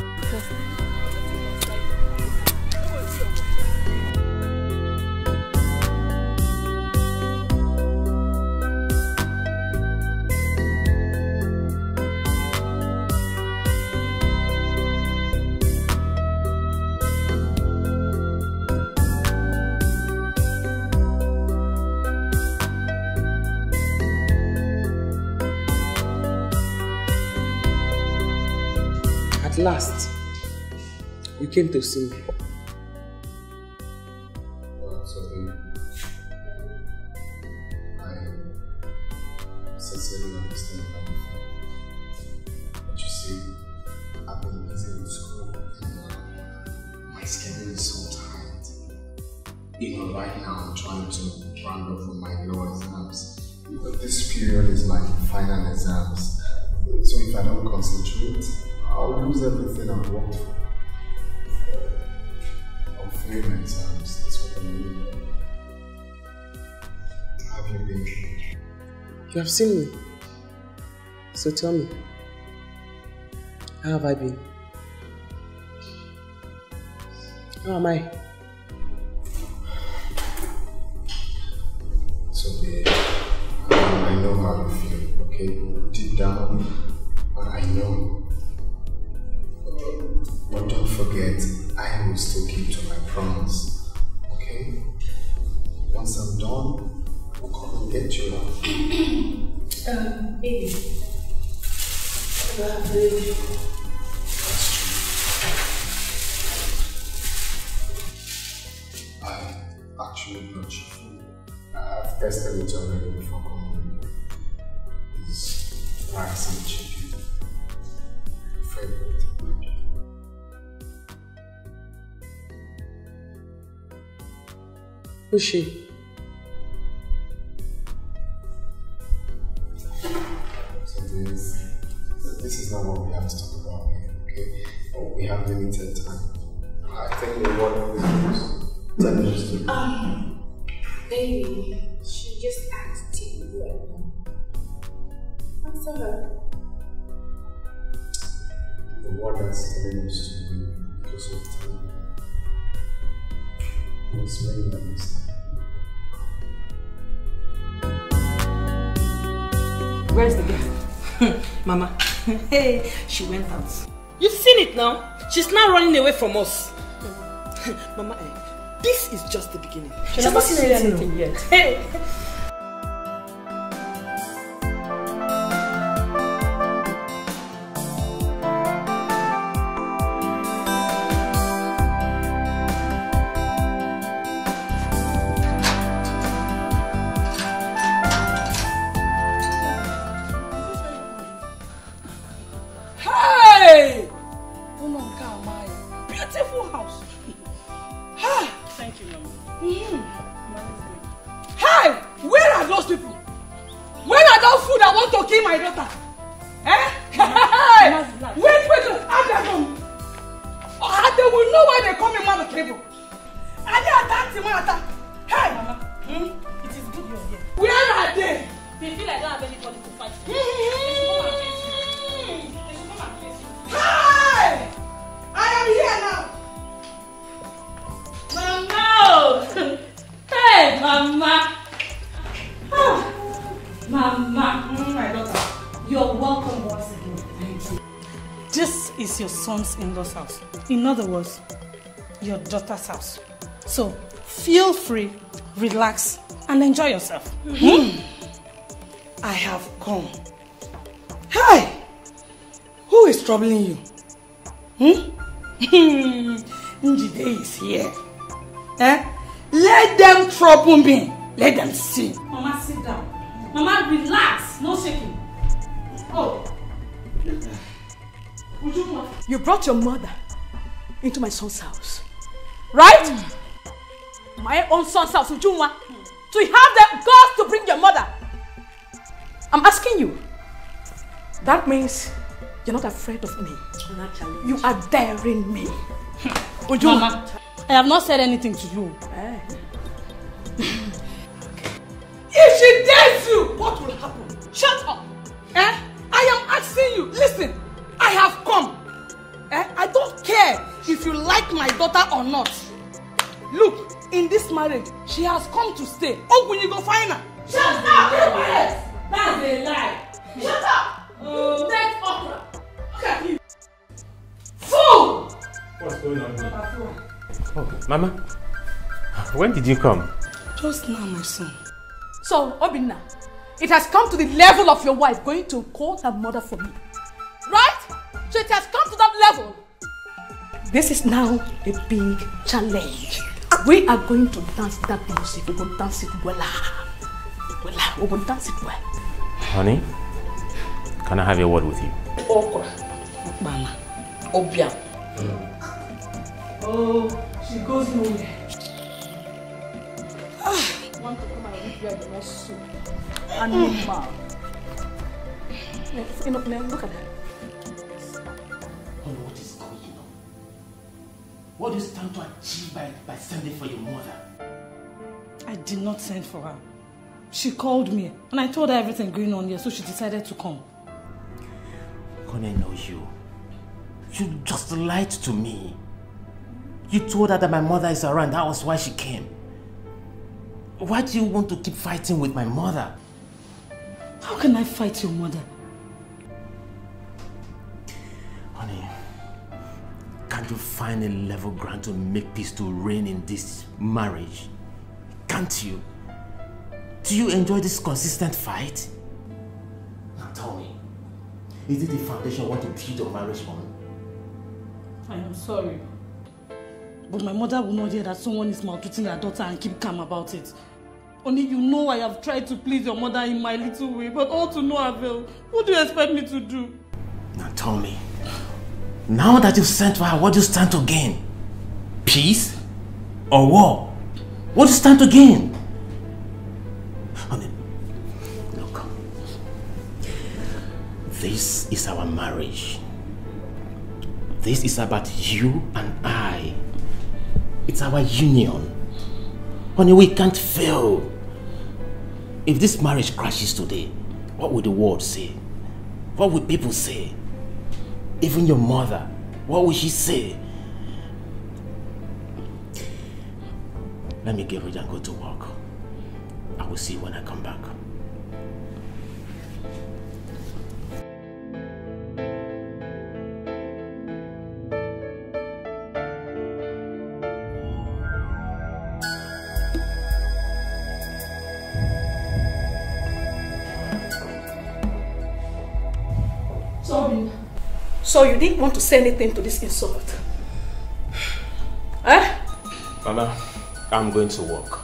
At last, you came to see me. Well, so I sincerely understand how you feel. But you see, I've been busy with school and my schedule is so tight. Even right now, I'm trying to round up for my law exams. But this period is like final exams. So if I don't concentrate, I'll lose everything I've worked for. I'll fail my exams, that's what I mean. How have you been? You have seen me. So tell me, how have I been? How am I? So babe, I know how you feel, okay? Deep down, but I know. But don't forget, I will still keep to my promise, okay? Once I'm done, I'll come and get you out. Baby. I actually brought you food. I've tested it already before coming here. It's rice and chicken. Favorite. Who's she? So this is not what we have to talk about here, okay? Oh, we have limited time. I think the one of the Baby, she just asked you right now. Answer her. The word that's telling us to do because of time. It's very understand. Where's the girl? Mama. Hey, she went out. You've seen it now. She's now running away from us. Mama, this is just the beginning. She's not seen anything yet. Hey. In-laws house. In other words, your daughter's house. So feel free, relax, and enjoy yourself. I have come. Hi! Who is troubling you? Njide is here. Let them trouble me. Let them see. Mama, sit down. Mama, relax. No shaking. Oh. You brought your mother into my son's house, right? My own son's house, Ujunwa. So you have the guts to bring your mother. I'm asking you. That means you're not afraid of me. You are daring me. Ujunwa, Mama, I have not said anything to you. If she dares you, what will happen? Shut up. I am asking you. Listen. I have come. I don't care if you like my daughter or not. Look, in this marriage, she has come to stay. Oh, when you go find her. Shut up! Yes. That's a lie. Shut up! Dead okra. Look at you. Fool! What's going on here? Oh, Mama, when did you come? Just now, my son. So, Obinna, it has come to the level of your wife going to call her mother for me. Right? So it has come to that level. This is now a big challenge. We are going to dance that music. We will dance it well. We will dance it well. Honey, can I have a word with you? Okra. Mama. Obia. Oh, she goes nowhere. Want to come and repair the next soup. Animal. Look at that. What is going on? What is time to achieve by sending for your mother? I did not send for her. She called me and I told her everything going on here, so she decided to come. Honey, I know you. You just lied to me. You told her that my mother is around. That was why she came. Why do you want to keep fighting with my mother? How can I fight your mother? Honey, can't you find a level ground to make peace to reign in this marriage? Can't you? Do you enjoy this consistent fight? Now tell me, is it the foundation you want to build your marriage on? I am sorry. But my mother will not hear that someone is maltreating her daughter and keep calm about it. Only you know I have tried to please your mother in my little way, but all to no avail. What do you expect me to do? Now tell me, now that you've sent for her, what do you stand to gain? Peace or war? What do you stand to gain? Honey, look. This is our marriage. This is about you and I. It's our union. Honey, we can't fail. If this marriage crashes today, what will the world say? What will people say? Even your mother, what will she say? Let me get ready and go to work. I will see you when I come back. So you didn't want to say anything to this insult? Eh? Mama, I'm going to work.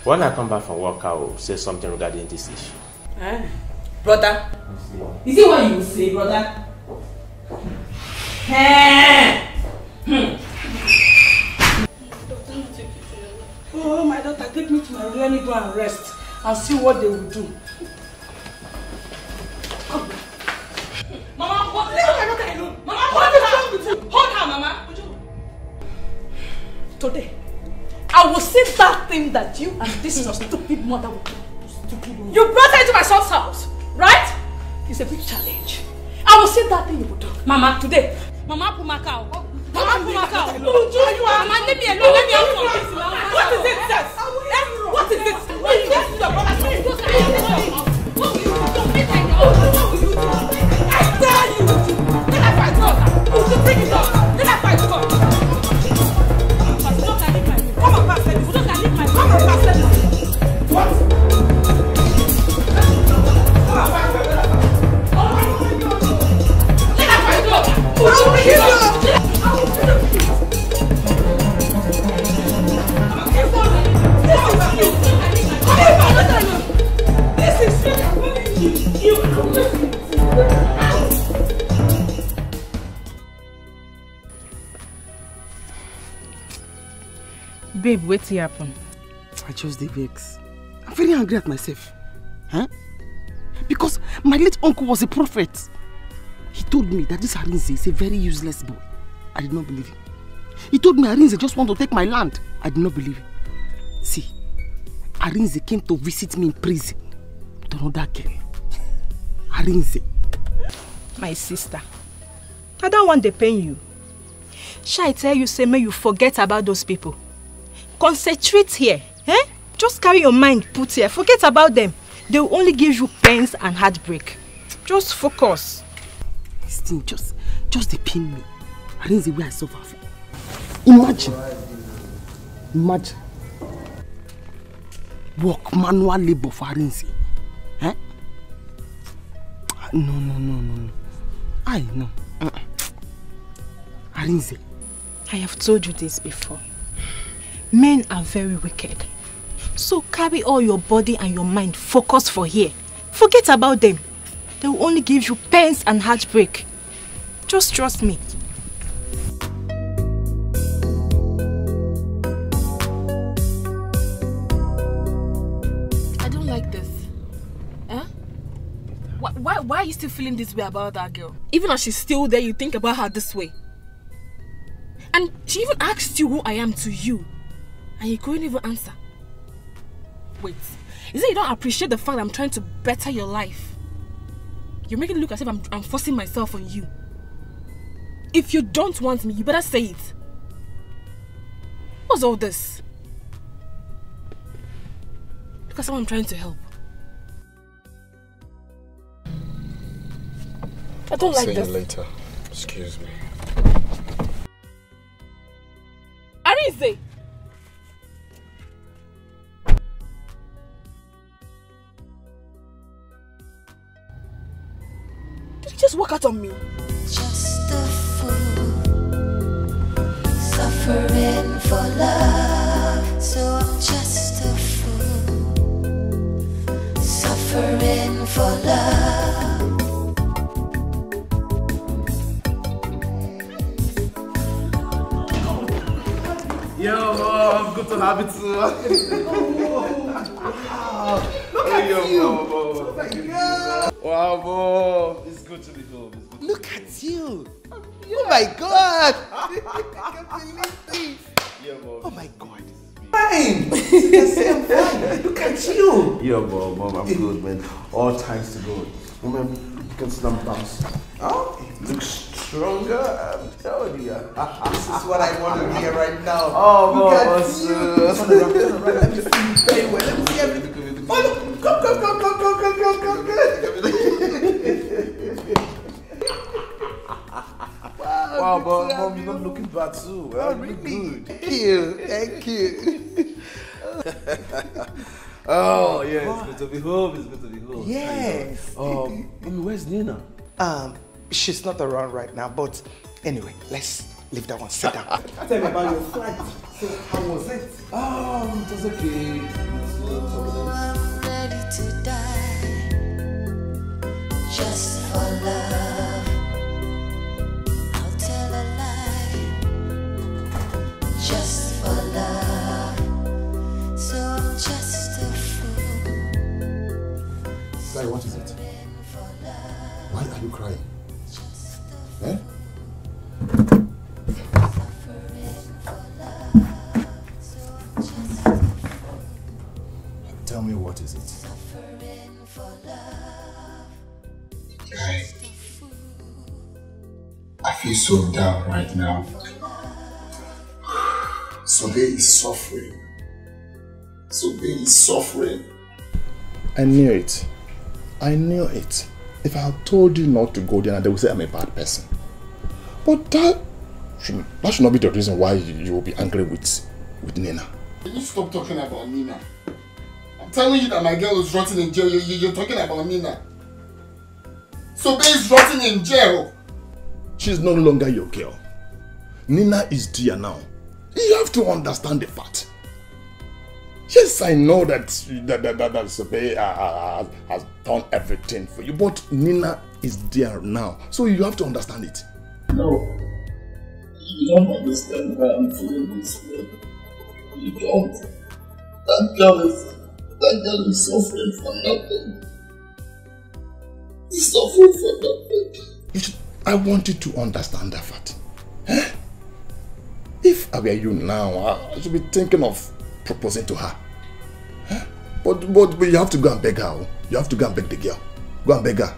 When I come back from work, I will say something regarding this issue. Eh? Brother? Is it what you will say, brother? Oh, my daughter, take me to my room. Let me go and rest and see what they will do. Mama, leave my daughter alone. Mama, what is wrong with you? Hold her, Mama. Today, I will see that thing that you and this your stupid mother will do. You brought her into my son's house, right? It's a big challenge. I will see that thing you will do. Mama, today. Mama, Pumakao. Mama, Pumakao. Mama, let me alone. Let me alone. What is it, sis? What is it? What is it? Your brother. What will you do? I tell you. Let her fight God. You should bring it up. Let her fight God. Come on, pass it. Come on, pass it. What? Babe, what's happen? I just the vex. I'm very angry at myself. Huh? Because my late uncle was a prophet. He told me that this Arinze is a very useless boy. I did not believe him. He told me Arinze just want to take my land. I did not believe him. See, Arinze came to visit me in prison with another girl. Arinze. My sister, I don't want to pain you. Shall I tell you, say, may you forget about those people? Concentrate here. Eh? Just carry your mind put here. Forget about them. They will only give you pains and heartbreak. Just focus. Still, just they pin me. Arinze the way I suffer for. Imagine. Work manual labor for Arinze. Eh? No. I know. Arinze. I have told you this before. Men are very wicked. So carry all your body and your mind focused for here. Forget about them. They will only give you pains and heartbreak. Just trust me. I don't like this. Eh? Why are you still feeling this way about that girl? Even as she's still there, you think about her this way. And she even asked you who I am to you. And you couldn't even answer. Wait, is it you don't appreciate the fact that I'm trying to better your life? You're making it look as if I'm forcing myself on you. If you don't want me, you better say it. What's all this? Look at someone I'm trying to help. I don't like this. I'll see you later. Excuse me. Arinze! Did you just walk out on me? Just a fool, suffering for love. So I'm just a fool, suffering for love. Yo, Mom, good to have you too. Look at you. Wow, Mom, it's good to be home. Look at you. Oh my God. I can't believe this. Yeah, Mom. Oh my God. Fine. I'm fine. Look at you. Yo, Mom, I'm good, man. All thanks to God. Remember, you can see them bounce. Oh, it looks stronger. I'm telling you. This is what I want to hear right now. Oh, Mom, turn around. Let me see you very well. Let me see everything. Oh, look. Come. Wow, Mom, you're not looking bad too. Oh, really? Good. Thank you. Oh, yeah, it's good to be home. Yes. Where's Nina? She's not around right now, but anyway, let's leave that one. Sit down. Tell me about your flight. So, how was it? Oh, it was okay. I'm ready to die just for love. I'll tell a lie just for love. So I'm just a fool. Guy, what is it? Why are you crying? Eh? Tell me, what is it? Guy, I feel so down right now. Sobe is suffering. I knew it. If I had told you not to go there, they would say I'm a bad person. But that should not be the reason why you will be angry with Nina. Can you stop talking about Nina? I'm telling you that my girl is rotting in jail. You're talking about Nina. Sobe is rotting in jail. She's no longer your girl. Nina is dear now. You have to understand the fact. Yes, I know that Sobe has done everything for you, but Nina is there now. So you have to understand it. No. You don't understand why I'm feeling this way. You don't. That girl is suffering for nothing. She's suffering for nothing. I want you to understand that fact. Eh? If I were you now, I should be thinking of proposing to her. Huh? But you have to go and beg her. You have to go and beg the girl. Go and beg her.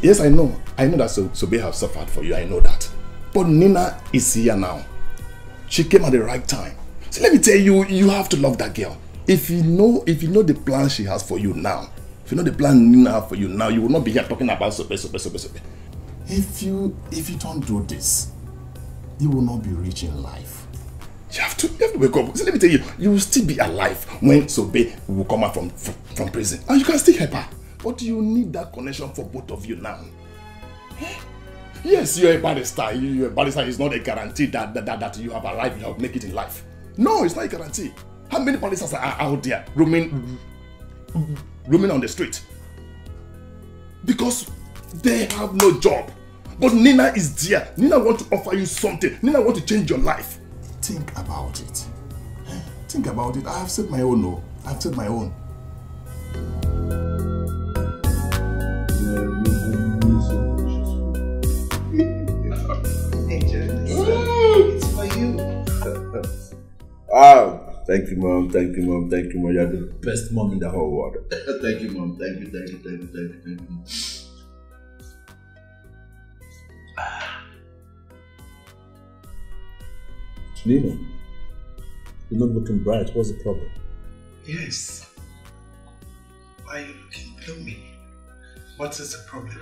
Yes, I know. I know that Sobe have suffered for you. I know that. But Nina is here now. She came at the right time. So let me tell you, you have to love that girl. If you know the plan she has for you now, if you know the plan Nina has for you now, you will not be here talking about Sobe. If you don't do this, you will not be rich in life. You have to wake up. So let me tell you, you will still be alive when Sobe will come out from prison. And you can still help her. But you need that connection for both of you now. Yes, you're a barrister. You're a barrister is not a guarantee that you have arrived, you have make it in life. No, it's not a guarantee. How many barristers are out there roaming on the street? Because they have no job. But Nina is there. Nina wants to offer you something. Nina wants to change your life. Think about it. Think about it. I have said my own. No, I have said my own. It's for you. Thank you, Mom. Thank you, Mom. Thank you, Mom. You're the best mom in the whole world. Thank you, Mom. Thank you. Nina, you're not looking bright. What's the problem? Yes. Why are you looking gloomy? What is the problem?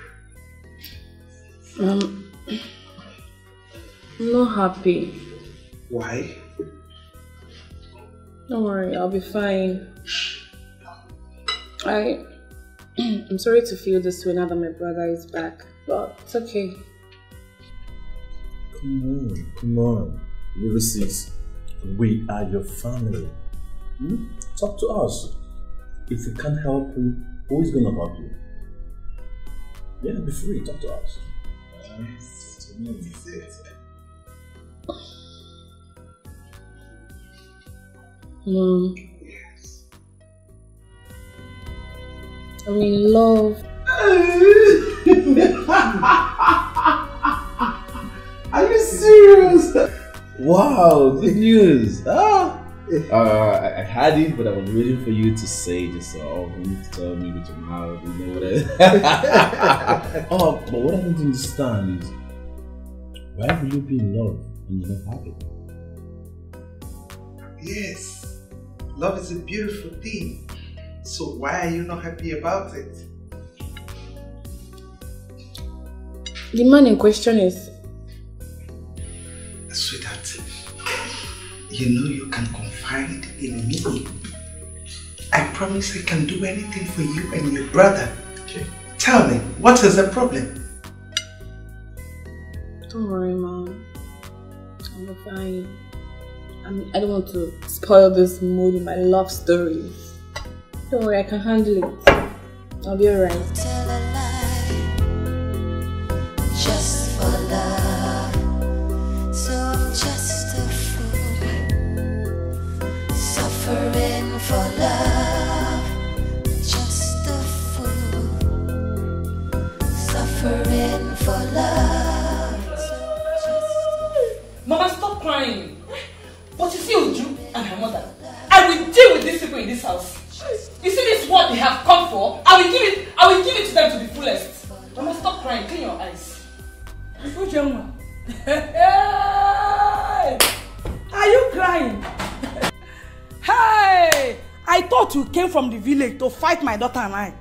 I'm not happy. Why? Don't worry, I'll be fine. I'm sorry to feel this way now that my brother is back, but it's okay. Come on. Ulysses, we are your family. Talk to us. If we can't help you, who is going to help you? Yeah, be free. Talk to us. Mom, I'm in love. serious? Wow, good news. I had it, but I was waiting for you to say just you need to tell me with your mouth, you know what Oh, but what I don't understand is why will you be in love when you're not happy? Yes, love is a beautiful thing. So why are you not happy about it? The man in question is... Sweetheart, you know you can confide in me. I promise I can do anything for you and your brother. Okay. Tell me, what is the problem? Don't worry, Mom. I'm fine. I don't want to spoil this mood in my love stories. Don't worry, I can handle it. I'll be alright. Tell a lie, just for love. So I'm just a fool, suffering for love. Just a fool, suffering for love. Mama, stop crying. But you see Uju and her mother, I will deal with these people in this house. You see this is what they have come for? I will give it to them to the fullest. Mama, stop crying. Clean your eyes. Ujema. Are you crying? Hey! I thought you came from the village to fight my daughter and I.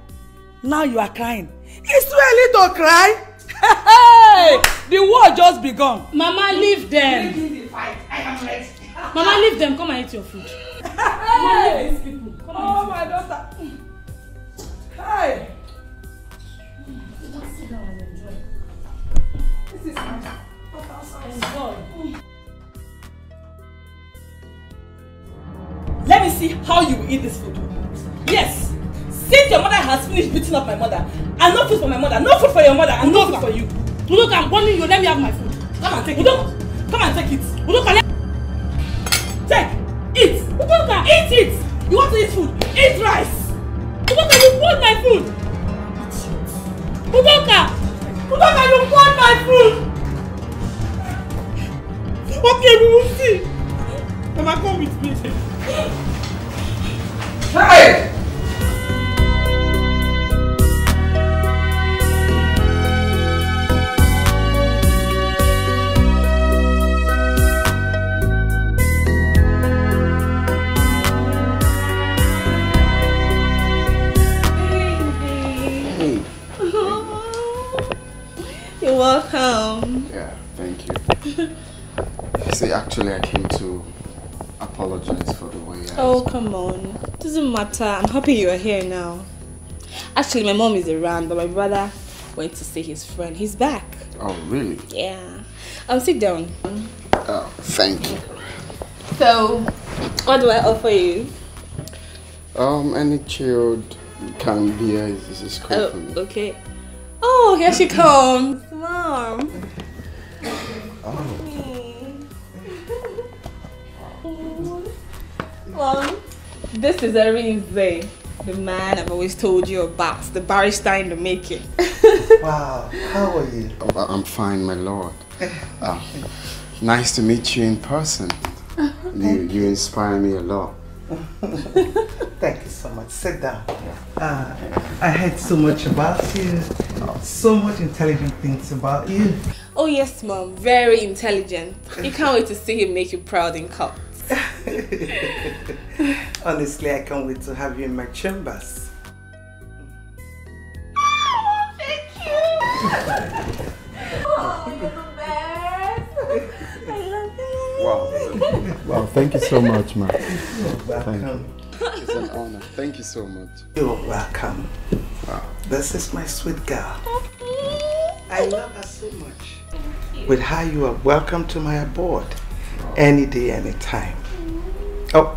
Now you are crying. It's too early to cry. Hey! The war just begun. Mama, leave them. Leave the fight. I am ready. Mama, leave them. Come and eat your food. Hey! Leave these people. Come on, my daughter. Hey! Just sit down and enjoy. This is my daughter's house. Enjoy. Let me see how you will eat this food. Yes! Since your mother has finished beating up my mother, and no food for my mother, no food for your mother, and no food for you. Look, I'm warning you. Let me have my food. Come and take it. Come and take it. Take! Eat! Udoka, eat it! You want to eat food? Eat rice! Udoka, you want my food! Udoka! Udoka, you want my food! Okay, we will see. Mama, come with me. Hey! You're welcome. Yeah, thank you. See, actually, I came to apologize for the way I... Oh, come on. Doesn't matter. I'm happy you're here now. Actually, my mom is around, but my brother went to see his friend. He's back. Oh, really? Yeah. Sit down. Oh, thank you. So, what do I offer you? Any chilled canned beer is great for me. Okay. Oh, here she comes. Mom. Mom, this is Arinze, the man I've always told you about, the barrister in the making. Wow, how are you? Oh, I'm fine, my lord. Nice to meet you in person. You inspire me a lot. Thank you so much. Sit down. I heard so much about you. So much intelligent things about you. Oh yes, Mom. Very intelligent. You can't wait to see him make you proud in court. Honestly, I can't wait to have you in my chambers. Oh, thank you. Oh, you're the best. I love you. Wow, thank you so much, man. You're welcome. It's an honor. Thank you so much. You're welcome. Wow. This is my sweet girl. I love her so much. With her, you are welcome to my abode. Any day, any time. Oh,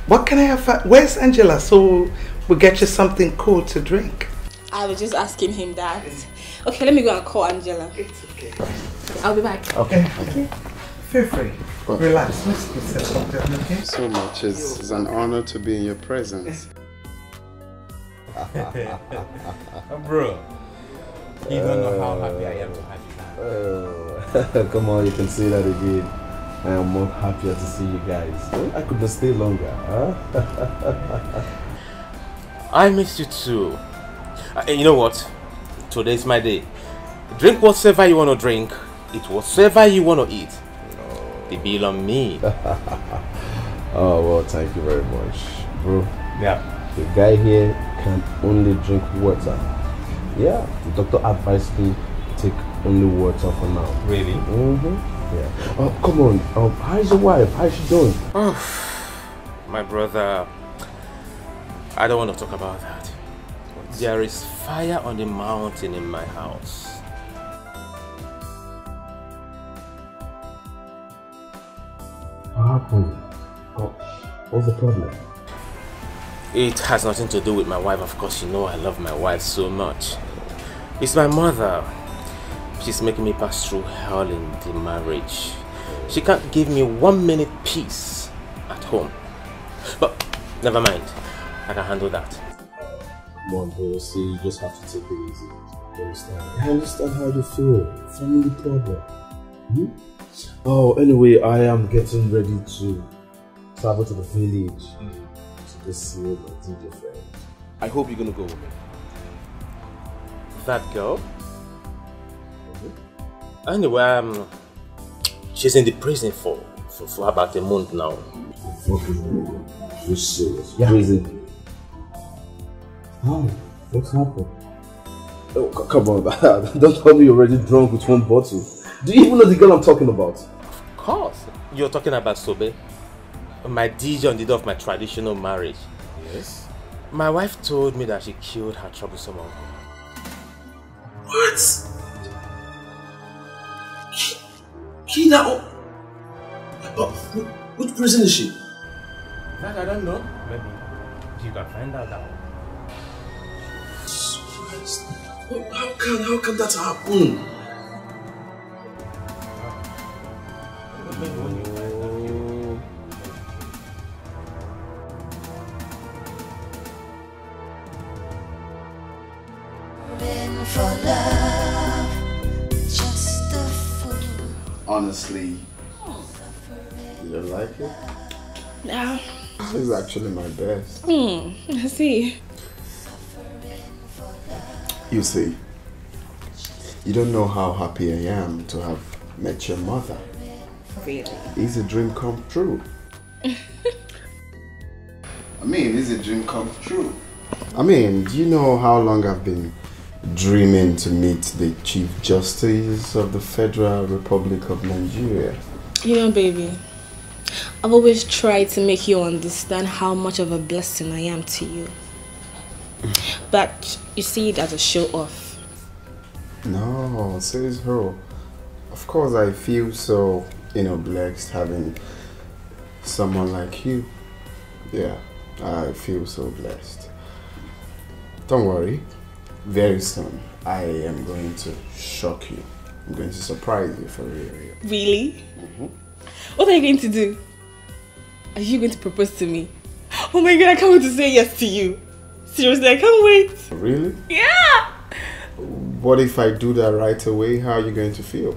what can I have? Where's Angela? So we'll get you something cool to drink. I was just asking him that. Okay, let me go and call Angela. It's okay. I'll be back. Okay. Feel free. Relax. Let's sit down, okay? Thank you so much. It's an honor to be in your presence. Bro, you don't know how happy I am to have you now. Come on, you can say that again. I am more happier to see you guys. I could not stay longer, huh? I miss you too. You know what? Today's my day. Drink whatever you want to drink. Eat whatever you want to eat. The bill on me. Oh, well, thank you very much. Bro, yeah. The guy here can only drink water. Yeah, the doctor advised me to take only water for now. Really? Yeah. Oh, come on. How's your wife? How's she doing? Oh, my brother, I don't want to talk about that. There is fire on the mountain in my house. What happened? What's the problem? It has nothing to do with my wife. Of course, you know I love my wife so much. It's my mother. She's making me pass through hell in the marriage. She can't give me 1 minute peace at home. But never mind. I can handle that. Come on, bro. See, you just have to take it easy. You understand? I understand how you feel. Family problem. Oh, anyway, I am getting ready to travel to the village to go see my DJ friend. I hope you're gonna go with me. That girl? Anyway, she's in the prison for about a month now. You're serious? Yeah. Prison? How? What's happened? Oh, come on, don't tell me you're already drunk with 1 bottle. Do you even know the girl I'm talking about? Of course. You're talking about Sobe, my DJ on the day of my traditional marriage. Yes. My wife told me that she killed her troublesome uncle. What? Kida? Which prison is she? That I don't know. Maybe you can find out that one. How can that happen? For love, just a fool. Honestly, you don't like it? No. This is actually my best. I see. You see, you don't know how happy I am to have met your mother. Really? It's a dream come true. I mean, it's a dream come true. I mean, do you know how long I've been dreaming to meet the Chief Justice of the Federal Republic of Nigeria? You know, baby, I've always tried to make you understand how much of a blessing I am to you. But you see it as a show off. No, says her. Of course, I feel so, blessed having someone like you. Yeah, I feel so blessed. Don't worry. Very soon, I am going to shock you. I'm going to surprise you for real. Really? What are you going to do? Are you going to propose to me? Oh my god, I can't wait to say yes to you. Seriously, I can't wait. Really? Yeah! What if I do that right away? How are you going to feel?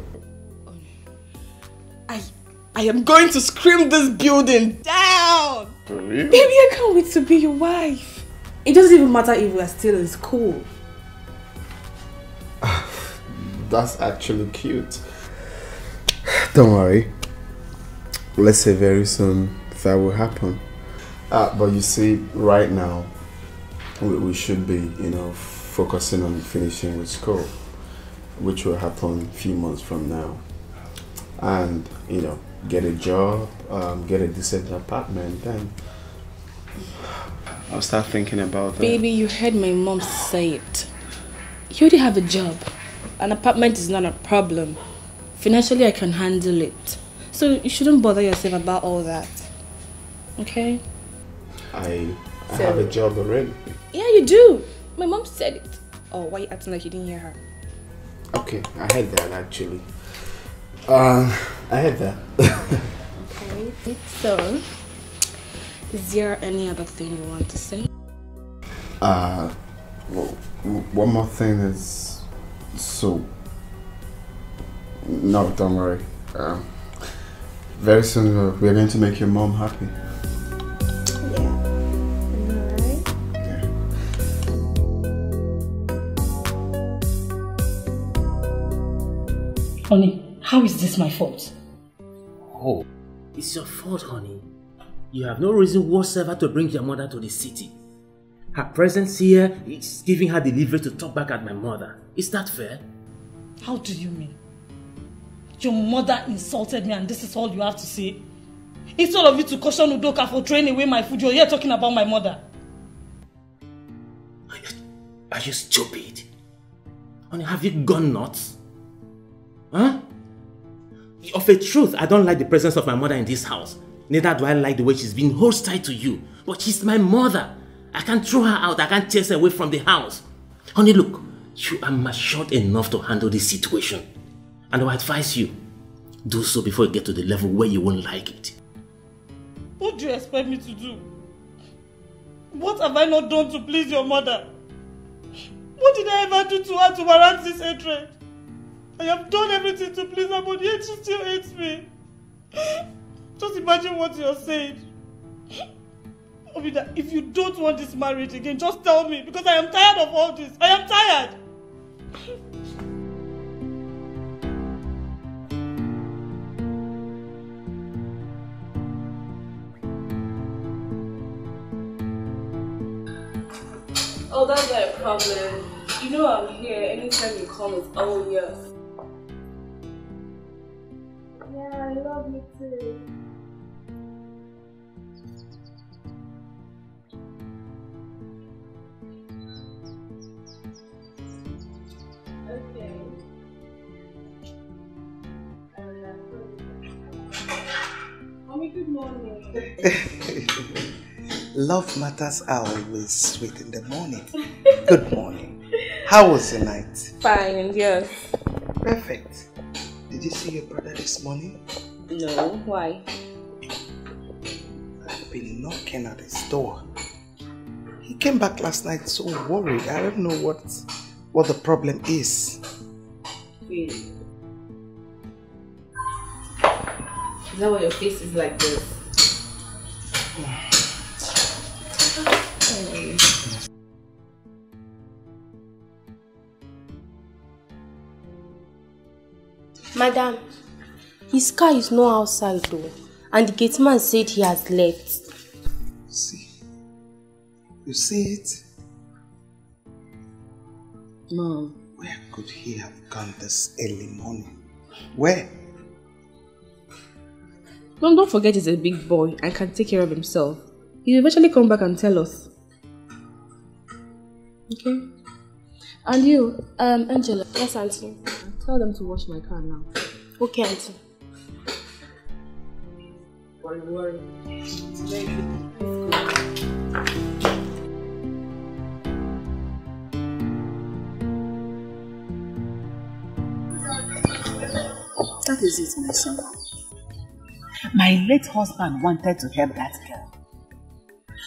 I am going to scream this building down! Really? Baby, I can't wait to be your wife. It doesn't even matter if we are still in school. That's actually cute. Don't worry. Let's say very soon that will happen. But you see, right now, we should be, focusing on finishing with school, which will happen a few months from now. And, get a job, get a decent apartment, then I'll start thinking about that. Baby, you heard my mom say it. You already have a job. An apartment is not a problem. Financially, I can handle it. So you shouldn't bother yourself about all that. Okay? I have a job already. Yeah, you do. My mom said it. Oh, why are you acting like you didn't hear her? Okay, I heard that actually. I heard that. Okay, so is there any other thing you want to say? Well, one more thing is, so No, don't worry. Very soon we're going to make your mom happy. Honey, how is this my fault? Oh, it's your fault, honey. You have no reason whatsoever to bring your mother to the city. Her presence here is giving her the leverage to talk back at my mother. Is that fair? How do you mean? Your mother insulted me and this is all you have to say? Instead of you to caution Udoka for throwing away my food, you're here talking about my mother. Are you stupid? Honey, have you gone nuts? Huh? Of a truth, I don't like the presence of my mother in this house. Neither do I like the way she's been hostile to you. But she's my mother. I can't throw her out. I can't chase her away from the house. Honey, look. You are matured enough to handle this situation. And I advise you, do so before you get to the level where you won't like it. What do you expect me to do? What have I not done to please your mother? What did I ever do to her to warrant this hatred? I have done everything to please her, but yet she still hates me. Just imagine what you're saying. Obida, if you don't want this marriage again, just tell me, because I am tired of all this. I am tired. Oh, that's not a problem. You know I'm here. Anytime you come, it's all yours. Yeah, I love you too. Okay. Mommy, good morning. Love matters are always sweet in the morning. Good morning. How was the night? Fine, and yours? Perfect. Did you see your brother this morning? No, why? I've been knocking at his door. He came back last night so worried. I don't know what the problem is. Really? Is that why your face is like this? Madam, his car is not outside though, and the gate man said he has left. See? You see it? Mom. Where could he have gone this early morning? Where? Mom, don't forget he's a big boy and can take care of himself. He'll eventually come back and tell us. Okay? And you, Angela. Yes, Auntie. Tell them to wash my car now. Okay, Auntie. Worry. Very good. That is it, my son. My late husband wanted to help that girl,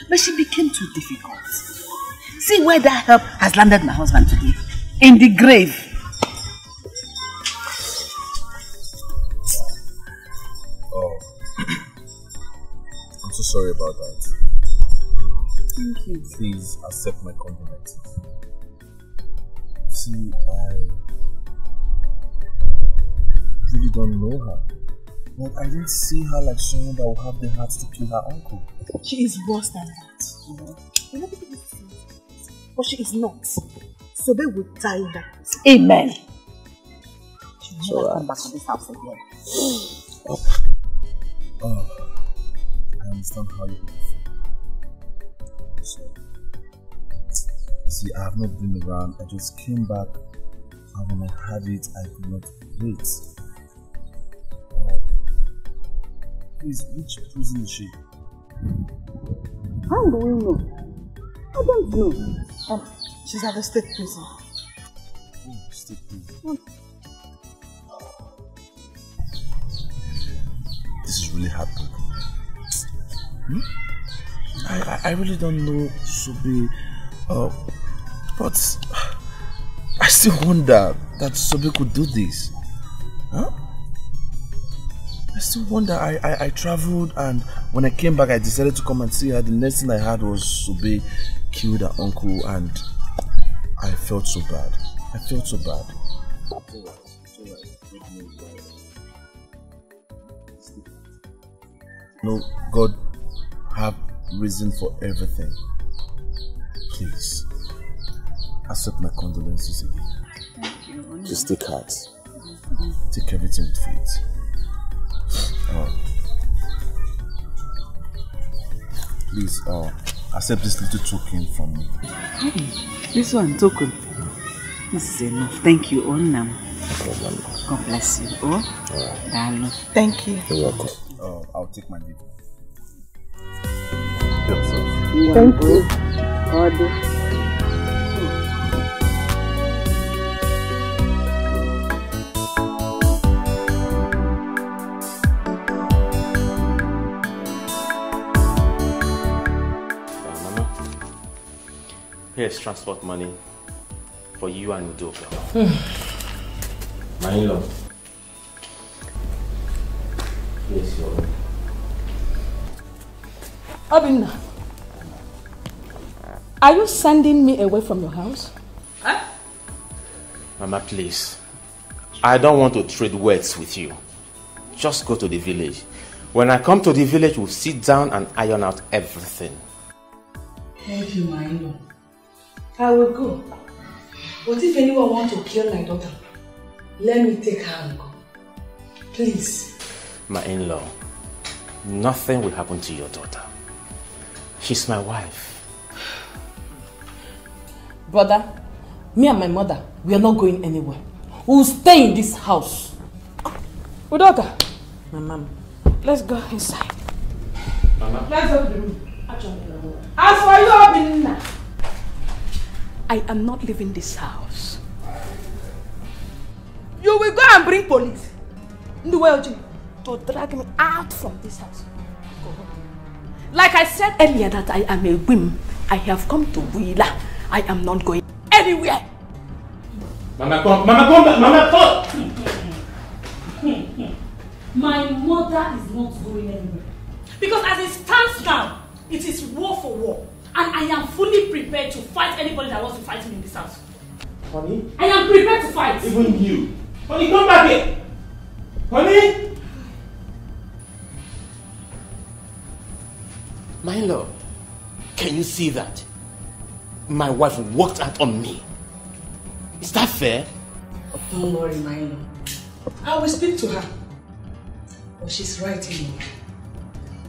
but she became too difficult. See where that help has landed my husband today. In the grave. Oh, I'm so sorry about that. Thank you. Please accept my condolences. See, I really don't know her. But I didn't see her like someone that will have the heart to kill her uncle. She is worse than that, you know. But she is not. Sobe will die in that place. Amen. She will never come back to this house again. Oh, I understand how you feel. So, see, I have not been around. I just came back, and when I had it, I could not wait. Please, which prison is she? How do we know? I don't know. She's at the state prison. Oh, state prison. This is really happening. I really don't know Sobe, but I still wonder that Sobe could do this. Huh? no wonder I traveled, and when I came back I decided to come and see her. The next thing I heard was Sobe killed her uncle, and I felt so bad. I felt so bad. No, God have reason for everything. Please, accept my condolences again. Thank you. Just take heart. Take everything with faith. Please, accept this little token from me. This one, token. This is enough. Thank you, Onam. God bless you. Oh, thank you. You're welcome. I'll take my leave. Thank you. God. Here's transport money for you and Udoka. My in-law. Here's your own. Obinna, are you sending me away from your house? Huh? Mama, please. I don't want to trade words with you. Just go to the village. When I come to the village, we'll sit down and iron out everything. Thank you, my in-law. I will go. But if anyone wants to kill my daughter, let me take her and go. Please. My in-law, nothing will happen to your daughter. She's my wife. Brother, me and my mother, we are not going anywhere. We'll stay in this house. Udoka, my mom, let's go inside. Mama. Let's go to the room. As for you, Obinna, I am not leaving this house. You will go and bring police to drag me out from this house. Go home. Like I said earlier that I am a whim. I have come to Wheeler. I am not going anywhere. Mama, come back. Mama, come. My mother is not going anywhere. Because as it stands now, it is war for war. And I am fully prepared to fight anybody that wants to fight me in this house. Honey? I am prepared to fight. Even you. Honey, come back here. Honey? My love, can you see that? My wife walked out on me. Is that fair? Don't worry, my love. I will speak to her. But she's right in me.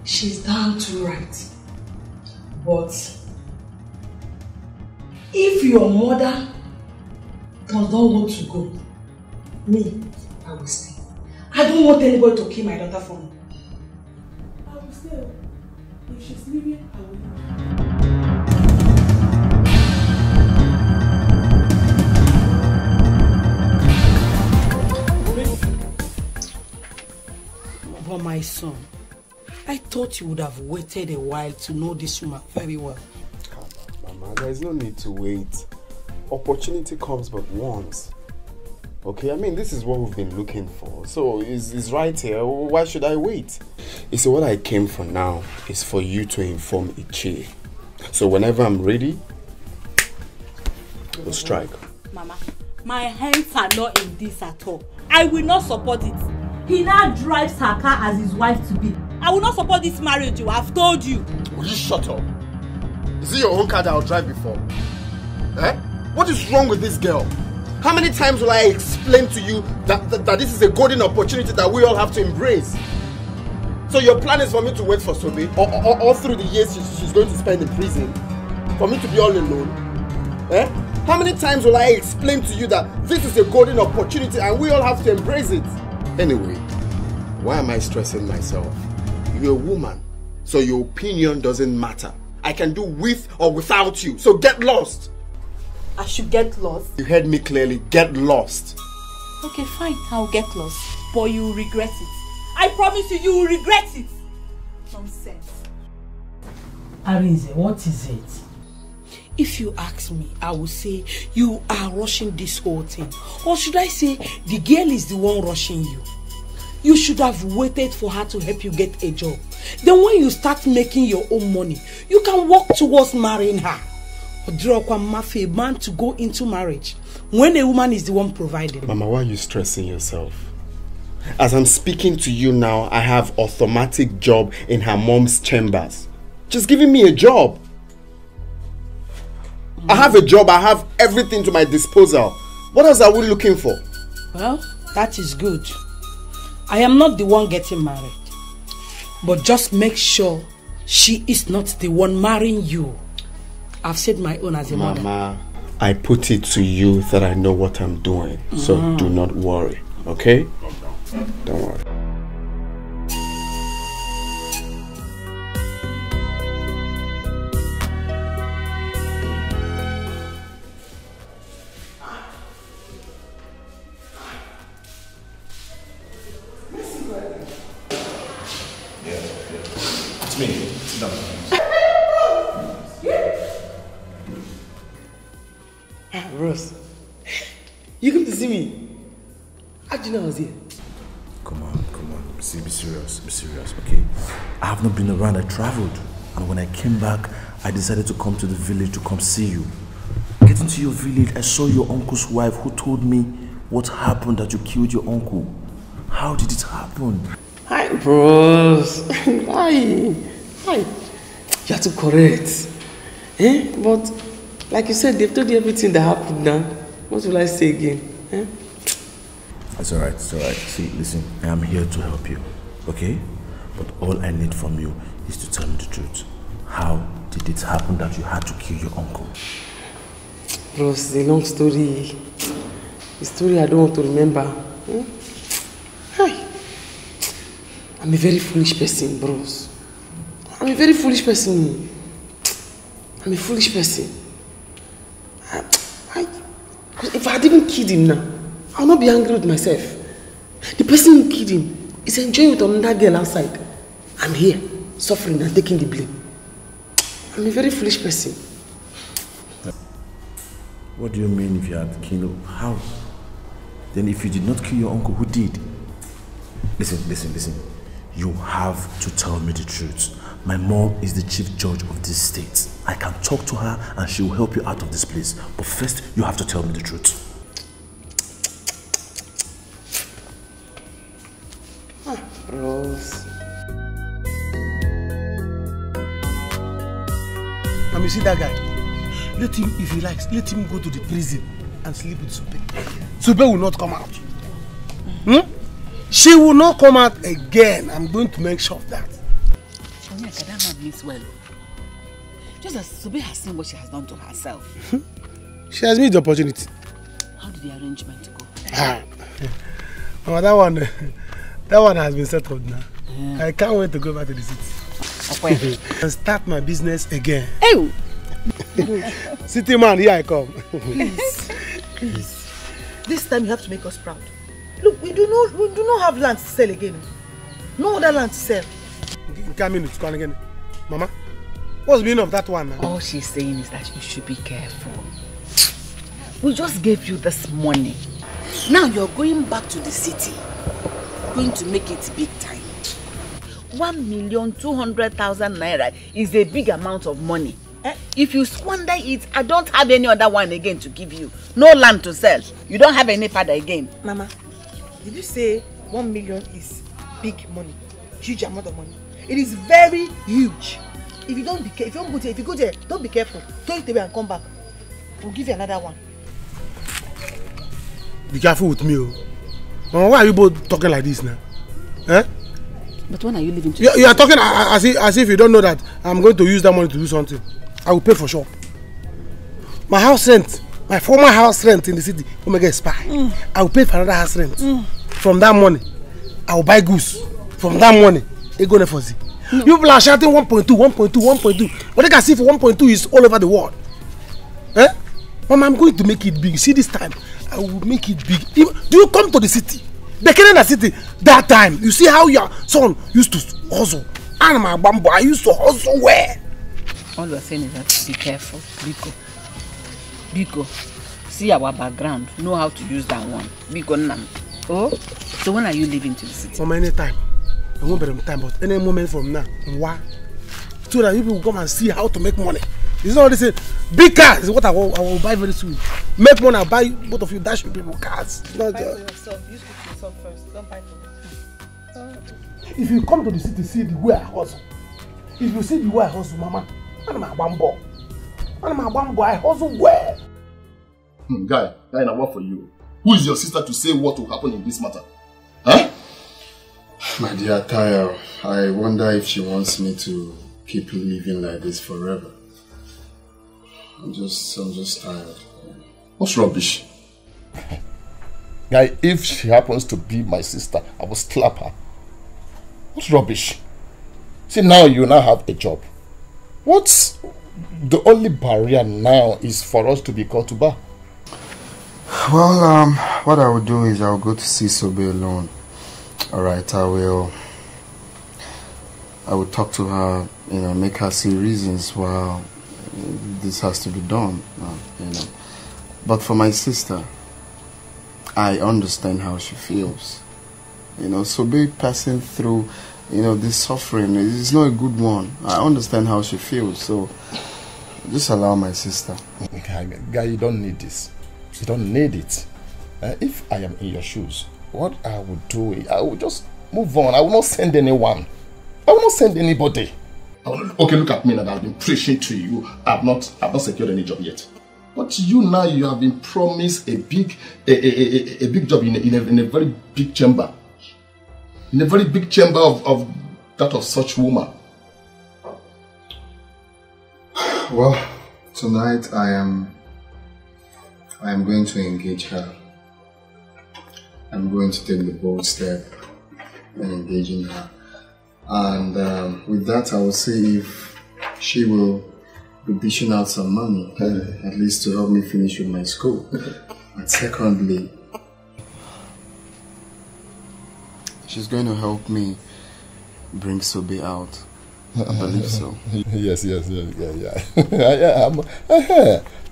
She's down to right. But if your mother does not want to go, me, I will stay. I don't want anybody to kill my daughter for me. I will stay. If she's leaving, I will. But my son, I thought you would have waited a while to know this woman very well. Mama, there is no need to wait. Opportunity comes but once. Okay, I mean, this is what we've been looking for. So, it's right here. Why should I wait? You see, what I came for now is for you to inform Ichie. So, whenever I'm ready, we'll strike. Mama, my hands are not in this at all. I will not support it. He now drives her car as his wife-to-be. I will not support this marriage, I've told you. Will you shut up? Is it your own car that I'll drive before? Eh? What is wrong with this girl? How many times will I explain to you that this is a golden opportunity that we all have to embrace? So your plan is for me to wait for Sobe all through the years she's going to spend in prison? For me to be all alone? Eh? How many times will I explain to you that this is a golden opportunity and we all have to embrace it? Anyway, why am I stressing myself? You're a woman, so your opinion doesn't matter. I can do with or without you, so get lost. I should get lost? You heard me clearly, get lost. Okay, fine, I'll get lost. But you will regret it. I promise you, you will regret it. Nonsense. Arinze, what is it? If you ask me, I will say you are rushing this whole thing. Or should I say the girl is the one rushing you? You should have waited for her to help you get a job. Then when you start making your own money, you can work towards marrying her. A man to go into marriage when a woman is the one providing. Mama, why are you stressing yourself? As I'm speaking to you now, I have automatic job in her mom's chambers. Just giving me a job. I have a job, I have everything to my disposal. What else are we looking for? Well, that is good. I am not the one getting married. But just make sure she is not the one marrying you. I've said my own as a mother. Mama, I put it to you that I know what I'm doing. So do not worry, okay? Don't worry. It's me. Sit down. Ross, you come to see me? How do you know I was here? Come on. See, be serious, okay? I have not been around, I traveled. And when I came back, I decided to come to the village to come see you. Getting to your village, I saw your uncle's wife who told me what happened, that you killed your uncle. How did it happen? Hi, bros. Hi. You're too correct. But, like you said, they've told you everything that happened now. What will I say again? It's alright. See, listen, I am here to help you, okay? But all I need from you is to tell me the truth. How did it happen that you had to kill your uncle? Bros, it's a long story. A story I don't want to remember. Hi. I'm a very foolish person, bros. I'm a very foolish person. I'm a foolish person. If I had even killed him now, I will not be angry with myself. The person who killed him is enjoying with another girl outside. I'm here, suffering and taking the blame. I'm a very foolish person. What do you mean if you had killed him? How? Then if you did not kill your uncle, who did? Listen. You have to tell me the truth. My mom is the chief judge of this state. I can talk to her and she will help you out of this place. But first, you have to tell me the truth. Bros. And you see that guy? Let him, if he likes, let him go to the prison and sleep with Sobe. Sobe will not come out. She will not come out again. I'm going to make sure of that. That man means well. Just as Sobe has seen what she has done to herself. She has made the opportunity. How did the arrangement go? Oh, that one has been settled now. I can't wait to go back to the city. And start my business again. Hey! City man, here I come. Please. This time you have to make us proud. Look, we do not have land to sell again. No other land to sell. Again. Mama, what's the meaning of that one now? All she's saying is that you should be careful. We just gave you this money. Now you're going back to the city. Going to make it big time. 1,200,000 naira is a big amount of money. If you squander it, I don't have any other one again to give you. No land to sell. You don't have any father again. Mama, did you say 1 million is big money? Huge amount of money. It is very huge. If you don't be careful, if you go there, don't be careful. Throw it away and come back. We'll give you another one. Be careful with me, oh. Why are you both talking like this now? But when are you leaving? You are talking as if you don't know that I'm going to use that money to do something. I will pay for sure. My house rent, my former house rent in the city, Omega expire. I will pay for another house rent. From that money, I will buy goods. From that money, it go for Z. People are shouting 1.2. But they can see for 1.2 is all over the world. Mama, I'm going to make it big. See, this time, I will make it big. Do you come to the city? The Canada city, that time, you see how your son used to hustle. And my bamboo, I used to hustle where? All you're saying is that be careful. Biko. See our background. Know how to use that one. Biko nam. Oh, so when are you leaving to the city? From any time. I won't be on time, but any moment from now. Why? So that you people will come and see how to make money. It's not this big cars is what I will buy very soon. Make money, I'll buy both of you dashing people cars. Not buy for yourself. You speak to yourself first. Don't buy for me. If you come to the city, see the way I hustle. If you see the way I hustle, Mama, I'm a bambo. I hustle well. Guy, I work for you. Who is your sister to say what will happen in this matter? Huh? My dear Tailor, I wonder if she wants me to keep living like this forever. I'm just tired. What's rubbish? Guy, if she happens to be my sister, I will slap her. What's rubbish? See, now you now have a job. What's the only barrier now is for us to be called to bar? Well, what I will do is I'll go to see Sobe alone. Alright, I will talk to her, make her see reasons why this has to be done, But for my sister, I understand how she feels. Sobe passing through, this suffering is not a good one. I understand how she feels, so just allow my sister. Guy, you don't need this. You don't need it. If I am in your shoes, what I would do is I will just move on. I will not send anyone. I will not send anybody. Okay, look at me now. I've been preaching to you. I've not secured any job yet. But you now, you have been promised a big job in a very big chamber. In a very big chamber of that of such woman. Well, tonight I am going to engage her. I'm going to take the bold step in engaging her. And with that, I will see if she will be dishing out some money, at least to help me finish with my school. And secondly, she's going to help me bring Sobe out. I believe so. Yes, yeah.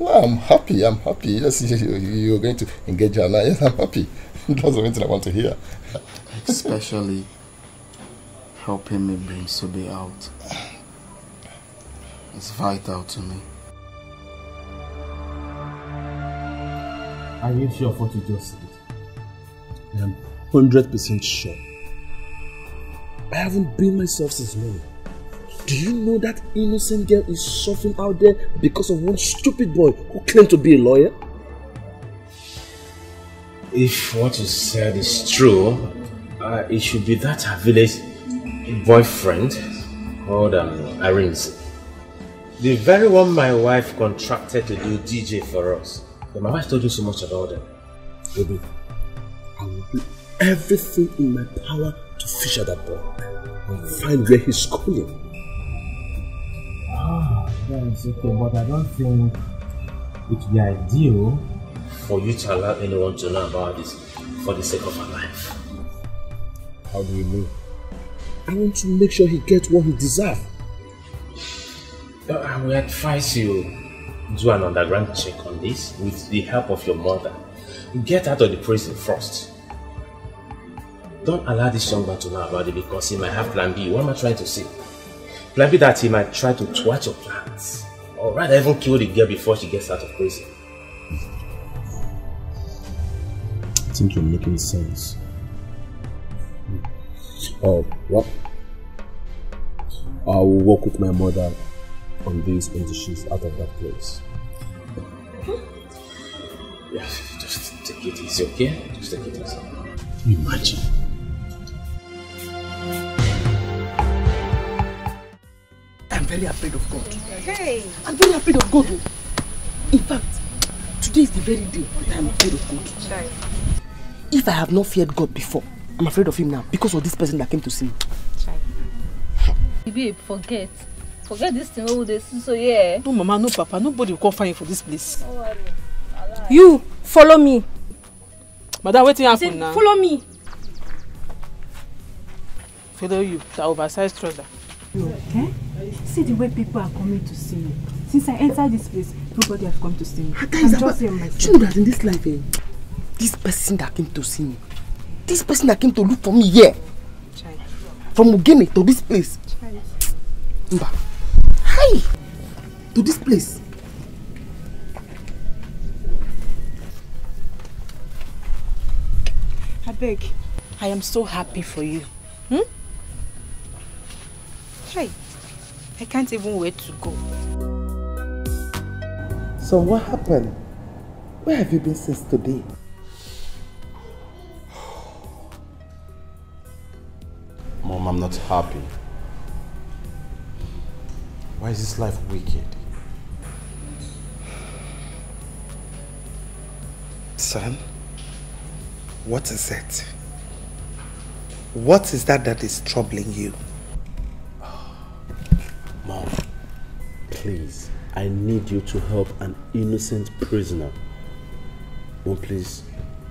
I'm happy. Yes, you're going to engage her now. Yes, I'm happy. That's the only thing I want to hear. Especially helping me bring Sobe out. It's vital to me. Are you sure of what you just said? I am 100% sure. I haven't been myself since morning. Do you know that innocent girl is suffering out there because of one stupid boy who claimed to be a lawyer? If what you said is true, it should be that her village boyfriend called Irene. The very one my wife contracted to do DJ for us. But my wife told you so much about them. Baby, I will do everything in my power to fish out that boy and find where he's schooling. That's okay, but I don't think it would be ideal for you to allow anyone to know about this for the sake of her life. How do you mean? I want to make sure he gets what he deserves. I will advise you do an underground check on this with the help of your mother. Get out of the prison first. Don't allow this young man to know about it because he might have plan B. What am I trying to say? Plan B that he might try to thwart your plans. Or rather even kill the girl before she gets out of prison. I think you're making sense. Oh, what? I will work with my mother on this until she's out of that place. Yeah, just take it easy, okay? Just take it easy. Imagine. I'm very afraid of God. Hey! I'm very afraid of God. In fact, today is the very day that I'm afraid of God. Right. If I have not feared God before, I'm afraid of him now because of this person that came to see me. Babe, forget this thing all this. So yeah. No mama, no papa, nobody will come find you for this place. You follow me. Madam, waiting happen now. Follow me. Follow you, the oversized trouser. Okay? See the way people are coming to see me. Since I entered this place, nobody has come to see me. I'm just here myself. Do you know that in this life, this person that came to see me, This person that came to look for me here. From Ugeme to this place. Mba. Hi! To this place. I beg. I am so happy for you. Hey, I can't even wait to go. So what happened? Where have you been since today? Mom, I'm not happy. Why is this life wicked? Son, what is it? What is that is troubling you? Mom, please, I need you to help an innocent prisoner. Mom, please,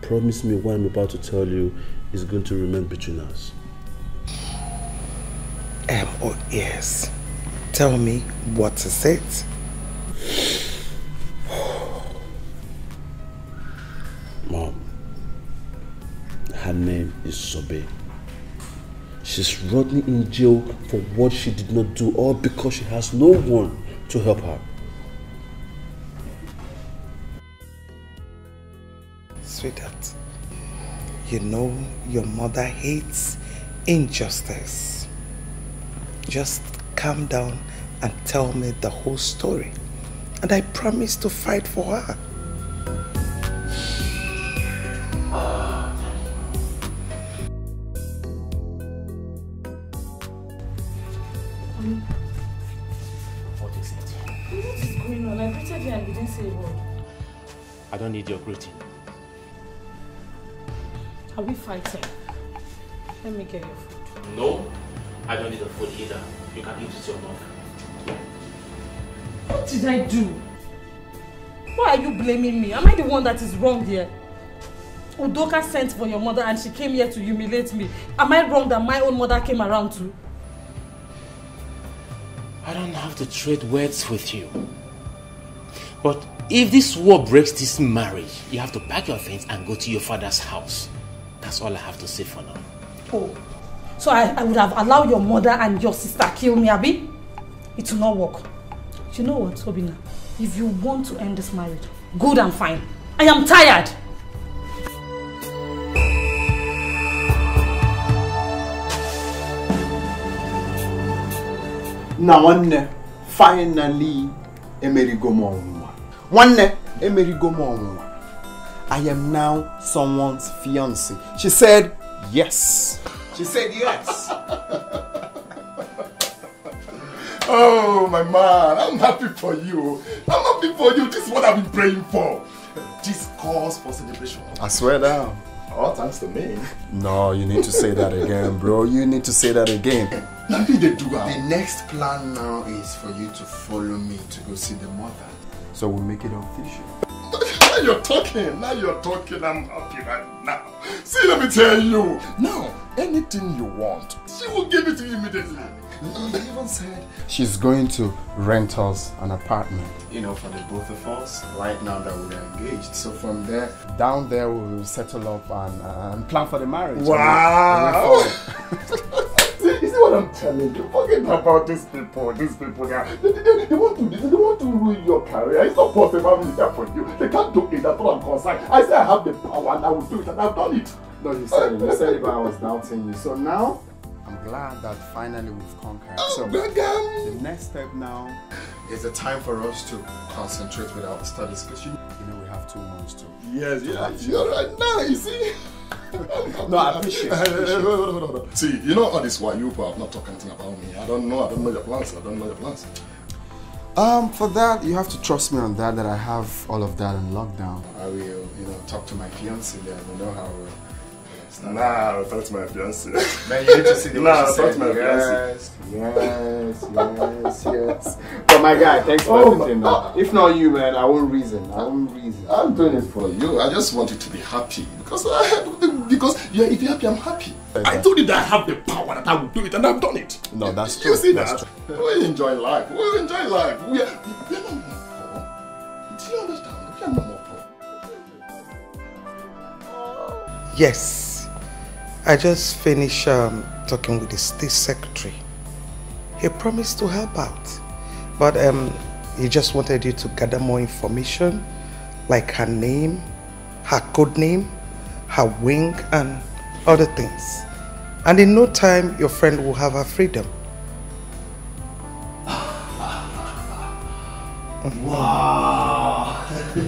promise me what I'm about to tell you is going to remain between us. Oh yes. Tell me, what is it? Mom, her name is Sobe. She's rotting in jail for what she did not do, all because she has no one to help her. Sweetheart, you know your mother hates injustice. Just calm down and tell me the whole story, and I promise to fight for her. What is it? What is going on? I greeted you and you didn't say a word. I don't need your greeting. Are we fighting? Let me get your food. No, I don't need the food either. You can eat it yourself. What did I do? Why are you blaming me? Am I the one that is wrong here? Udoka sent for your mother and she came here to humiliate me. Am I wrong that my own mother came around too? I don't have to trade words with you. But if this war breaks this marriage, you have to pack your things and go to your father's house. That's all I have to say for now. Oh, so I would have allowed your mother and your sister kill me, Abi? It will not work. You know what, Obina? If you want to end this marriage, good and fine. I am tired. Now, finally, I am now someone's fiancé. She said yes. She said yes. Oh, my man, I'm happy for you. I'm happy for you. This is what I've been praying for. This calls for celebration. I swear down. All thanks to me. No, you need to say that again, bro. You need to say that again. Nothing they do. The next plan now is for you to follow me to go see the mother. So we'll make it official. Now you're talking. Now you're talking. I'm happy right now. See, let me tell you. Now, anything you want, she will give it to you immediately. He even said she's going to rent us an apartment. You know, for the both of us, right now that we're engaged. So from there, down there we will settle up and plan for the marriage. Wow! You see what I'm telling you? Forget about these people. These people, they want to ruin your career. It's not possible having that for you. They can't do it. That's what I'm concerned. I say I have the power and I will do it, and I've done it. No, you said it, but I was doubting you. So now, I'm glad that finally we've conquered. So the next step now is the time for us to concentrate with our studies, because you know we have 2 months to. Yes, you're right now. You see. No, I appreciate it. See, you know all this while you have not talked anything about me. I don't know your plans. For that, you have to trust me on that I have all of that in lockdown. I will, talk to my fiancé there. We know how Nah, talk to my fiancé. Man, you need to see the way she said talk to my fiancé. Yes. But my guy, thanks for everything. If not you, man, I won't reason. I'm doing it for you. I just want you to be happy because if you're happy, I'm happy. I told you that I have the power that I will do it, and I've done it. No, that's true. You see that? We enjoy life. We are not more poor. Do you understand? We are not more poor. Yes, I just finished talking with the state secretary. He promised to help out, but he just wanted you to gather more information, like her name, her code name, her wing, and other things. And in no time, your friend will have her freedom. Wow! You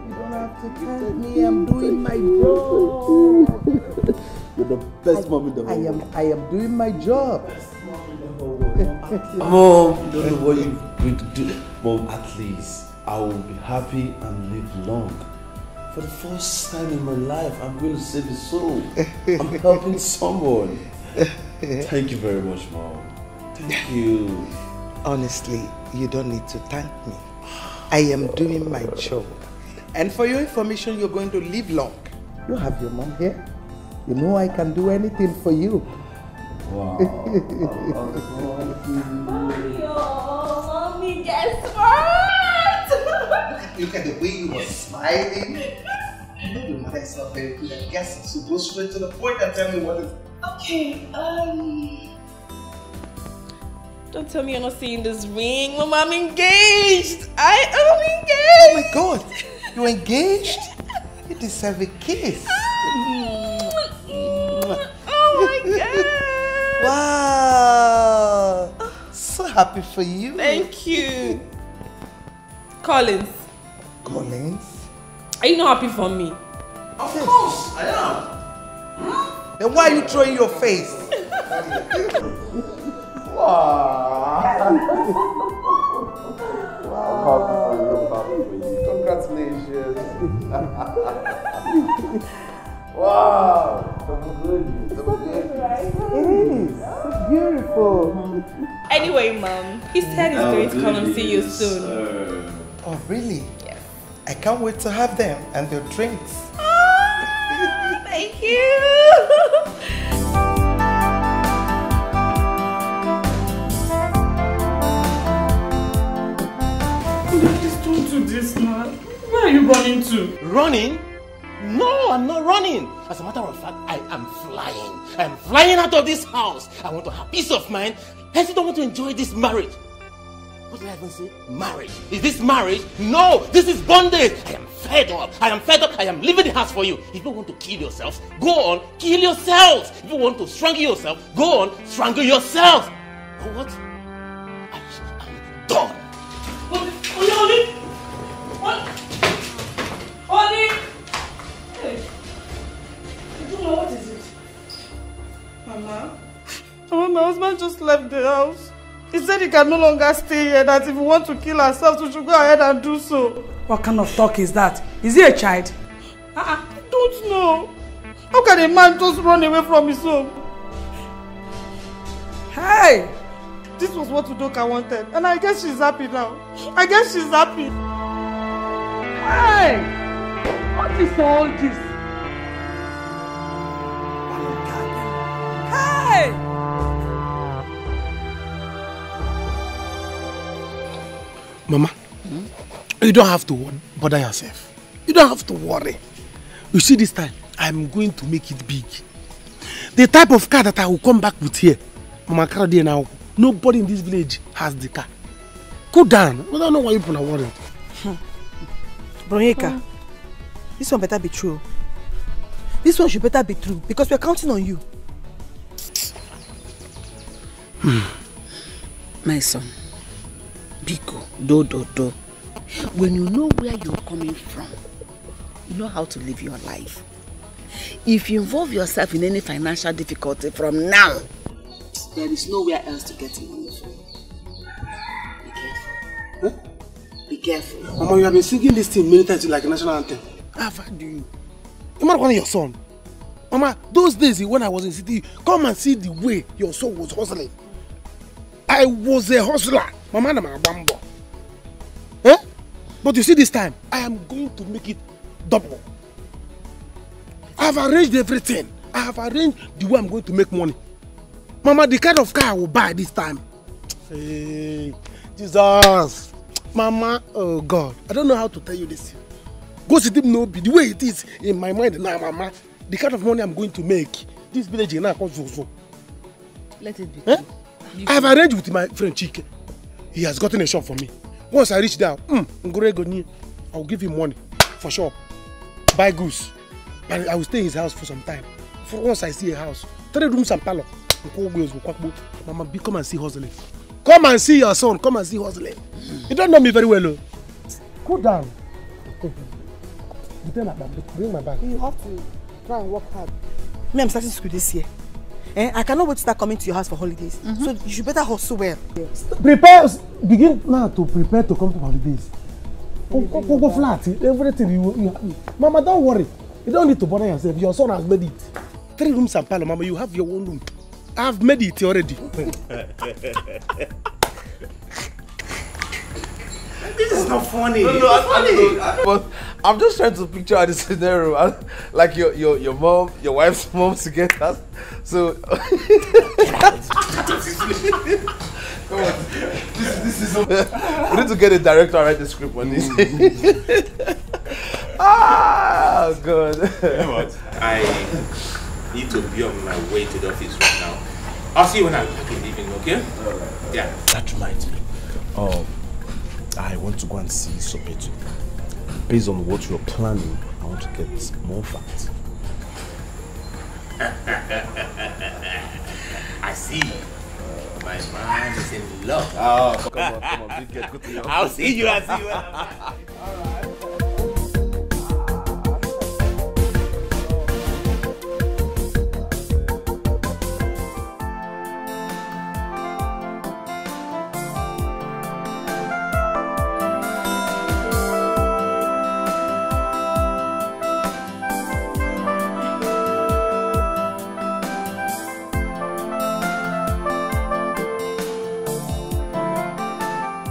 don't have to tell me I'm doing my job. You're the best mom in the world. I am doing my job. Mom, you don't know what you're going to do. Mom, at least I will be happy and live long. For the first time in my life, I'm going to save a soul. I'm helping someone. Thank you very much, Mom. Thank you. Honestly, you don't need to thank me. I am doing my job. And for your information, you're going to live long. You have your mom here. You know I can do anything for you. Wow. Mommy, guess what? Look at the way you were smiling. I know your mother is not very good at guessing, so go straight to the point and tell me what is. Okay, don't tell me you're not seeing this ring. Mama, I'm engaged. I am engaged. Oh my God, you're engaged? You deserve a kiss. Oh my God. Wow. So happy for you. Thank you. Collins. Collins? Are you not happy for me? Of course, I am. Then why are you throwing your face? Wow. I'm happy for you. Congratulations. Wow. It is. So beautiful. Anyway, Mom, he said he's going to come and see you soon. Oh, really? Yes. I can't wait to have them and their drinks. Oh, thank you. Please don't do this, man. Where are you running to? Running? No, I'm not running. As a matter of fact, I am flying. I am flying out of this house. I want to have peace of mind. I still don't want to enjoy this marriage. What did I even say? Marriage. Is this marriage? No, this is bondage. I am fed up. I am fed up. I am leaving the house for you. If you want to kill yourselves, go on, kill yourselves. If you want to strangle yourself, go on, strangle yourselves. But what? I am done. Oli! Oli! Hey. I don't know, what is it? Mama? Mama, my husband just left the house. He said he can no longer stay here, that if we want to kill ourselves, we should go ahead and do so. What kind of talk is that? Is he a child? I don't know. How can a man just run away from his home? Hey! This was what Udoka wanted, and I guess she's happy now. I guess she's happy. Hey! What is all this? Hey! Mama, you don't have to bother yourself. You don't have to worry. You see, this time, I'm going to make it big. The type of car that I will come back with here, Mama Karadi now, nobody in this village has the car. Go down. I don't know why people are worried. Bronyeka, this one better be true. This one should better be true because we're counting on you. My son, Biko, do. When you know where you're coming from, you know how to live your life. If you involve yourself in any financial difficulty from now, there is nowhere else to get money from. Be careful. Huh? Be careful. Mama, you have been singing this thing many times like a national anthem. I've heard you. You might want your son. Mama, those days when I was in the city, come and see the way your son was hustling. I was a hustler. Mama, I'm a bambo. Eh? But you see, this time, I am going to make it double. I have arranged everything. I have arranged the way I'm going to make money. Mama, the kind of car I will buy this time. Hey, Jesus. Mama, oh God. I don't know how to tell you this. Go see them no be the way it is in my mind now, Mama. The kind of money I'm going to make. this village now called Zozo. Let it be. Eh? I have arranged with my friend Chike. He has gotten a shop for me. Once I reach there, I'll give him money for sure. Buy goods. And I will stay in his house for some time. For once I see a house, 3 rooms and parlor. Mama, come and see hustling. Come and see your son. Come and see hustling. You don't know me very well, though. Cool down. Bring my bag. You have to try and work hard. Me, I'm starting school this year. I cannot wait to start coming to your house for holidays. So you should better hustle well. Begin now to prepare to come to holidays. Go flat. Everything you Mama, don't worry. You don't need to bother yourself. Your son has made it. 3 rooms and parlor, Mama. You have your own room. I have made it already. This is not funny. No, funny. But I'm just trying to picture out the scenario, like your mom, your wife's mom together. So come on, this is. We need to get a director to write the script on this. Ah, God. You know what? I need to be on my way to the office right now. I'll see you when I'm back in the evening, okay? Yeah. That reminds me. I want to go and see Sopetu. Based on what you're planning, I want to get more fat. I see. My man is in love. Oh, come on. Big get good to you. I'll see you. Alright.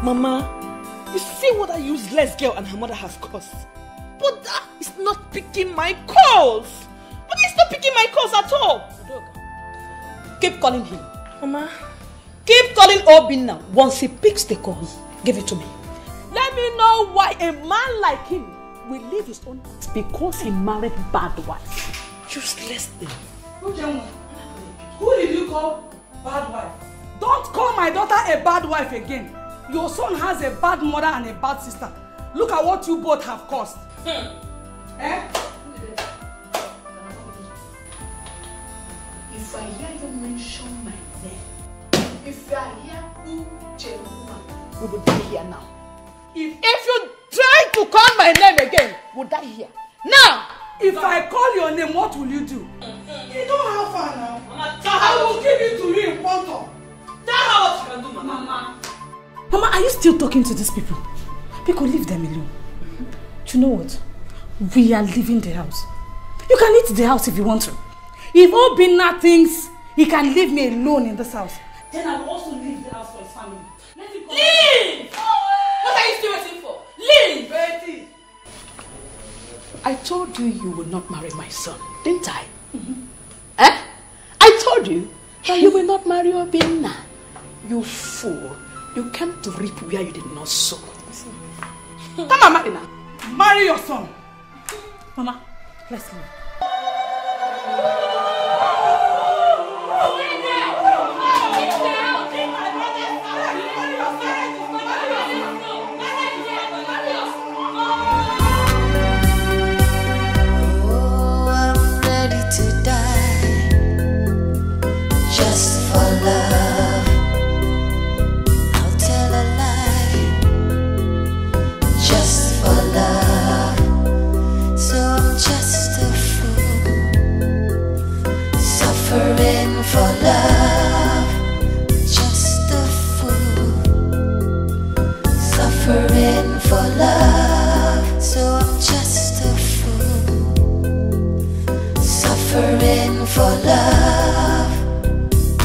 Mama, you see what a useless girl and her mother has caused. But that is not picking my calls. But he's not picking my calls at all. Keep calling him. Mama. Keep calling Obinna. Once he picks the call, give it to me. Let me know why a man like him will leave his own house because he married bad wife. Useless thing. Who did you call bad wife? Don't call my daughter a bad wife again. Your son has a bad mother and a bad sister. Look at what you both have caused. Eh? If I hear you mention my name, if I hear Uche woman, we will die here now. If you try to call my name again, we'll die here. Now! If I call your name, what will you do? You don't have fun now. Mama, I will give it to you in quantum. Tell her what you can do, Mama. Mama, are you still talking to these people? People, leave them alone. Do you know what? We are leaving the house. You can leave the house if you want to. If Obinna thinks he can leave me alone in this house, then I will also leave the house for his family. Let him go. Leave! What are you still waiting for? Leave! Betty! I told you you will not marry my son, didn't I? Eh? I told you that you will not marry Obinna. You fool. You came to reap where you did not sow. Come on, marry now. Marry your son. Mama, let's leave. Oh, I'm ready to die just for love. I'll tell a lie just for love. So I'm just a fool suffering for love. Just a fool suffering for love. So I'm just a fool suffering for love.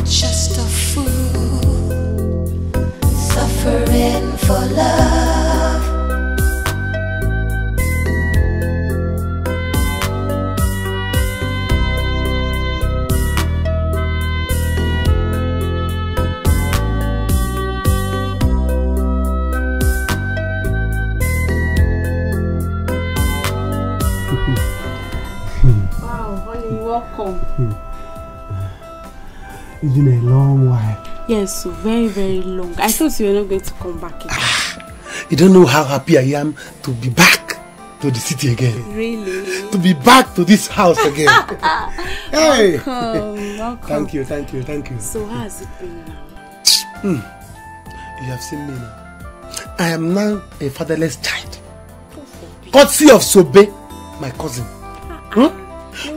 Just a fool suffering for love. Wow, honey, welcome. It's been a long while. Yes, so very, very long. I thought you were not going to come back again. You don't know how happy I am to be back to the city again. Really? To be back to this house again. Hey! Welcome. Thank you. So how has it been now? You have seen me now. I am now a fatherless child. Courtesy of Sobe, my cousin.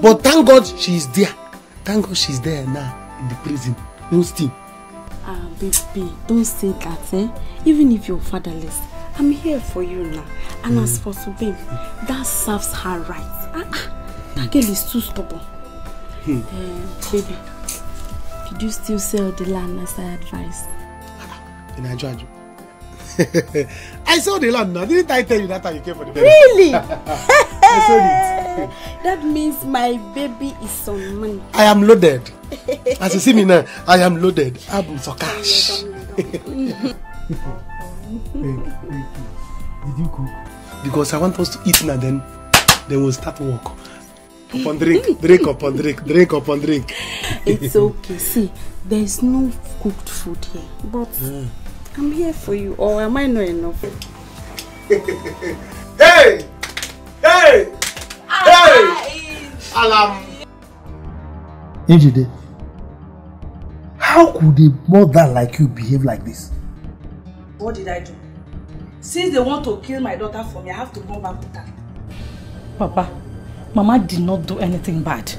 But thank God she is there. Thank God she's there now in the prison. No steam. Baby, don't say that, eh? Even if you're fatherless, I'm here for you now. And as for Sobe, that serves her right. That girl is too stubborn. Baby, did you still sell the land as I advised? In Naija. I sold the land now. Didn't I tell you that time you came for the baby? Really? I sold it. That means my baby is on money. I am loaded. As you see me now, I am loaded. I'm for cash. Did you cook? Because I want us to eat now, then we'll start work. Upon drink, drink upon drink, drink upon drink. It's okay. See, there's no cooked food here, but I'm here for you. Or am I not enough? Hey! Hey! Hey! Alam! Ejide, how could a mother like you behave like this? What did I do? Since they want to kill my daughter for me, I have to come back with her. Papa, Mama did not do anything bad.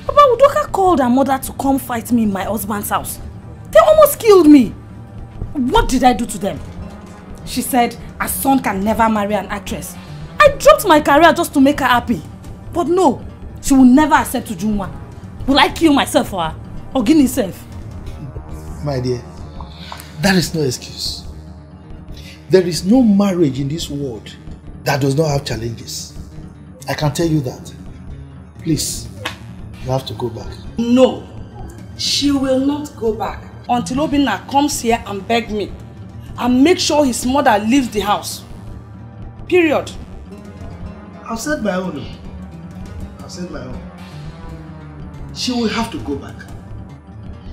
Papa, Udoka called her mother to come fight me in my husband's house. They almost killed me. What did I do to them? She said her son can never marry an actress. I dropped my career just to make her happy. But no, she will never accept Ujunwa. Will I kill myself for her? Or give myself? My dear, that is no excuse. There is no marriage in this world that does not have challenges. I can tell you that. Please, you have to go back. No, she will not go back until Obinna comes here and beg me and make sure his mother leaves the house. Period. I've said my own. She will have to go back.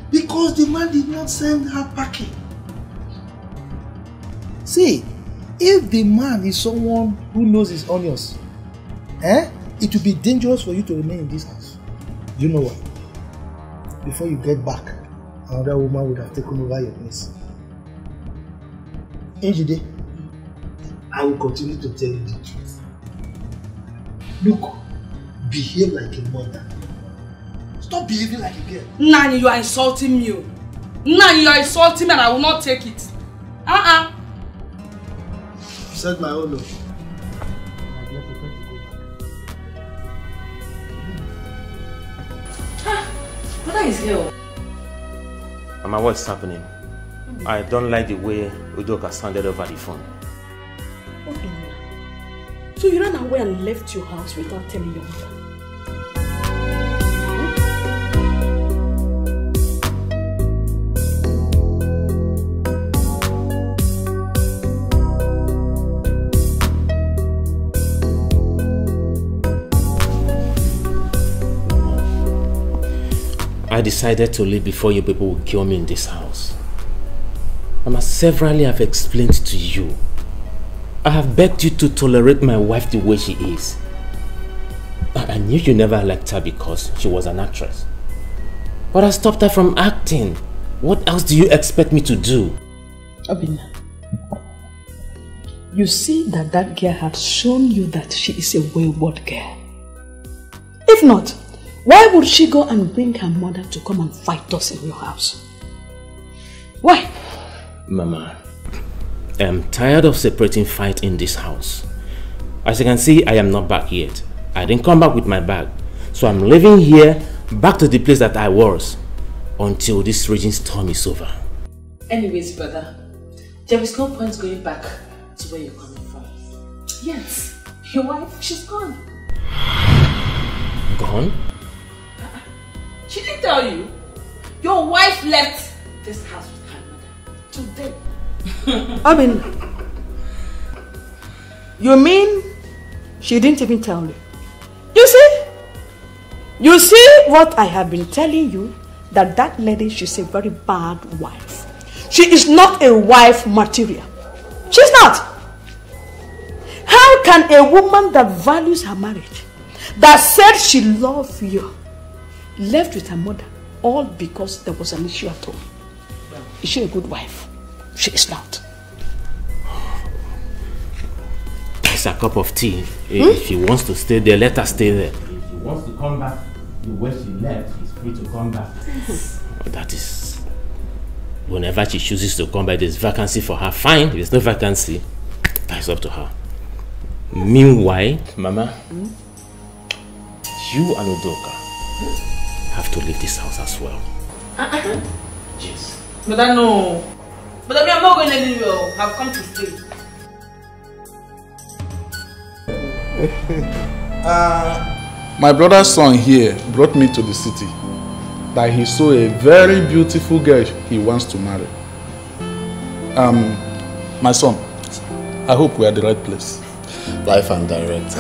Because the man did not send her packing. See, if the man is someone who knows his onions, it will be dangerous for you to remain in this house. You know what? Before you get back, another woman would have taken over your place. Ejide, I will continue to tell you the truth. Look, behave like a mother. Stop behaving like a girl. Nani, you are insulting me. Nani, you are insulting me and I will not take it. I've said my own no. What is here? Mama, what's happening? I don't like the way Udoka sounded over the phone. Okay. So you ran away and left your house without telling your mother? I decided to leave before you people would kill me in this house. Mama, severally have explained to you. I have begged you to tolerate my wife the way she is. I knew you never liked her because she was an actress. But I stopped her from acting. What else do you expect me to do? Obinna, you see that girl has shown you that she is a wayward girl. If not, why would she go and bring her mother to come and fight us in your house? Why? Mama, I am tired of separating fight in this house. As you can see, I am not back yet. I didn't come back with my bag. So I'm living here, back to the place that I was, until this raging storm is over. Anyways, brother, there is no point going back to where you're coming from. Yes, your wife, she's gone. Gone? She didn't tell you. Your wife left this house with her mother today. Obinna, you mean she didn't even tell you? You see? You see what I have been telling you that that lady, she's a very bad wife. She is not a wife material. She's not. How can a woman that values her marriage, that said she loves you, left with her mother, all because there was an issue at home? Is she a good wife? She is not. It's a cup of tea. If she wants to stay there, let her stay there. If she wants to come back the way she left, she's free to come back. That is... Whenever she chooses to come back, there's vacancy for her. Fine. If there's no vacancy, that's up to her. Meanwhile, Mama, you and Udoka have to leave this house as well. Yes. But I know. But I mean, I'm not going anywhere. I've come to stay. My brother's son here brought me to the city that he saw a very beautiful girl he wants to marry. My son, I hope we are at the right place. Life and direct.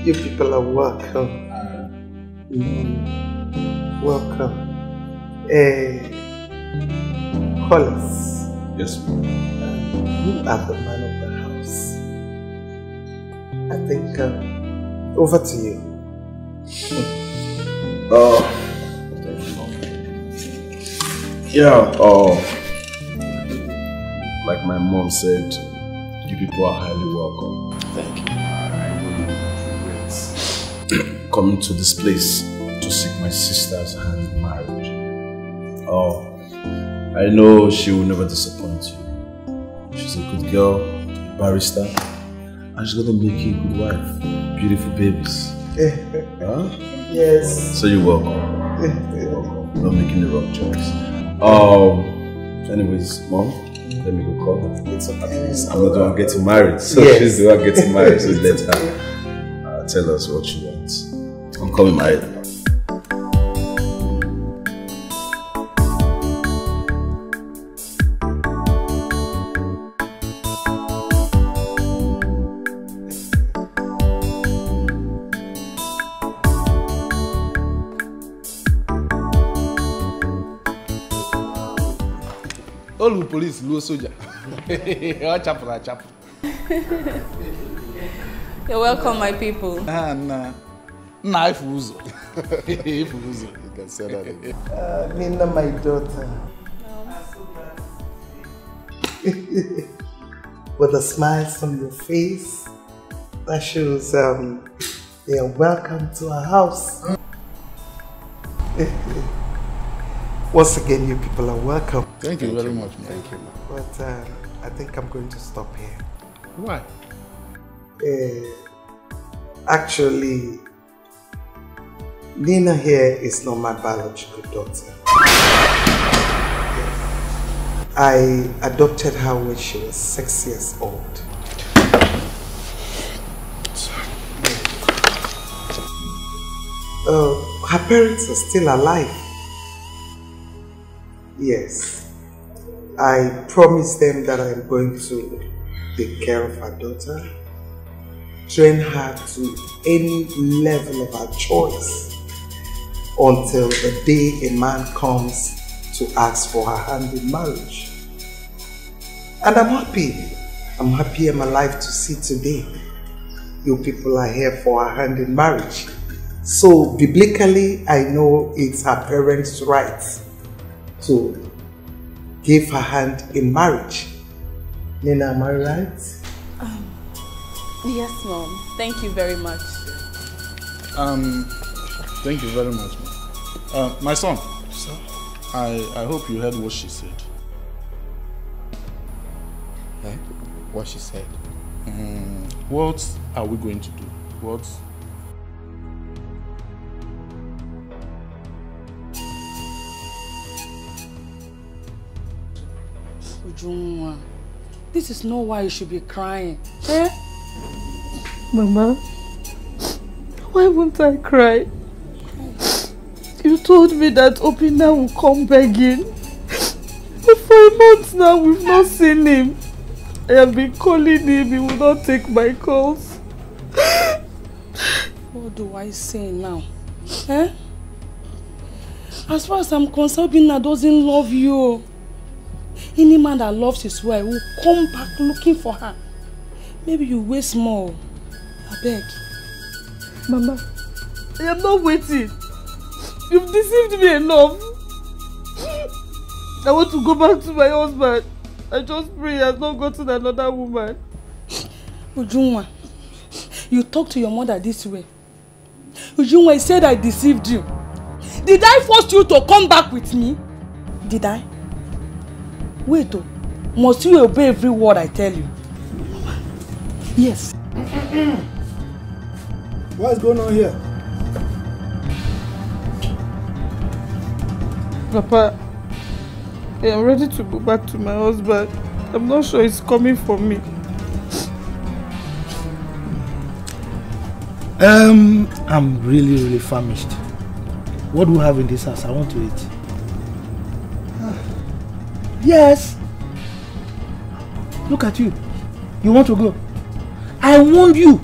You people are welcome. Welcome. Hollis. Yes, you are the man of the house. I think, over to you. Yeah, like my mom said, you people are highly welcome. Thank you. I really regret coming to this place to seek my sister's hand in marriage. I know she will never disappoint you. She's a good girl, a barrister, and she's gonna make you a good wife. Beautiful babies. Huh? Yes. So you're welcome. You're welcome. Not making the wrong choice. Anyways, Mom, let me go call her. It's okay. I'm not the one getting married, so yes. She's the one getting married, so let her tell us what she wants. I'm coming, married. All the police, low soldier. Chapel. You're welcome, my people. If Uzo. You can say that again. Nina, my daughter. With the smiles on your face, that shows they are welcome to our house. Once again, you people are welcome. Thank you very much, man. Thank you. But I think I'm going to stop here. Why? Actually, Nina here is not my biological daughter. I adopted her when she was 6 years old. Her parents are still alive. Yes. I promised them that I'm going to take care of her daughter, train her to any level of her choice until the day a man comes to ask for her hand in marriage. And I'm happy. I'm happy I'm alive to see today. You people are here for her hand in marriage. So biblically, I know it's her parents' right to give her hand in marriage. Nina, am I right? Yes, Mom. Thank you very much. Thank you very much, man. My son. Sir? I hope you heard what she said. What she said? What are we going to do? What? Ujunwa, this is not why you should be crying. Eh? Mama, why won't I cry? You told me that Opina will come begging. But for a month now, we've not seen him. I have been calling him, he will not take my calls. What do I say now? Eh? As far as I'm concerned, Obinna doesn't love you. Any man that loves his wife will come back looking for her. Maybe you wait small. I beg. Mama, I am not waiting. You've deceived me enough. I want to go back to my husband. I just pray he has not gotten another woman. Ujunwa, you talk to your mother this way. Ujunwa, I said I deceived you. Did I force you to come back with me? Did I? Wait, oh. Must you obey every word I tell you? Yes. What is going on here? Papa, I am ready to go back to my husband. I'm not sure he's coming for me. I'm really famished. What do we have in this house? I want to eat. Yes. Look at you. You want to go? I warned you.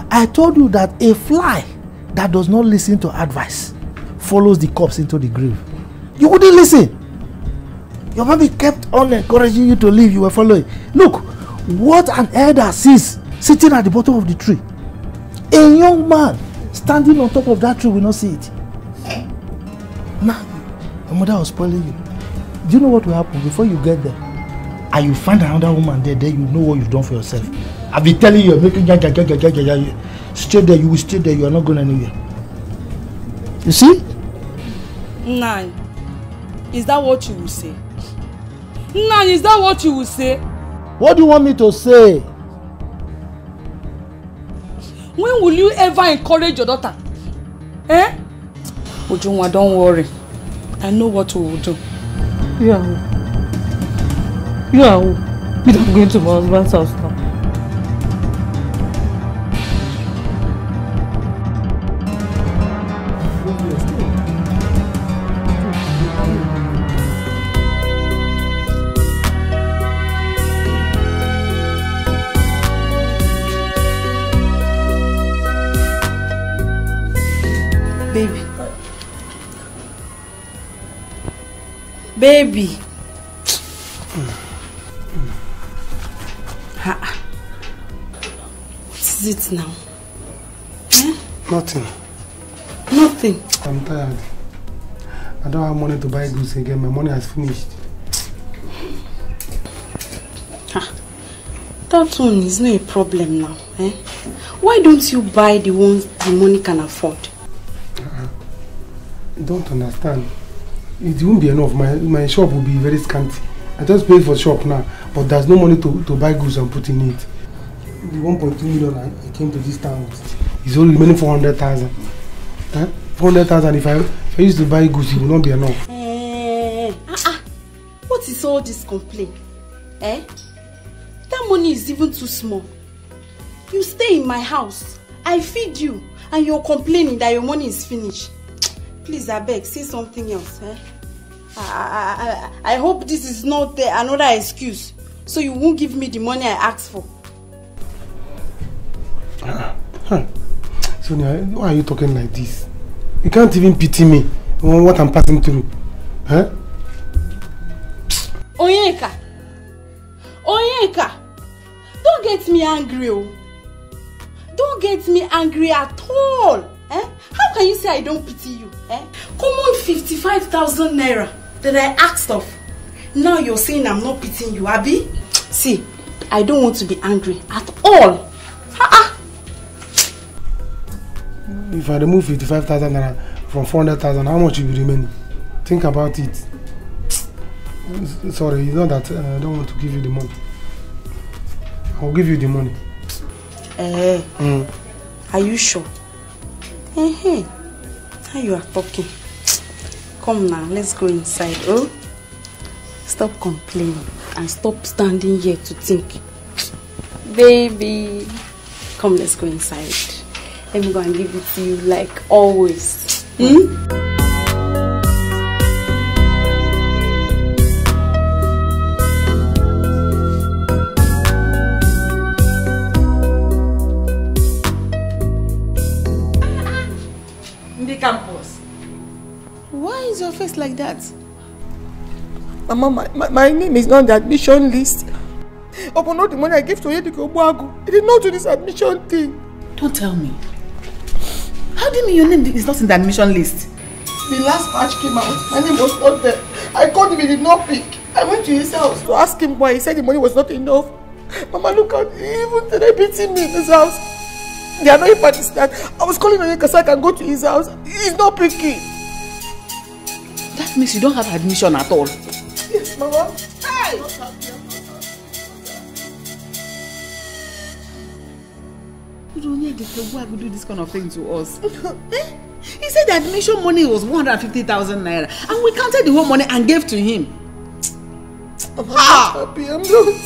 I told you that a fly that does not listen to advice follows the corpse into the grave. You wouldn't listen. Your mommy kept on encouraging you to leave. You were following. Look, what an elder sees sitting at the bottom of the tree. A young man standing on top of that tree will not see it. Now, your mother was spoiling you. Do you know what will happen before you get there? And you find another woman there, then you know what you've done for yourself. I've been telling you, making stay there, you will stay there, you are not going anywhere. You see? Nan, is that what you will say? Nan, is that what you will say? What do you want me to say? When will you ever encourage your daughter? Eh? Ujunwa, don't worry. I know what we will do. Yeah. I'm going to my husband's house now. Baby. What is it now? Eh? Nothing. Nothing. I'm tired. I don't have money to buy goods again. My money has finished. That one is not a problem now. Eh? Why don't you buy the ones the money can afford? You don't understand. It won't be enough. My shop will be very scanty. I just paid for shop now, but there's no money to buy goods and put in it. The 1.2 million I came to this town with is only remaining 400,000. 400,000. If I used to buy goods, it will not be enough. What is all this complaint? Eh? That money is even too small. You stay in my house, I feed you, and you're complaining that your money is finished. Please, I beg, say something else. Eh? I hope this is not another excuse, so you won't give me the money I asked for. Sonia, why are you talking like this? You can't even pity me on what I'm passing through. Huh? Onyeka! Don't get me angry, oh. Don't get me angry at all. Eh? How can you say I don't pity you? Eh? Come on, 55,000 naira that I asked of. Now you're saying I'm not pitying you, Abi? See, I don't want to be angry at all. If I remove 55,000 naira from 400,000, how much will be remaining? Think about it. Sorry, you know that I don't want to give you the money. I'll give you the money. Are you sure? Hey, how you are talking? Come now, let's go inside. Oh, stop complaining and stop standing here to think. Baby, come, let's go inside. Let me go and give it to you like always. in the campus. Why is your face like that? Mama, my name is not on the admission list. Upon all the money I gave to Yediko Buagu, he did not do this admission thing. Don't tell me. How do you mean your name is not in the admission list? The last batch came out, my name was not there. I called him, he did not pick. I went to his house to ask him why. He said the money was not enough. Mama, look at even today beating me in his house. The annoying part is that I was calling on him because I can go to his house. He's not picking. That means you don't have admission at all. Yes, Mama. Hey! You don't need to do this kind of thing to us. He said the admission money was 150,000 naira and we counted the whole money and gave to him. I'm not happy, I'm not.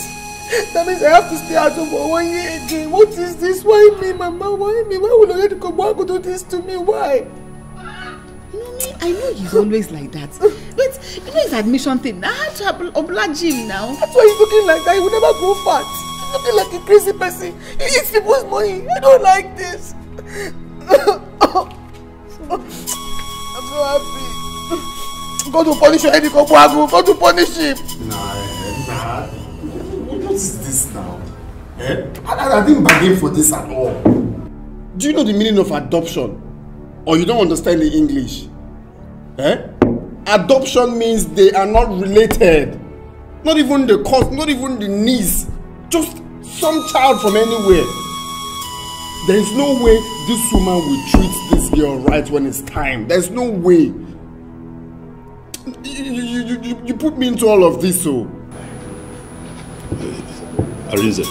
That means I have to stay at home for 1 year again. What is this? Why me, Mama? Why me? Why would I go do this to me? Why? You know me, I know he's always like that. But you know his admission thing, I had to oblige him now. That's why he's looking like that. He will never go fat. He's looking like a crazy person. He eats people's money. I don't like this. I'm so happy. Go to punish your Ediko Buagu. Go to punish him. Nah. What is this now? I didn't bargain for this at all. Do you know the meaning of adoption? Or you don't understand the English? Adoption means they are not related. Not even the cause, not even the niece. Just some child from anywhere. There is no way this woman will treat this girl right when it's time. There's no way. You put me into all of this, so. Arinze,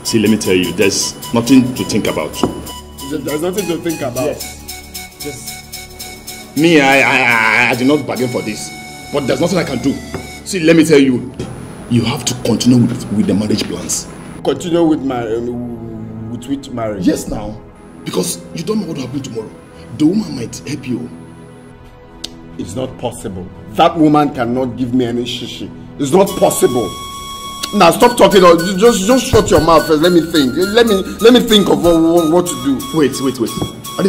see, let me tell you, there's nothing to think about. There's nothing to think about. Yes. Me, I did not bargain for this, but there's nothing I can do. See, let me tell you, you have to continue with the marriage plans. Continue with which marriage? Yes, now, because you don't know what will happen tomorrow. The woman might help you. It's not possible. That woman cannot give me any shishi. It's not possible. Now stop talking. Just shut your mouth first. Let me think. Let me think of what to do. Wait.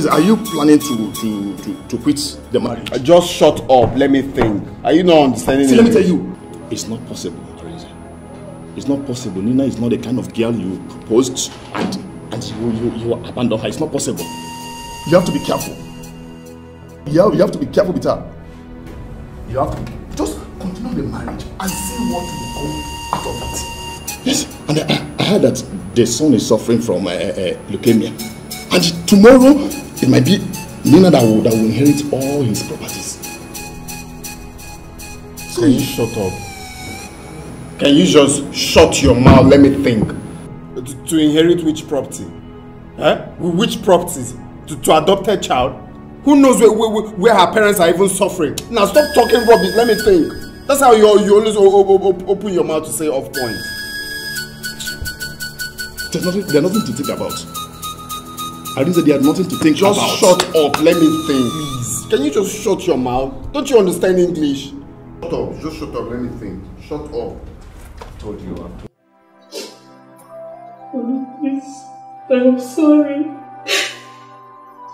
Are you planning to quit the marriage? Just shut up. Let me think. Are you not understanding? See, let me tell you, it's not possible, Arinze. It's not possible. Nina is not the kind of girl you proposed and you abandon her. It's not possible. You have to be careful. You have to be careful with her. You have to just continue the marriage and see what will come out of it. Yes, and I heard that the son is suffering from leukemia. And tomorrow, it might be Nina that will inherit all his properties. Can you shut up? Can you just shut your mouth? Let me think. To inherit which property? Which properties? To adopt a child? Who knows where her parents are even suffering? Now stop talking rubbish. Let me think. That's how you always open your mouth to say off point. There's nothing to think about. I didn't say there's nothing to think about. Just shut up. Let me think. Please. Can you just shut your mouth? Don't you understand English? Shut up. Just shut up. Let me think. Shut up. I told you. Please, I'm sorry.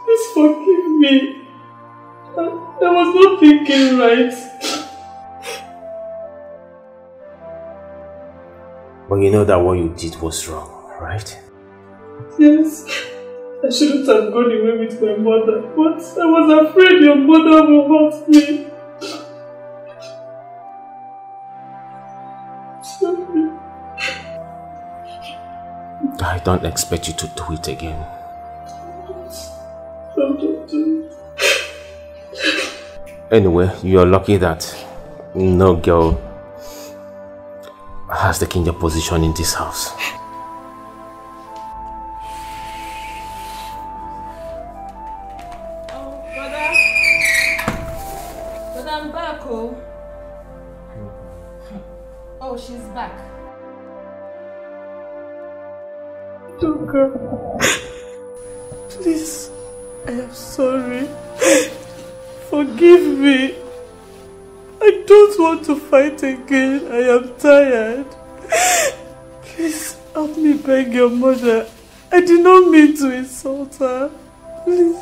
Please forgive me. I was not thinking right. But you know that what you did was wrong, right? Yes. I shouldn't have gone away with my mother, but I was afraid your mother will hurt me. Sorry. I don't expect you to do it again. Don't do it. Anyway, you're lucky that no girl has taken your position in this house. But I'm back, oh. Oh, she's back. Dikeh, please, I am sorry. Forgive me. I don't want to fight again. I am tired. Please help me beg your mother. I did not mean to insult her. Please.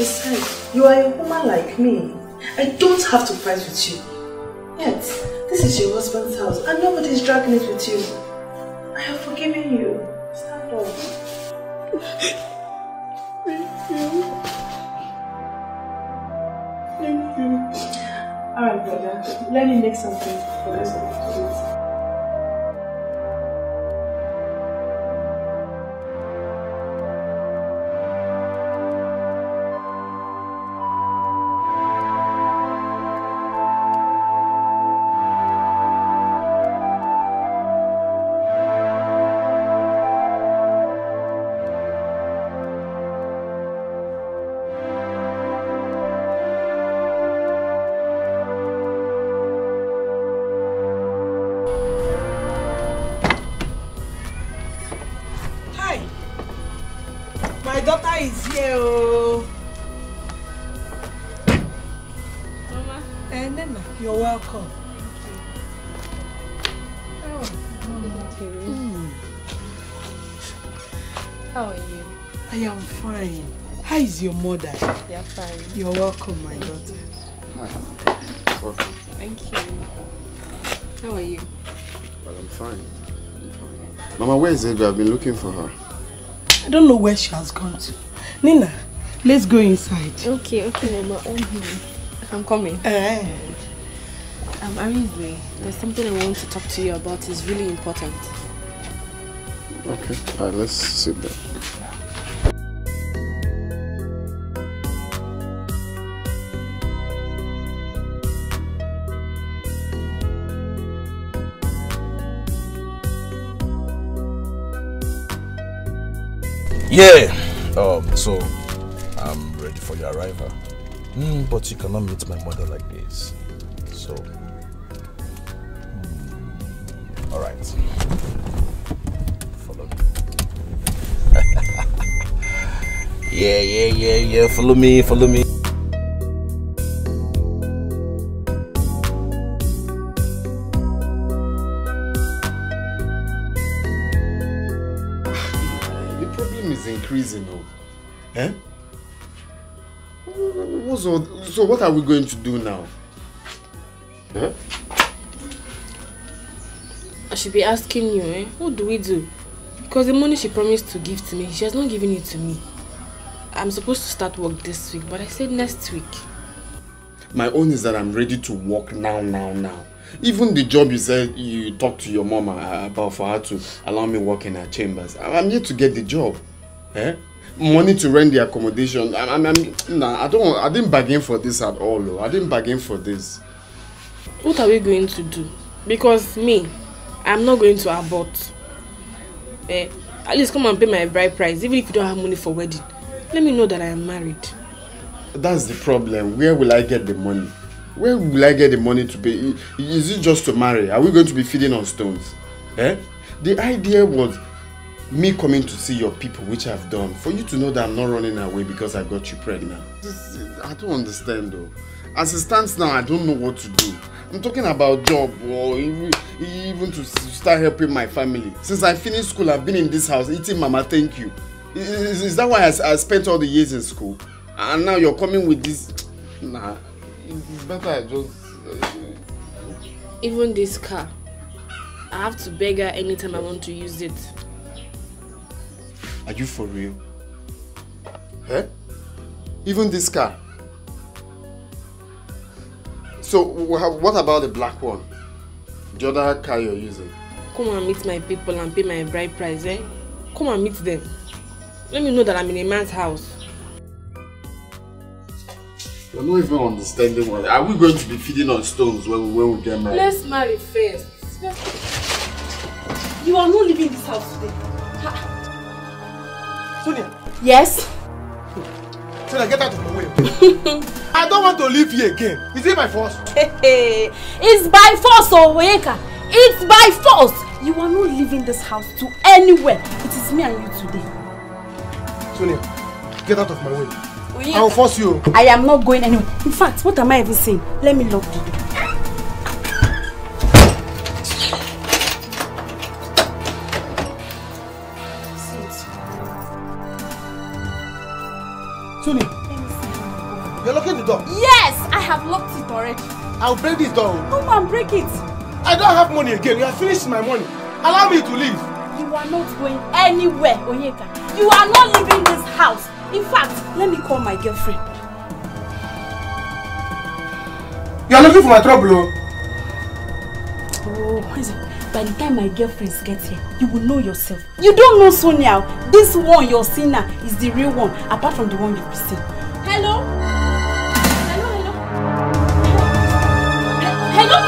Besides, you are a woman like me. I don't have to fight with you. Yet, this is your husband's house and nobody is dragging it with you. I have forgiven you. Stand up. Thank you. Thank you. Alright, brother. Let me make something for the rest of the kids. You're welcome. How are you? I am fine. How is your mother? They are fine. You're welcome, my daughter. Hi. Welcome. Thank you. How are you? Well, I'm fine. Mama, where is Edo? I've been looking for her. I don't know where she has gone to. Nina, let's go inside. Okay, Mama. I'm coming. Arinze, there's something I want to talk to you about. It's really important. Okay, alright, let's sit down. Yeah, so I'm ready for your arrival. But you cannot meet my mother like this. So, all right. Follow me. Yeah. Follow me. The problem is increasing now. Eh? So what are we going to do now? Huh? I should be asking you, what do we do? Because the money she promised to give to me, she has not given it to me. I'm supposed to start work this week, but I said next week. My own is that I'm ready to work now. Even the job you said you talked to your mama about for her to allow me work in her chambers, I'm yet to get the job. Eh? Money to rent the accommodation. Nah, I didn't bargain for this at all. Though. I didn't bargain for this. What are we going to do? Because me, I'm not going to abort. At least come and pay my bride price, even if you don't have money for wedding. Let me know that I am married. That's the problem. Where will I get the money? Where will I get the money to pay? Is it just to marry? Are we going to be feeding on stones? Eh? The idea was me coming to see your people, which I've done, for you to know that I'm not running away because I got you pregnant. I don't understand though. As it stands now, I don't know what to do. I'm talking about job or even to start helping my family. Since I finished school, I've been in this house eating mama thank you. Is that why I spent all the years in school? And now you're coming with this? Nah, it's better I just... Even this car, I have to beg her anytime I want to use it. Are you for real? Eh? Even this car? So, what about the black one? The other car you're using? Come and meet my people and pay my bride price, eh? Come and meet them. Let me know that I'm in a man's house. You're not even understanding what... Are we going to be feeding on stones when we get married? Let's marry first. You are not leaving this house today. Sonia. Yes? Sonia, get out of my way. I don't want to live here again. Is it by force? It's by force, Oyeka. It's by force. You are not leaving this house to anywhere. It is me and you today. Sonia, get out of my way. I will force you. I am not going anywhere. In fact, what am I even saying? Let me lock the door. Sonia. You're locking the door? Yes, I have locked it already. I'll break this door. No man, break it. I don't have money again. You have finished my money. Allow me to leave. You are not going anywhere, Onyeka. You are not leaving this house. In fact, let me call my girlfriend. You are looking for my trouble, Oh, what is it? By the time my girlfriends get here, you will know yourself. You don't know Sonia. This one you're seeing now is the real one, apart from the one you've seen. Hello? Hello?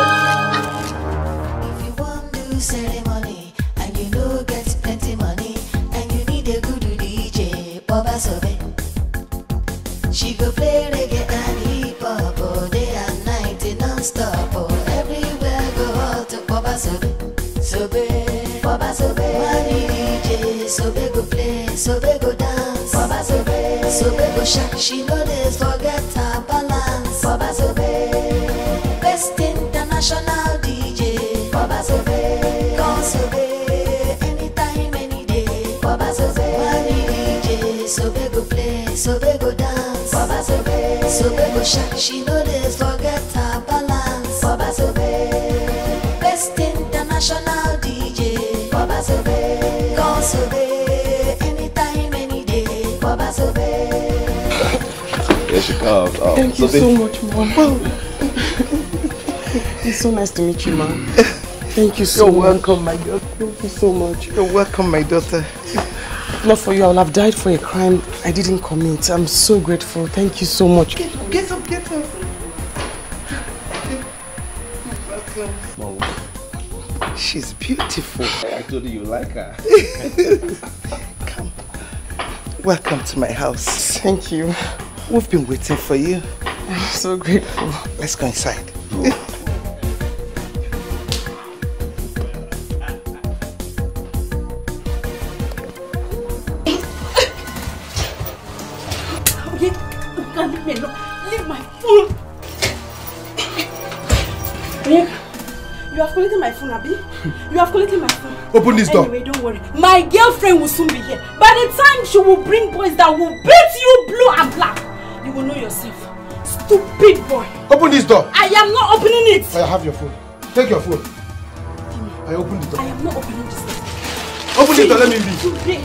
If you want to ceremony and you know get plenty money and you need a good DJ, Baba Sobe. She go play reggae and hip hop all day and night non-stop. Everywhere go out to Baba Sobe. Sobe, Baba Sobe. Money DJ, Sobe go play, Sobe go dance. Baba Sobe, Sobe go shake. She know this forget her balance. Baba Sobe, best international DJ. Baba Sobe, come Sobe, anytime, any day. Baba Sobe, money DJ, Sobe go play, Sobe go dance. Baba Sobe, Sobe go shake. She know this forget her balance. Baba Sobe, best international DJ. Baba Sobe, come Sobe, anytime, any day. Baba Sobe. There she comes. Oh, thank you so much, Mom. Wow. It's so nice to meet you, Mom. Thank you so much. You're welcome, my daughter. Thank you so much. You're welcome, my daughter. Not for you, I would have died for a crime I didn't commit. I'm so grateful. Thank you so much. Get up, get up. Welcome. Mom. She's beautiful. I told you like her. Come. Welcome to my house. Thank you. We've been waiting for you. I'm so grateful. Let's go inside. Leave my phone. You have collected my phone, Abi? You have collected my phone. Open this door. Anyway, don't worry. My girlfriend will soon be here. By the time she will bring boys that will beat you blue and black, you will know yourself. Stupid boy. Open this door. I am not opening it. I have your phone. Take your phone. I opened the door. I am not opening this door. Open this door, let me leave. Today,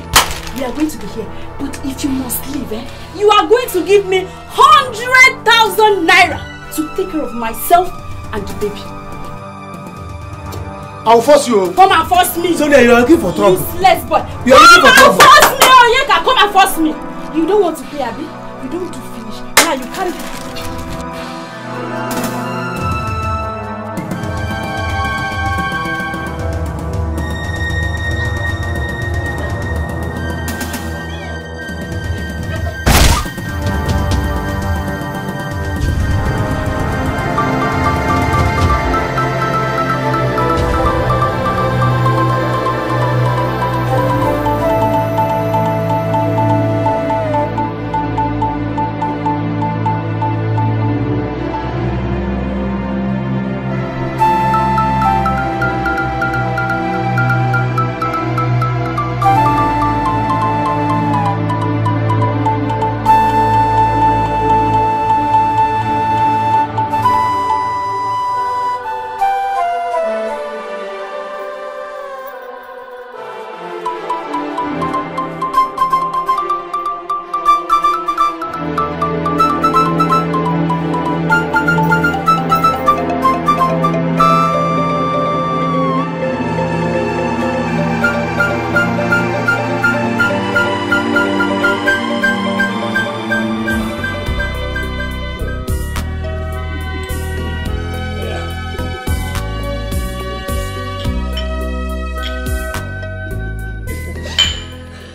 we are going to be here. But if you must leave, you are going to give me 100,000 naira to take care of myself and the baby. I'll force you. Come and force me. Sonia, you are looking for trouble. Useless boy. You are looking for trouble. Come and force me, Onyeka. Come and force me. You don't want to pay, Abi? You don't do finish. Now you carry.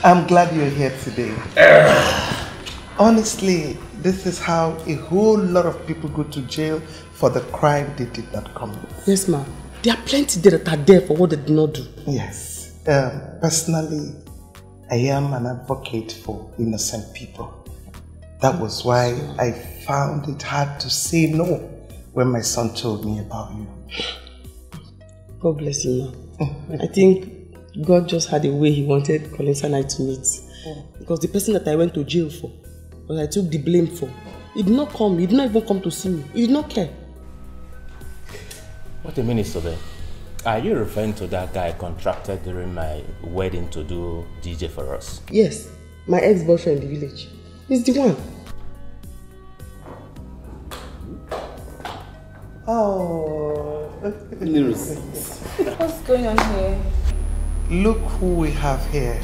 I'm glad you're here today. Honestly, this is how a whole lot of people go to jail for the crime they did not commit. Yes, ma'am. There are plenty there that are there for what they did not do. Yes. Personally, I am an advocate for innocent people. That was why I found it hard to say no when my son told me about you. God bless you, ma'am. I think God just had a way he wanted Collins and I to meet. Because the person that I went to jail for, or I took the blame for, He did not come. He did not even come to see me. He did not care. What a minute, Sobe. Are you referring to that guy contracted during my wedding to do DJ for us? Yes, my ex-boyfriend in the village. He's the one. Oh. What's going on here? Look who we have here.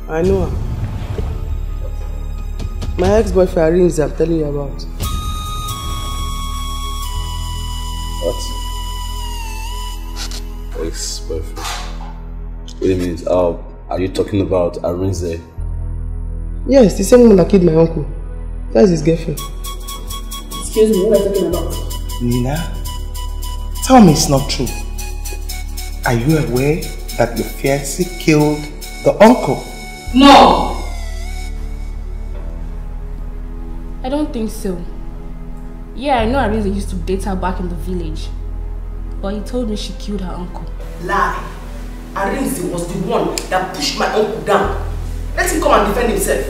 I know her. My ex-boyfriend Rings, I'm telling you about. What? Ex-boyfriend? What do you mean? Are you talking about Arinze? Yes, the same one that killed my uncle. That's his girlfriend. Excuse me, what are you talking about? Nina, tell me it's not true. Are you aware that your fiancé killed the uncle? No! I don't think so. Yeah, I know Arinze used to date her back in the village. But he told me she killed her uncle. Lie! Arinze was the one that pushed my uncle down. Let him come and defend himself.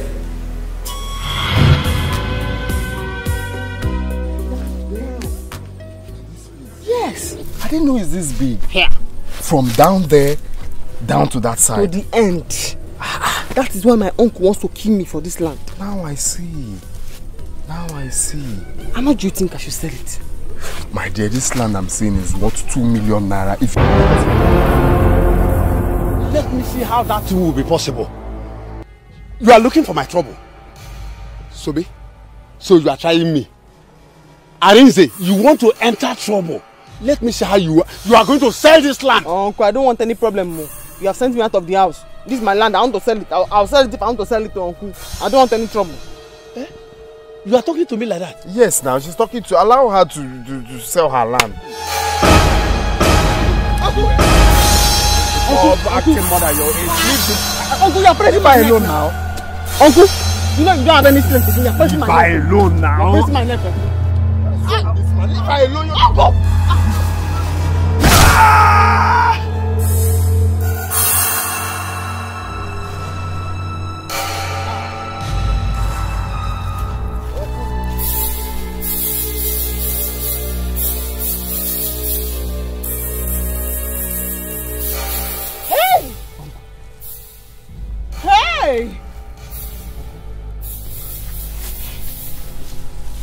Yes! I didn't know it's this big. Here. From down there, down to that side. To the end. That is why my uncle wants to kill me for this land. Now I see. Now I see. How much do you think I should sell it? My dear, this land I'm seeing is worth 2 million naira. If let me see how that will be possible. You are looking for my trouble. Sobe, so you are trying me. Arinze, you want to enter trouble. Let me see how you are going to sell this land. Uncle, I don't want any problem more. You have sent me out of the house. This is my land. I want to sell it. I'll sell it if I want to sell it to Uncle. I don't want any trouble. Eh? You are talking to me like that? Yes, now she's talking to allow her to sell her land. Uncle, acting mother, your age. Uncle, you are pressing my alone now. Uncle, you don't have any strength to do. You are pressing my neck. Leave her alone now. You are pressing my neck. Leave her alone. Uncle. Hey!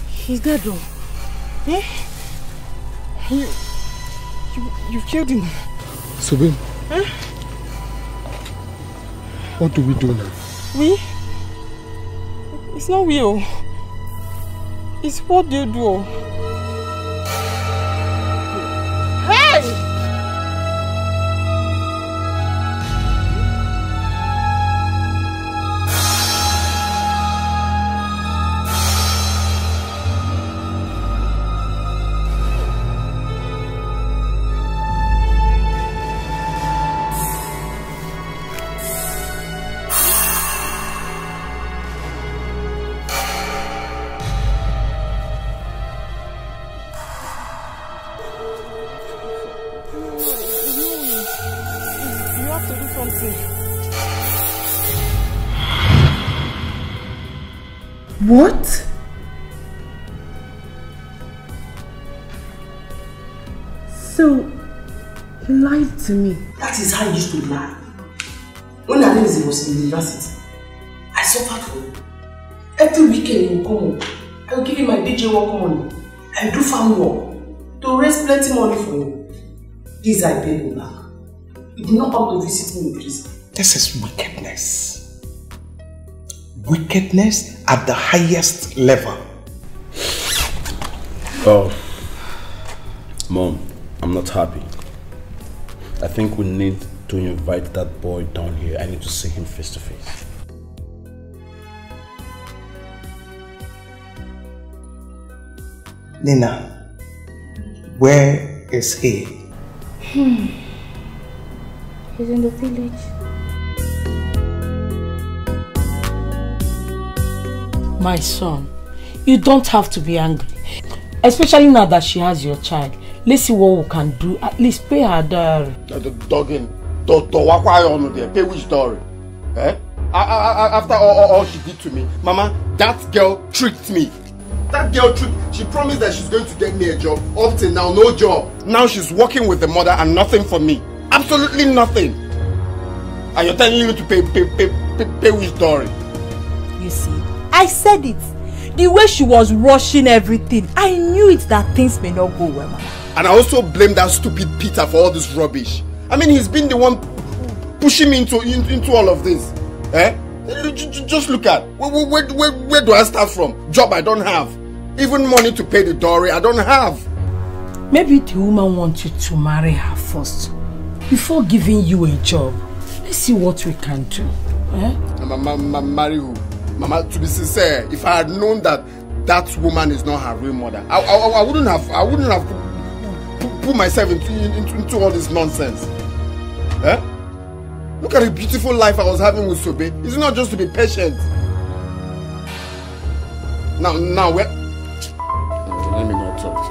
He's dead though. Eh? You killed him. Subin. Eh? What do we do now? We? It's not we. It's what they do. Hey! What? So, he lied to me. That is how he used to lie. When Arinze was in university, I suffered for him. Every weekend he would come home. I would give him my DJ work money. I do farm work to raise plenty money for him. This I paid him back. He did not come to visit me in prison. This is wickedness. Wickedness at the highest level. Oh, Mom, I'm not happy. I think we need to invite that boy down here. I need to see him face to face. Nina, where is he? He's in the village. My son, you don't have to be angry. Especially now that she has your child. Let's see what we can do. At least pay her dowry. The dogging. Pay which dowry? Eh? After all she did to me, Mama, that girl tricked me. That girl tricked. She promised that she's going to get me a job. Up till now, no job. Now she's working with the mother and nothing for me. Absolutely nothing. And you're telling me to pay with Dory. You see, I said it. The way she was rushing everything, I knew it that things may not go well, Mama. And I also blame that stupid Peter for all this rubbish. I mean, he's been the one pushing me into all of this. Eh? Just look at, where do I start from? Job I don't have. Even money to pay the dowry I don't have. Maybe the woman wants you to marry her first, before giving you a job. Let's see what we can do. Eh? Marry who? Mama, to be sincere, if I had known that that woman is not her real mother, I wouldn't have put myself into all this nonsense. Eh? Look at the beautiful life I was having with Sobe. It's not just to be patient. Now where? Let me not talk.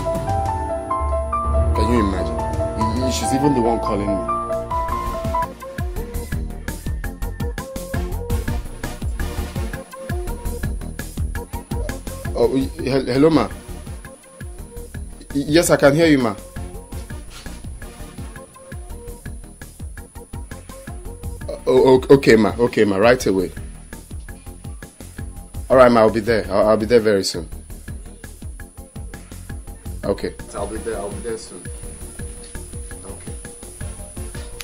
Can you imagine? She's even the one calling me. Oh, hello, ma. Yes, I can hear you, ma. Oh, okay, ma. Okay, ma. Right away. All right, ma. I'll be there. I'll be there very soon. Okay. I'll be there soon. Okay.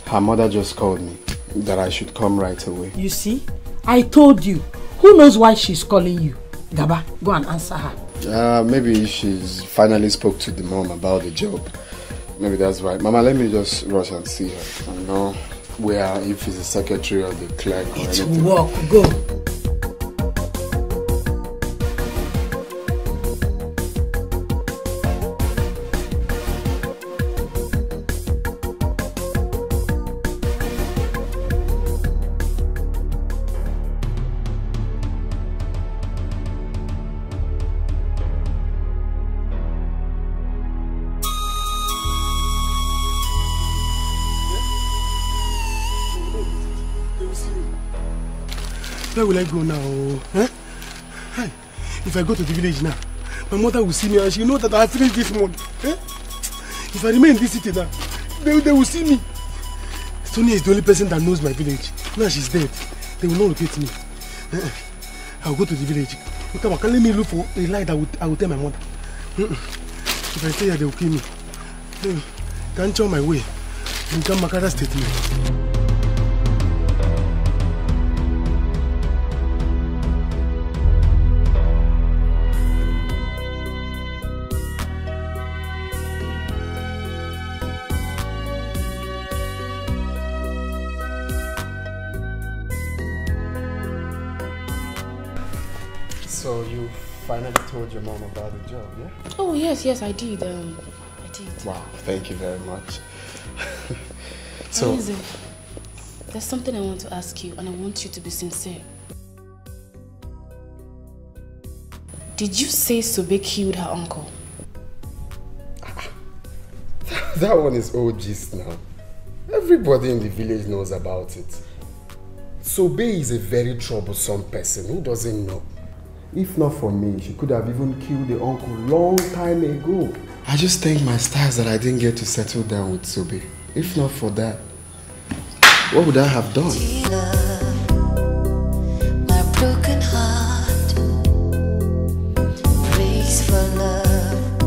Her mother just called me that I should come right away. You see, I told you. Who knows why she's calling you? Gaba, go and answer her. Maybe she's finally spoke to the mom about the job. Maybe that's right. Mama, let me just rush and see her. I know where, if it's the secretary or the clerk or anything. It will work. Go. Where will I go now? Huh? Hi. If I go to the village now, my mother will see me and she will know that I have finished this month. Eh? If I remain in this city now, they will see me. Sonia is the only person that knows my village. Now she's dead. They will not locate me. I will go to the village. Let me look for a lie that I will tell my mother. If I stay here, they will kill me. Can't show my way. And come Makara statement. So you finally told your mom about the job, yeah? Oh yes, I did. I did. Wow, thank you very much. So, there's something I want to ask you, and I want you to be sincere. Did you say Sobe killed her uncle? That one is old gist now. Everybody in the village knows about it. Sobe is a very troublesome person. Who doesn't know? If not for me, she could have even killed the uncle long time ago. I just thank my stars that I didn't get to settle down with Sobe. If not for that, what would I have done? My broken heart prays for love.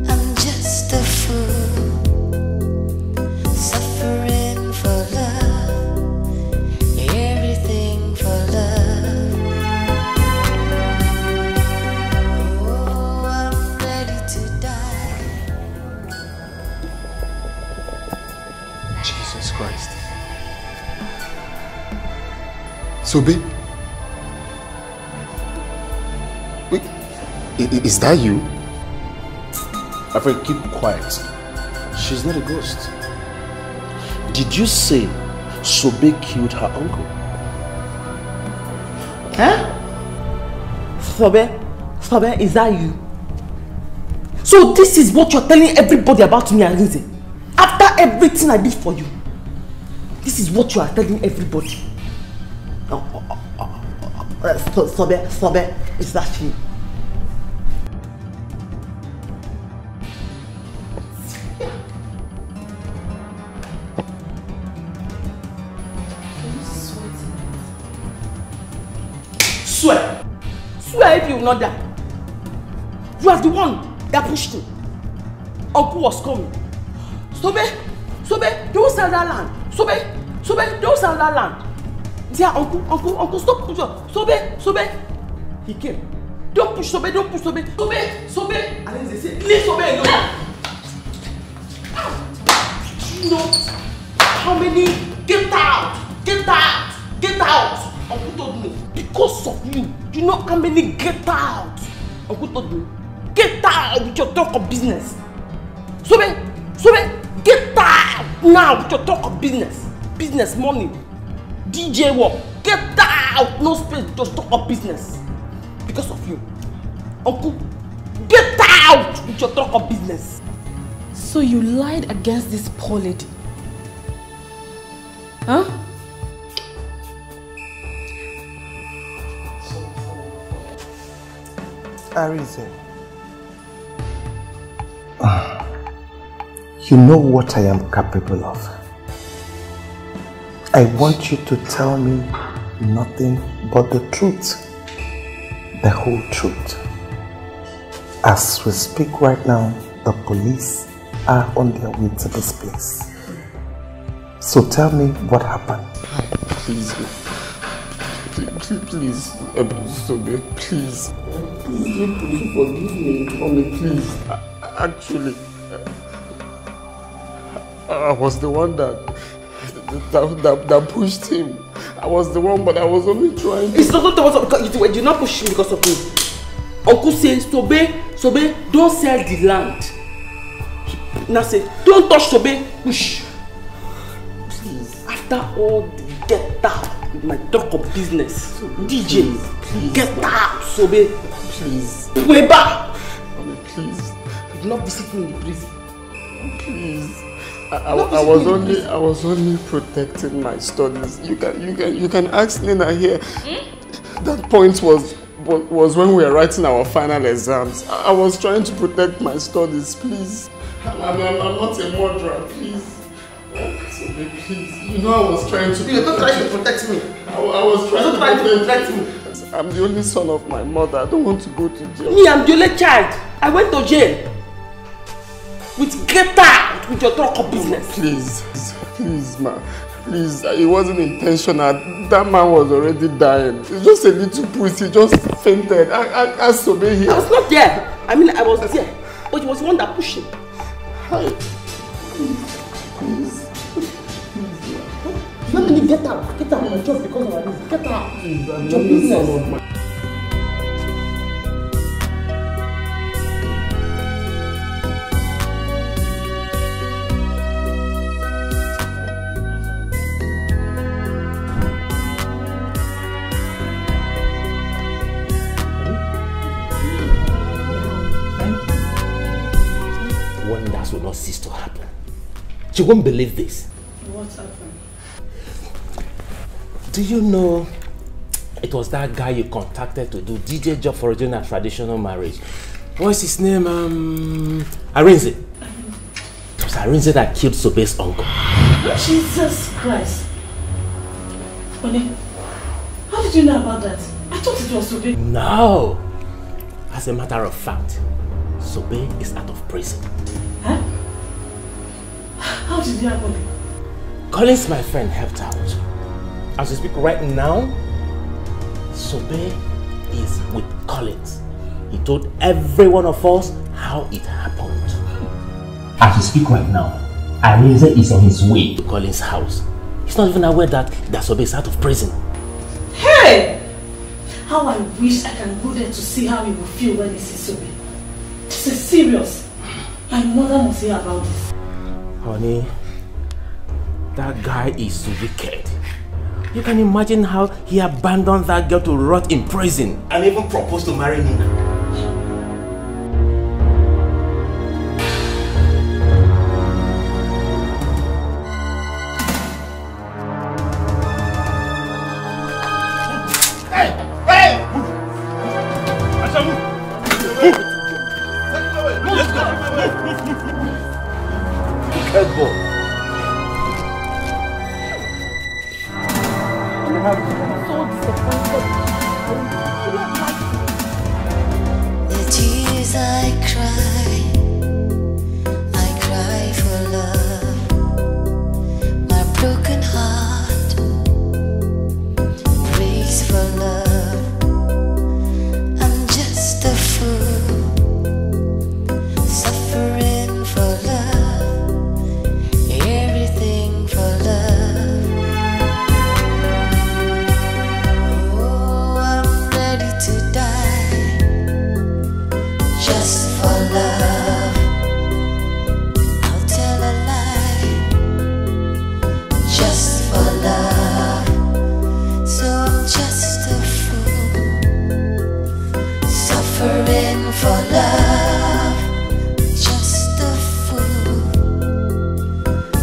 I'm just a fool suffering for love, everything for love. Christ. Sobe? Wait, is that you? Afraid, keep quiet. She's not a ghost. Did you say Sobe killed her uncle? Huh? Sobe, is that you? So this is what you're telling everybody about me, Arinze? After everything I did for you, this is what you are telling everybody. Sobe, is that she? Swear! Swear if you will not die. You are the one that pushed him. Uncle was coming. Sobe, don't sell that land. Sobe, don't sell that land. Yeah, uncle, stop pushing. Sobe. He came. Don't push Sobe. Sobe. And then they say, leave Sobe alone. You know how many? Get out. Uncle told me, because of you. Do you know how many get out? Uncle told me, get out with your talk of business. Sobe, get out now with your talk of business. Business, money, DJ work. Get out, no space, just talk of business. Because of you. Uncle, get out with your talk of business. So you lied against this poor lady? Huh? Arinze, you know what I am capable of. I want you to tell me nothing but the truth, the whole truth. As we speak right now, the police are on their way to this place. So tell me what happened. Please, Sobe, please. Please forgive me, mommy, please. Actually, I was the one that pushed him. I was the one, but I was only trying to... It's not because you did not push him because of me. Uncle says, Sobe, don't sell the land. Now say, don't touch Sobe, push. Please. After all the get out with my talk of business, DJ, please. Get out, Sobe. Please. Way back. Mommy, please. You did not visit me in the prison. Please. I was only protecting my studies. You can ask Nina here. That point was when we were writing our final exams. I was trying to protect my studies, please. I'm not a murderer, please. Please. You know I was trying to... You're not trying to protect me. I was trying to protect me. I'm the only son of my mother. I don't want to go to jail. Me, I'm the only child. I went to jail. With get out with your talk of business. Please, ma. Please, it wasn't intentional. That man was already dying. It's just a little push. He just fainted. I Sobe here. I was not there. I mean, I was there. But it was one that pushed him. Hi. Please. Let me get out. Get out of my job because of this. Get out. Please, I'm your business. Wonders will not cease to happen. You won't believe this. What's happened? Do you know it was that guy you contacted to do DJ job for doing a traditional marriage? What's his name? Arinze. It was Arinze that killed Sobe's uncle. Jesus Christ. Honey, how did you know about that? I thought it was Sobe. No. As a matter of fact, Sobe is out of prison. Huh? How did it happen? Collins, my friend, helped out. As we speak right now, Sobe is with Collins. He told every one of us how it happened. As we speak right now, Arinze is on his way to Collins' house. He's not even aware that Sobe is out of prison. Hey! How I wish I can go there to see how he will feel when he sees Sobe. This is serious. My mother must hear about this. Honey, that guy is wicked. You can imagine how he abandoned that girl to rot in prison and even proposed to marry Nina. Hey! headboard. I'm so disappointed. The tears I cry for love. My broken heart breaks for love. I'm just a fool, suffering for love, everything for love. Oh, I'm ready to die just for love. I'll tell a lie just for love. So I'm just a fool, suffering for love. Just a fool,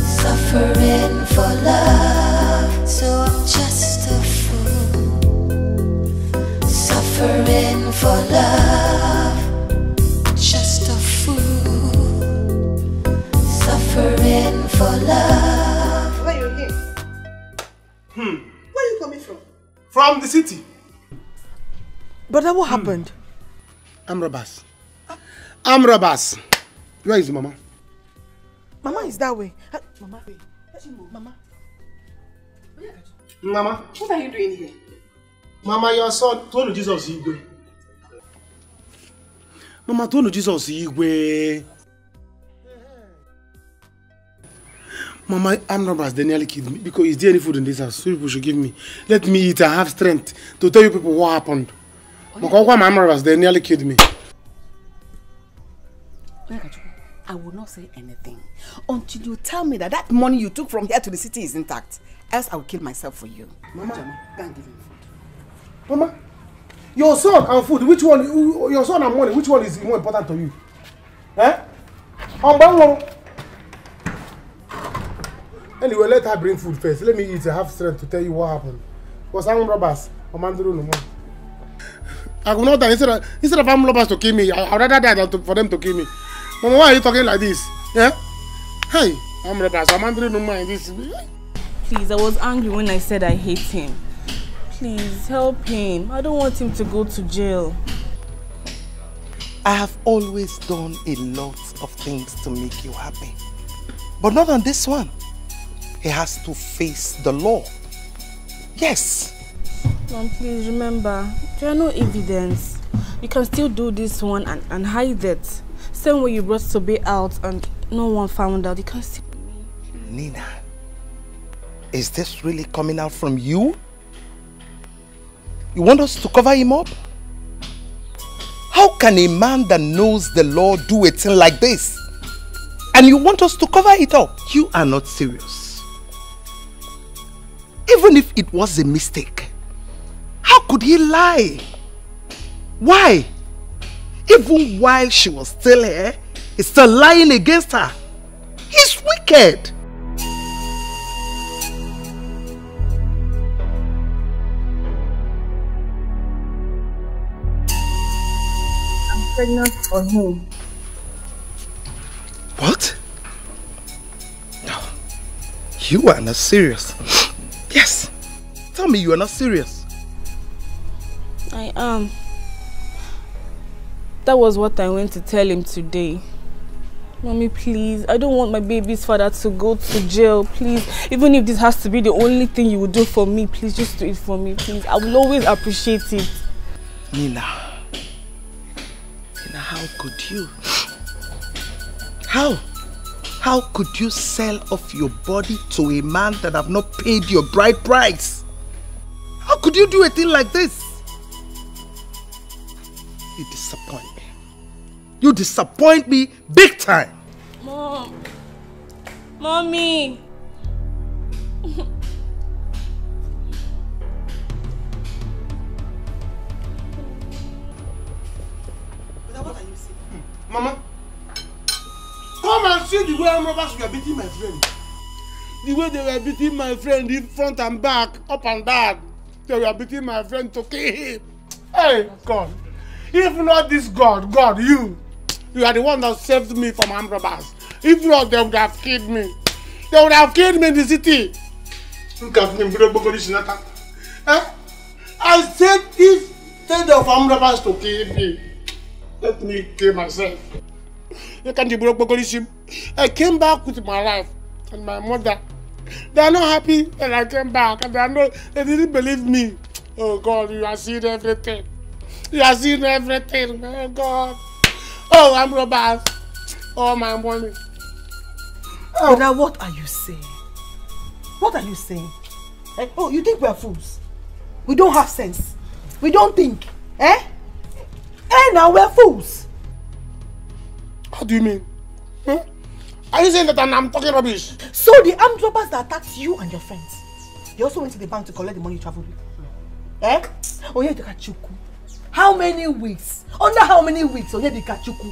suffering for love. So I'm just a fool, suffering for love. Just a fool, suffering for love. Where you here? Where are you coming from? From the city. Brother, what happened? I'm robbers. I'm robbers. Where is Mama? Mama is that way. Mama, Mama. Mama. What are you doing here? Mama, your son told Jesus Igwe. Mama told Jesus Igwe. Mama, I'm robbers. They nearly killed me because is there any food in this house? So people should give me. Let me eat and have strength to tell you people what happened. Because I'm robbers. They nearly killed me. I will not say anything until you tell me that that money you took from here to the city is intact. Else I will kill myself for you. Mama, go and give him food. Mama, your son and food, which one? Your son and money, which one is more important to you? Eh? Anyway, let her bring food first. Let me eat and have strength to tell you what happened. Because I'm robbers. I will not die. Instead of armed robbers to kill me, I would rather die than for them to kill me. Mama, why are you talking like this? Yeah? Hey, I'm robbers. I'm under no mind this. Please, I was angry when I said I hate him. Please, help him. I don't want him to go to jail. I have always done a lot of things to make you happy. But not on this one. He has to face the law. Yes. Mom, please remember, there are no evidence. You can still do this one and hide it. Same way you brought Sobe out and no one found out. You can still... Nina, is this really coming out from you? You want us to cover him up? How can a man that knows the law do a thing like this? And you want us to cover it up? You are not serious. Even if it was a mistake, how could he lie? Why? Even while she was still here, he's still lying against her. He's wicked. I'm pregnant for him. What? No. You are not serious. Yes. Tell me you are not serious. I am. That was what I went to tell him today. Mommy, please. I don't want my baby's father to go to jail. Please. Even if this has to be the only thing you will do for me, please just do it for me, please. I will always appreciate it. Nina. Nina, how could you? How? How could you sell off your body to a man that have not paid your bride price? How could you do a thing like this? You disappoint me. You disappoint me big time. Mom. Mommy. Mama, come and see the way armed robbers were beating my friend. The way they were beating my friend in front and back, up and down. They were beating my friend to kill him. Hey, God. If not this God, you are the one that saved me from armed robbers. If not, they would have killed me. They would have killed me in the city. Look at me, I said instead of armed robbers to kill me, let me kill myself. I came back with my life and my mother. They are not happy that I came back, and they didn't believe me. Oh God, you are seeing everything. You are seeing everything. Oh God. Oh, I'm robbers. Oh, my money. Oh, now what are you saying? What are you saying? Eh? Oh, you think we are fools? We don't have sense. We don't think. Eh? Eh, now we're fools. How do you mean? Huh? Are you saying that I'm talking rubbish? So the armed robbers that attacked you and your friends, they also went to the bank to collect the money you traveled with? Eh? Oh, yeah, Dikachuku. How many weeks? Under how many weeks? Oh, yeah, Dikachuku.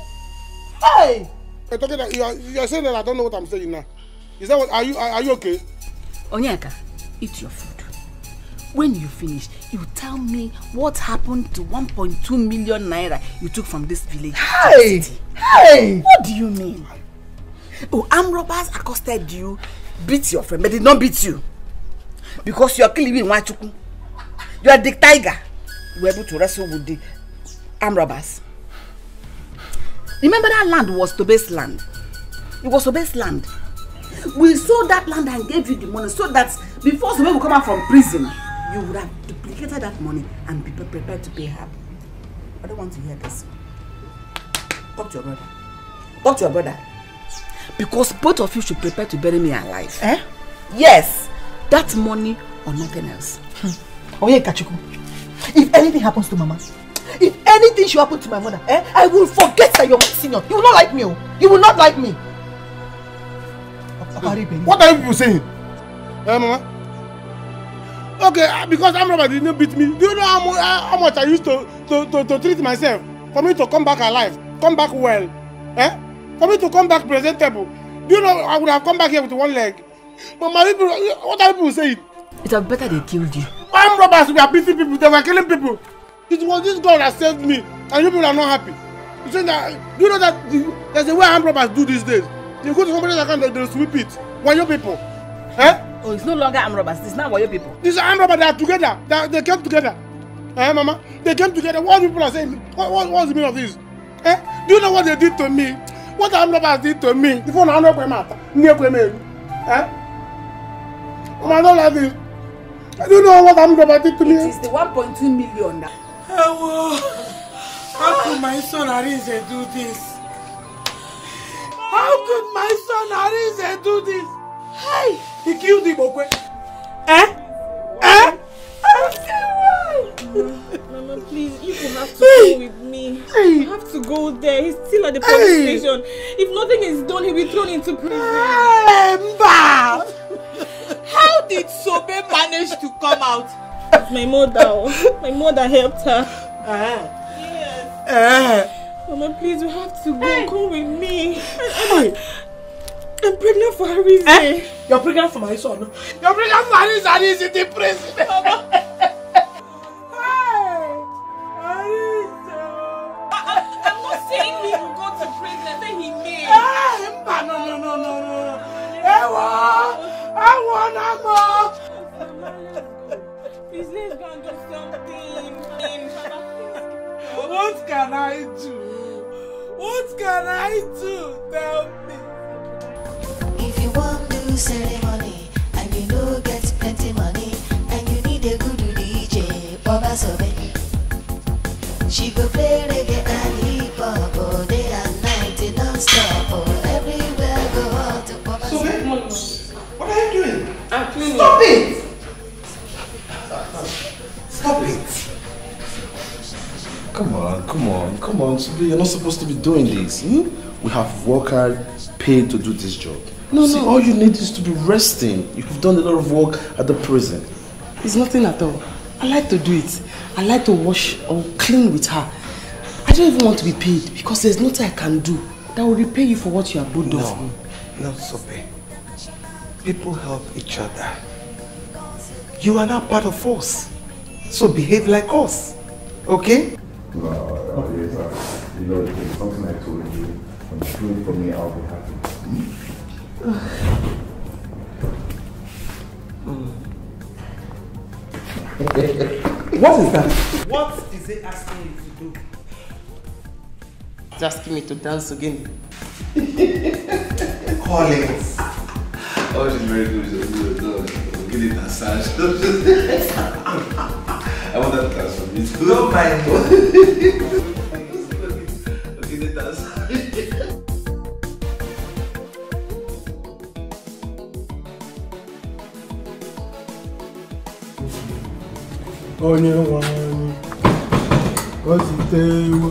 Hey! You're talking that you are saying that I don't know what I'm saying now. Is that what? Are you okay? Onyeka, eat your food. When you finish, you tell me what happened to 1.2 million naira you took from this village. Hey! Hey! What do you mean? Oh, armed robbers accosted you, beat your friend, but did not beat you. Because you are killing in Wachuku. You are the tiger. You were able to wrestle with the armed robbers. Remember that land was Tobe's land. It was Tobe's land. We sold that land and gave you the money so that before Tobe will come out from prison, you would have duplicated that money and be prepared to pay her. I don't want to hear this. Talk to your brother. Talk to your brother. Because both of you should prepare to bury me alive. Eh? Yes. That money or nothing else. Oh yeah, Kachuku. If anything happens to Mama, if anything should happen to my mother, I will forget that you're my senior. You will not like me. You will not like me. What are you people saying? Mama? Okay, because armed robbers didn't beat me. Do you know how much I used to treat myself for me to come back alive, come back well? Eh? For me to come back presentable. Do you know I would have come back here with one leg? But my people, what are people saying? It would be better they killed you. Armed robbers were beating people, they were killing people. It was this God that saved me, and you people are not happy. You saying that, do you know that there's a way armed robbers do these days? You go to somebody's account, they'll sweep it. Why you people? Eh? Oh, it's no longer armed robbers, it's now your people. These armed robbers, they are together. They came together. Eh, Mama? They came together. What people are saying? What's the meaning of this? Eh? Do you know what they did to me? What armed robbers did to me? If you don't know what matter, eh? I don't like this. I don't know what armed robbers did to me. It is the 1.2 million now. How could my son Arinze do this? How could my son Arinze do this? Hey! He killed him, okay? Eh? Eh? Mama, please, you will have to go with me. You have to go there. He's still at the police station. If nothing is done, he'll be thrown into prison. How did Sobe manage to come out? It's my mother. My mother helped her. Yes. Mama, please, you have to go. Come with me. I'm pregnant for Arinze. You're pregnant for my son. You're pregnant for Arinze and he's in the prison. I'm not saying he will go to prison. I say he may. No. I want Please, let's go and do something. What can I do? What can I do? Tell me. If you want to do ceremony and you know get plenty money and you need a good DJ, Baba Sobe. She go play reggae and hip hop all day and night non-stop. Oh, everywhere go out to Baba Sobe. What are you doing? I'm cleaning. Stop it! Stop it! Come on, Sobe, you're not supposed to be doing this. We have workers paid to do this job. No. All you need is to be resting. You've done a lot of work at the prison. It's nothing at all. I like to do it. I like to wash or clean with her. I don't even want to be paid because there's nothing I can do that will repay you for what you have done for me. No, Sobe. People help each other. You are not part of us. So behave like us. Okay? No, yes, you know, something I told you when do it for me, I'll be happy. What is that? What is it asking you to do? It's asking me to dance again. Collins. Oh, she's very good. She's good. No, give it a massage. I want that to dance for me. Don't mind. Give it a massage. Onye nwanyị Ozitewo.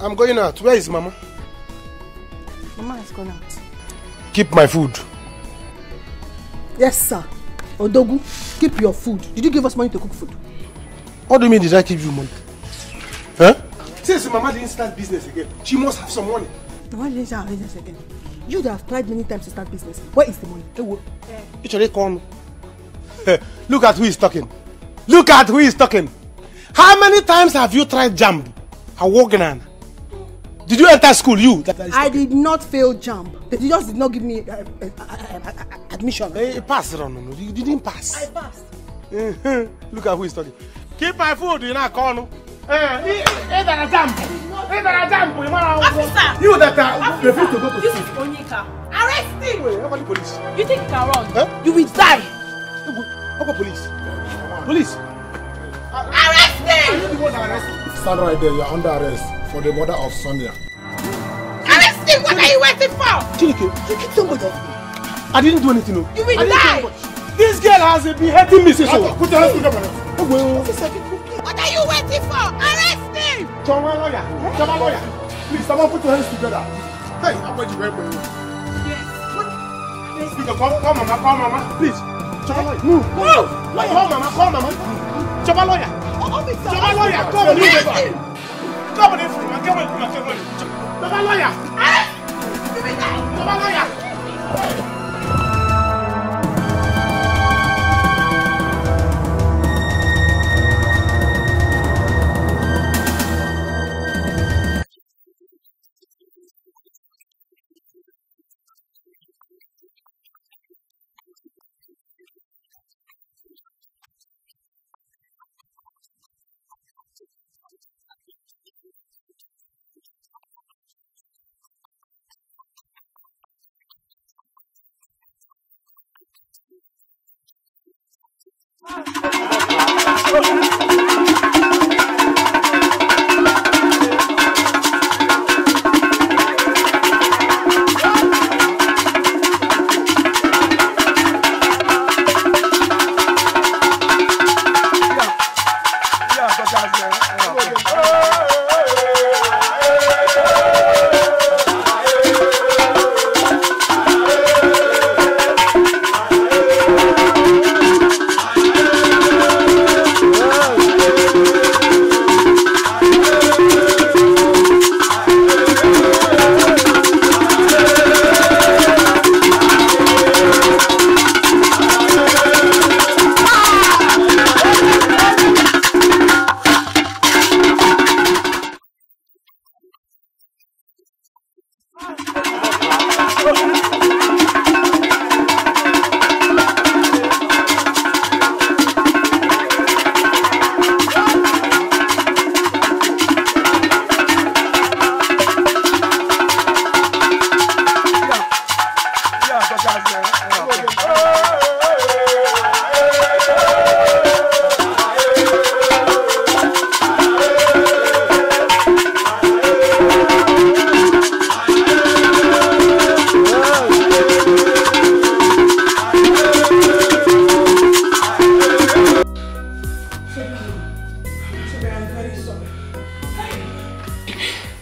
I'm going out. Where is Mama? Mama has gone out. Keep my food. Yes, sir. Odogu, keep your food. Did you give us money to cook food? What do you mean, did I give you money? Huh? Since Mama didn't start business again, she must have some money. Why didn't she have business again? You would have tried many times to start business. Where is the money? You should call me. Look at who is talking. Look at who is talking. How many times have you tried jump? Did you enter school, you? I did not fail jump. They just did not give me admission. You passed, no. You didn't pass. I passed. Look at who is talking. Keep my food, you know, corner. Officer! You that refuse to go to This is Onyeka. Arrest him! Wait, how about the police? You think you can run? Huh? You will die. How about police? Police! Arrest him! Are you the one that arrested? Stand right there, you're under arrest for the murder of Sonia. Arrest him! What are you waiting for? Chineke, you killed somebody. I didn't do anything. No. You will die! This girl has been hurting me since. Put your hands together. What are you waiting for? Arrest him! Choma lawyer. Please, someone put your hands together. Hey, I'm going to help you. Yes. Call mama, please. Choma lawyer. Move. Call mama. Choma lawyer. Choma lawyer. Come on, Choma lawyer. Choma lawyer.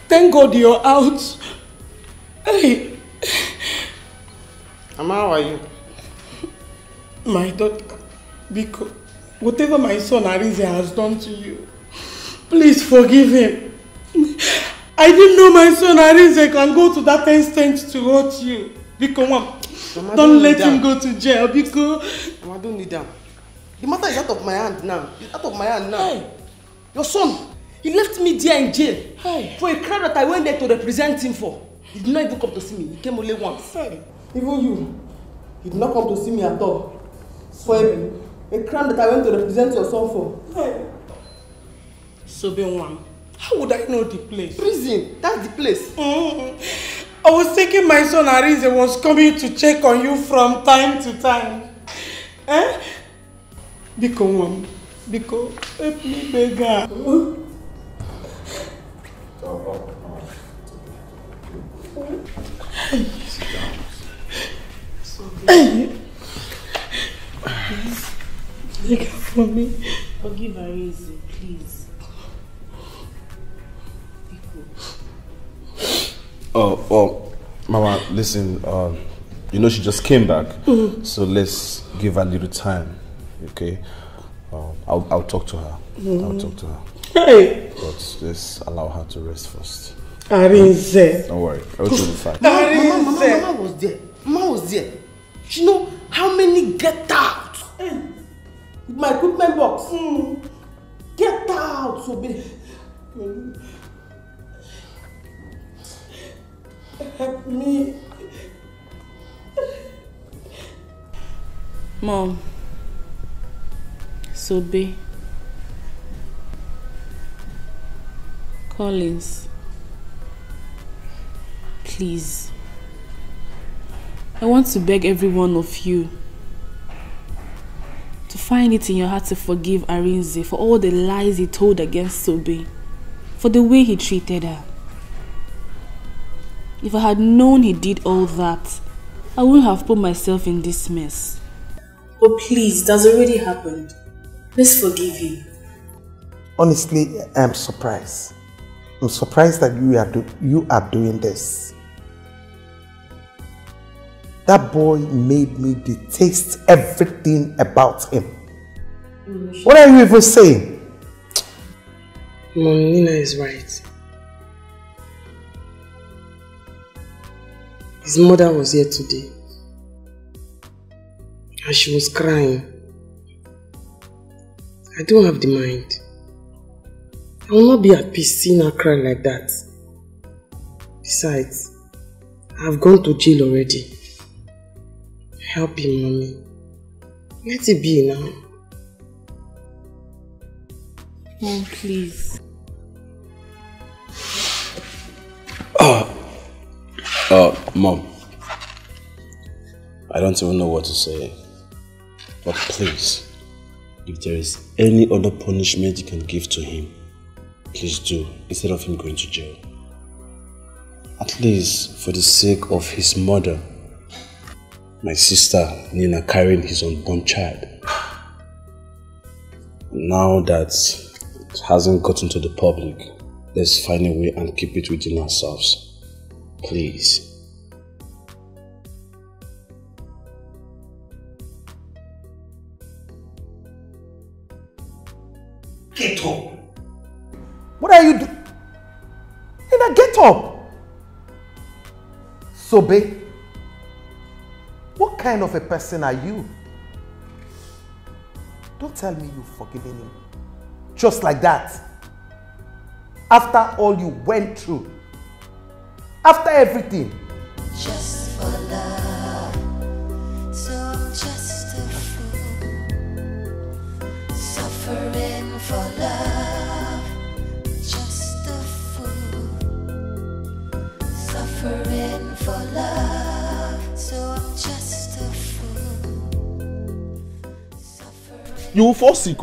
Thank God you're out. Hey. Mama, how are you? My daughter, because whatever my son Arinze has done to you, please forgive him. I didn't know my son Arinze can go to that extent to hurt you. Because Mama, don't let him go to jail. Because Mama, don't need that. The matter is out of my hand now. It's out of my hand now. Hey. Your son, He left me there in jail. Hey. For a crime that I went there to represent him for. He did not even come to see me. He came only once. Hey. Even you. He did not come to see me at all. For a crime that I went to represent your son for. Hey. Sobe, how would I know the place? Prison. That's the place. I was thinking my son Arinze was coming to check on you from time to time. Eh? Biko, help me, beggar. Look for me. Forgive Arinze, please. Oh, Mama, listen, you know she just came back, so let's give her a little time, okay? I'll talk to her. I'll talk to her. Hey! But let's allow her to rest first. Arinze. Don't worry, everything will be fine. Mama was there. Mama was there. You know how many get out? With my equipment box. Get out, so big. Help me. Mom. Sobe. Collins. Please. I want to beg every one of you to find it in your heart to forgive Arinze for all the lies he told against Sobe, for the way he treated her. If I had known he did all that, I wouldn't have put myself in this mess. But please, it has already happened. Let's forgive him. Honestly, I'm surprised. I'm surprised that you are doing this. That boy made me detest everything about him. What are you even saying? Mom, Nina is right. His mother was here today. And she was crying. I don't have the mind. I will not be at peace seeing her cry like that. Besides, I have gone to jail already. Help him, Mommy. Let it be now. Mom, please. Mom. I don't even know what to say. But please, if there is any other punishment you can give to him, please do, instead of him going to jail. At least for the sake of his mother, my sister Nina carrying his unborn child. Now that it hasn't gotten to the public, let's find a way and keep it within ourselves. Please. Get up. What are you doing? Nina, get up. Sobe, what kind of a person are you? Don't tell me you've forgiven him. Just like that. After all you went through. After everything. Just for love, so I'm just a fool, suffering for love, just a fool, suffering for love, so I'm just a fool. You will fall sick.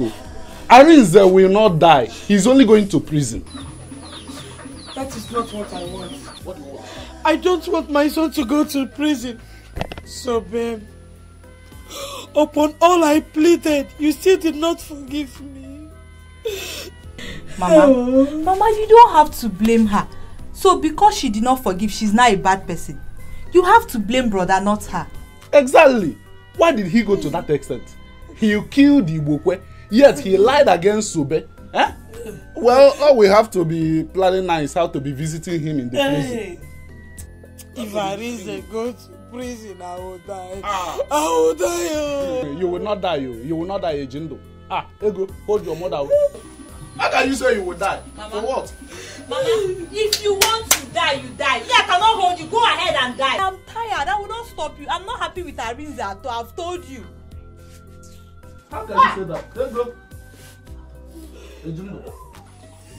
Arinze will not die. He's only going to prison. That is not what I want. What do you want? I don't want my son to go to prison. So, babe, upon all I pleaded, you still did not forgive me. Mama, you don't have to blame her. So because she did not forgive, she's not a bad person. You have to blame brother, not her. Exactly. Why did he go to that extent? He killed Ibokwe, yet he lied against Sobe. Eh? Well, all we have to be planning now is how to be visiting him in the prison. If Arinze go to prison, I will die. I will die. You will not die, you will not die, Ejindo. Ego, hold your mother. How can you say you will die? Mama. For what? Mama, if you want to die, you die. Me, I cannot hold you. Go ahead and die. I'm tired. I will not stop you. I'm not happy with Arinze at all. I've told you. How can you say that? Let's go.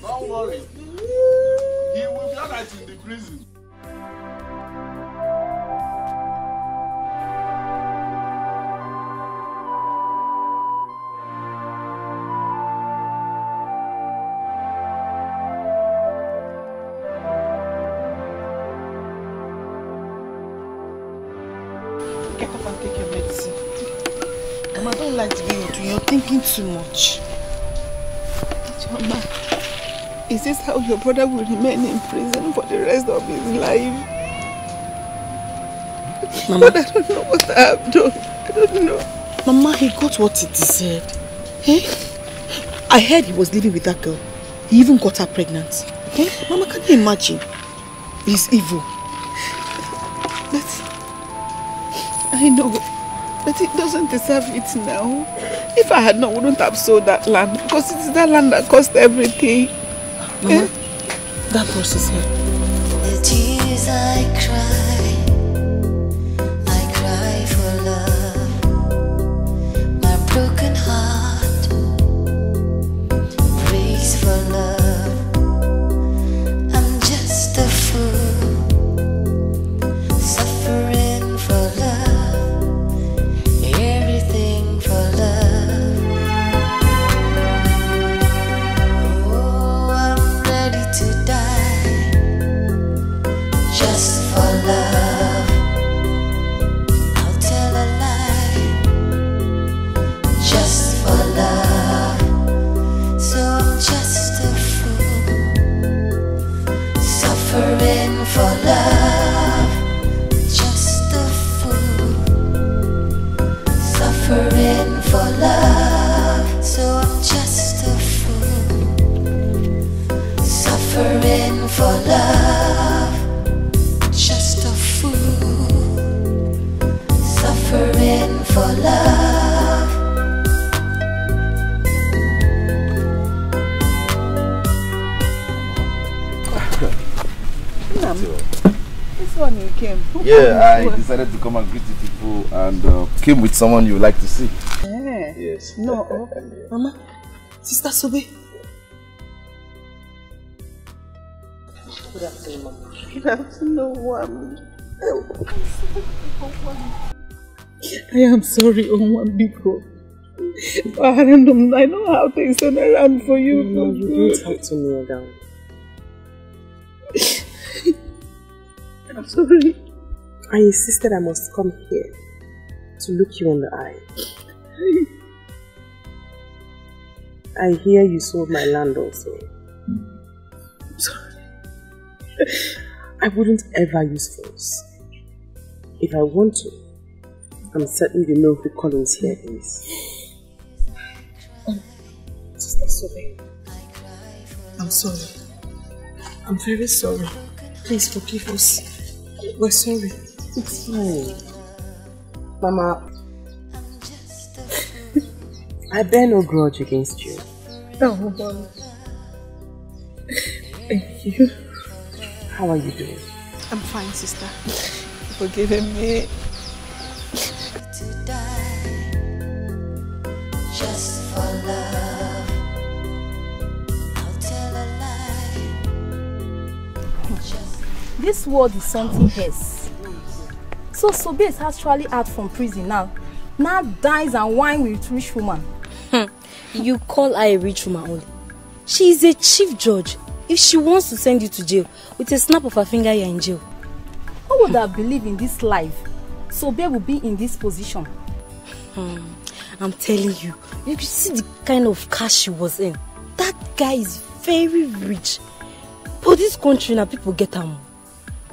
Don't worry. He will be alright in the prison. Get up and take your medicine. Mama, don't like to be with you. You're thinking too much. Mama, is this how your brother will remain in prison for the rest of his life? Mama. But I don't know what I have done. I don't know. Mama, he got what he deserved. Eh? I heard he was living with that girl. He even got her pregnant. Eh? Mama, can you imagine? He's evil. But I know, but he doesn't deserve it now. If I had not, wouldn't have sold that land because it is that land that cost everything. Mama, that brush is here. The tears I cry for love. My broken heart breaks for love. I'm just a fool, suffering for love, everything for love. Oh, I'm ready to die, just for love. I'll tell a lie, just for love. So I'm just a fool, suffering for love. Just a fool, suffering for love. So I'm just a fool, suffering for love. Just a fool, suffering for love. This one you came. Yeah, I decided to come and greet the people and came with someone you like to see. Yeah. Yes. No, Mama, Sister Sobe. Good afternoon, Mama. Good afternoon, Wami. I am sorry, Biko. I know how things turn around for you. No, you don't have to kneel down. I'm sorry. I insisted I must come here to look you in the eye. I hear you sold my land also. I'm sorry. I wouldn't ever use force. If I want to, I'm certain you know who Collins here is. Sister Sobe, I'm sorry. I'm very sorry. Please forgive us. We're sorry. It's fine. Mama, I bear no grudge against you. Oh, Mama. Thank you. How are you doing? I'm fine, sister. Forgiving me. To die, just for love. I'll tell a lie. This world is something else. So Sobe is actually out from prison now. Now dies and wine with rich woman. You call her a rich woman only. She is a chief judge. If she wants to send you to jail, with a snap of her finger, you're in jail. Who would have believed in this life? Sobe will be in this position. I'm telling you, you can see the kind of cash she was in. That guy is very rich. But this country now, people get them.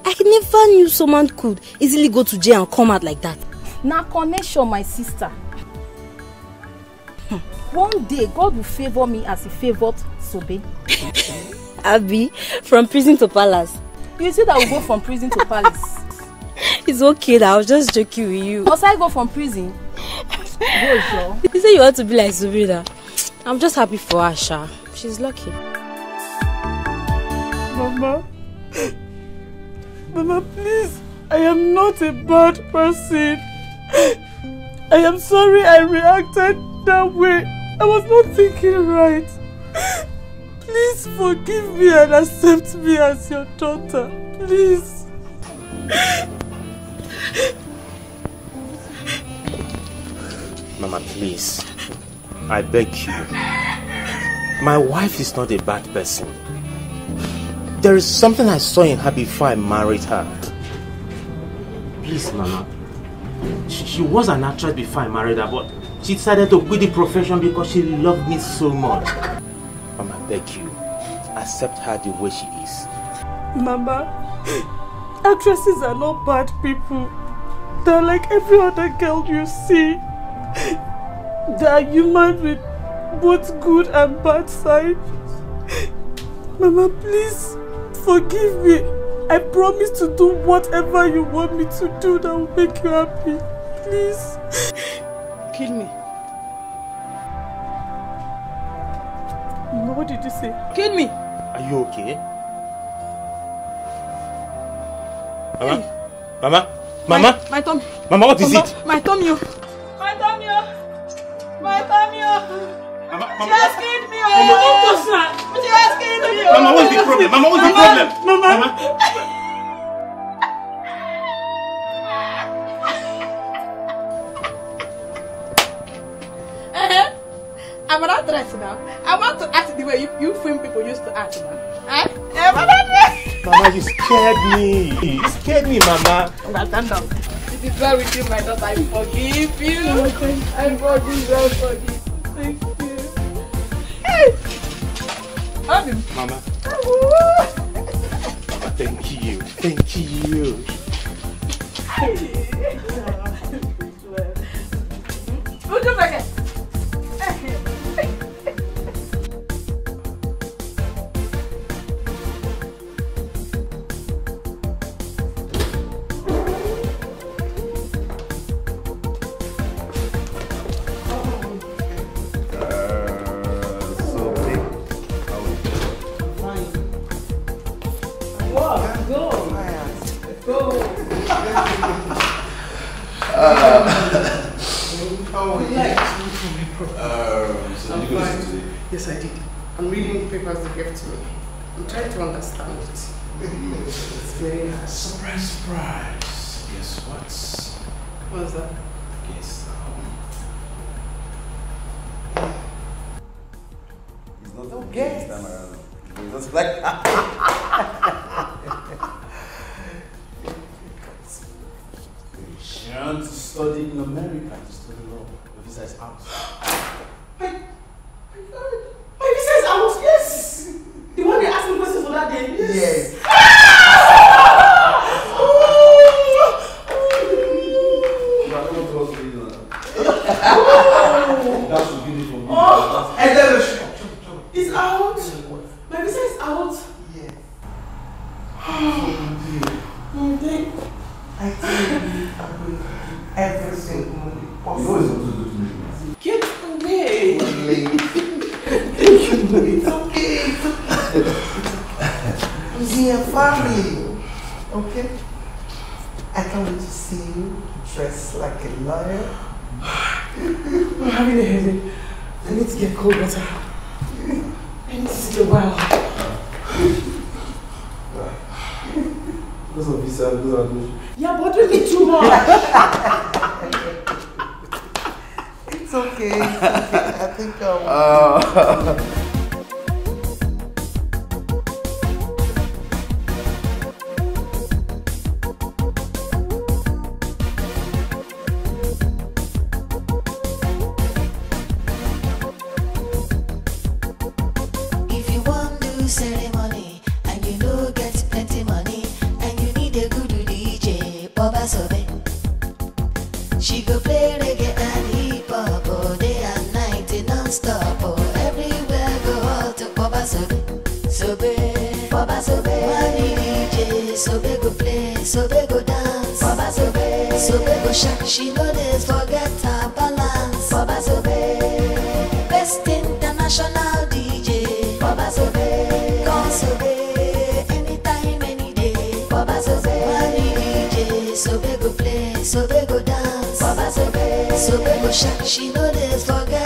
I never knew someone could easily go to jail and come out like that. Now connection, my sister. One day, God will favor me as he favored Sobe. Abby, from prison to palace. You see that we go from prison to palace. It's okay, I was just joking with you. Must I go from prison? Go, sure. You say you want to be like Sobe. I'm just happy for her, Sha. She's lucky. Mama. Mama, please. I am not a bad person. I am sorry I reacted that way. I was not thinking right. Please forgive me and accept me as your daughter. Please. Mama, please. I beg you. My wife is not a bad person. There is something I saw in her before I married her. Please, Mama. She was an actress before I married her, but she decided to quit the profession because she loved me so much. Mama, I beg you. Accept her the way she is. Mama, actresses are not bad people. They're like every other girl you see. They are human with both good and bad sides. Mama, please forgive me. I promise to do whatever you want me to do that will make you happy. Please. Kill me. Mama, what did you say? Kill me. Are you okay? Mama? Mama? Mama? My tummy. Mama, what is Mama, it? My tummy. My tummy. My tummy. She has killed me. Mama, don't touch her. She has killed me. Mama, what's the problem? Mama, what's the problem? Mama. I'm an actress now. I want to act the way you film people used to act now. Mama, you scared me. You scared me, Mama. Stand up. It is well with you, my daughter. I forgive you. I forgive. Thank you. Hey! Hug him. Mama. Mama, thank you. Thank you. Look at that. Yes, I did. I'm reading the papers they gave to me. I'm trying to understand it. It's very hard. Surprise, surprise. Guess what? What's that? Guess It's not no guess this time around. It's just like she wants to study in America to study law. The visa is out. My visa is out, yes! The one they asked me questions for that day? Yes. It's out! My visa is out! Yes. I tell you, I'm going to do everything possible. Get away! It's okay. We are family. Okay? I can't wait to see you dressed like a lawyer. I'm having a headache. I need to get cold water. I need to sit a while. Those are visa, those are good. You're bothering me too much. It's okay. It's okay. I think If you want to do ceremony and you know get plenty money and you need a good DJ, Baba Sobe. She go play reggae and hip hop all day and night non-stop. Everywhere go out to Baba Sobe. Sobe, Baba Sobe. Money DJ, Sobe go play, Sobe go dance. Baba Sobe, Sobe go shake. She know this forget her balance. Baba Sobe, best international DJ. Sobe go dance, Baba Sobe. Sobe go shake, she know they forget.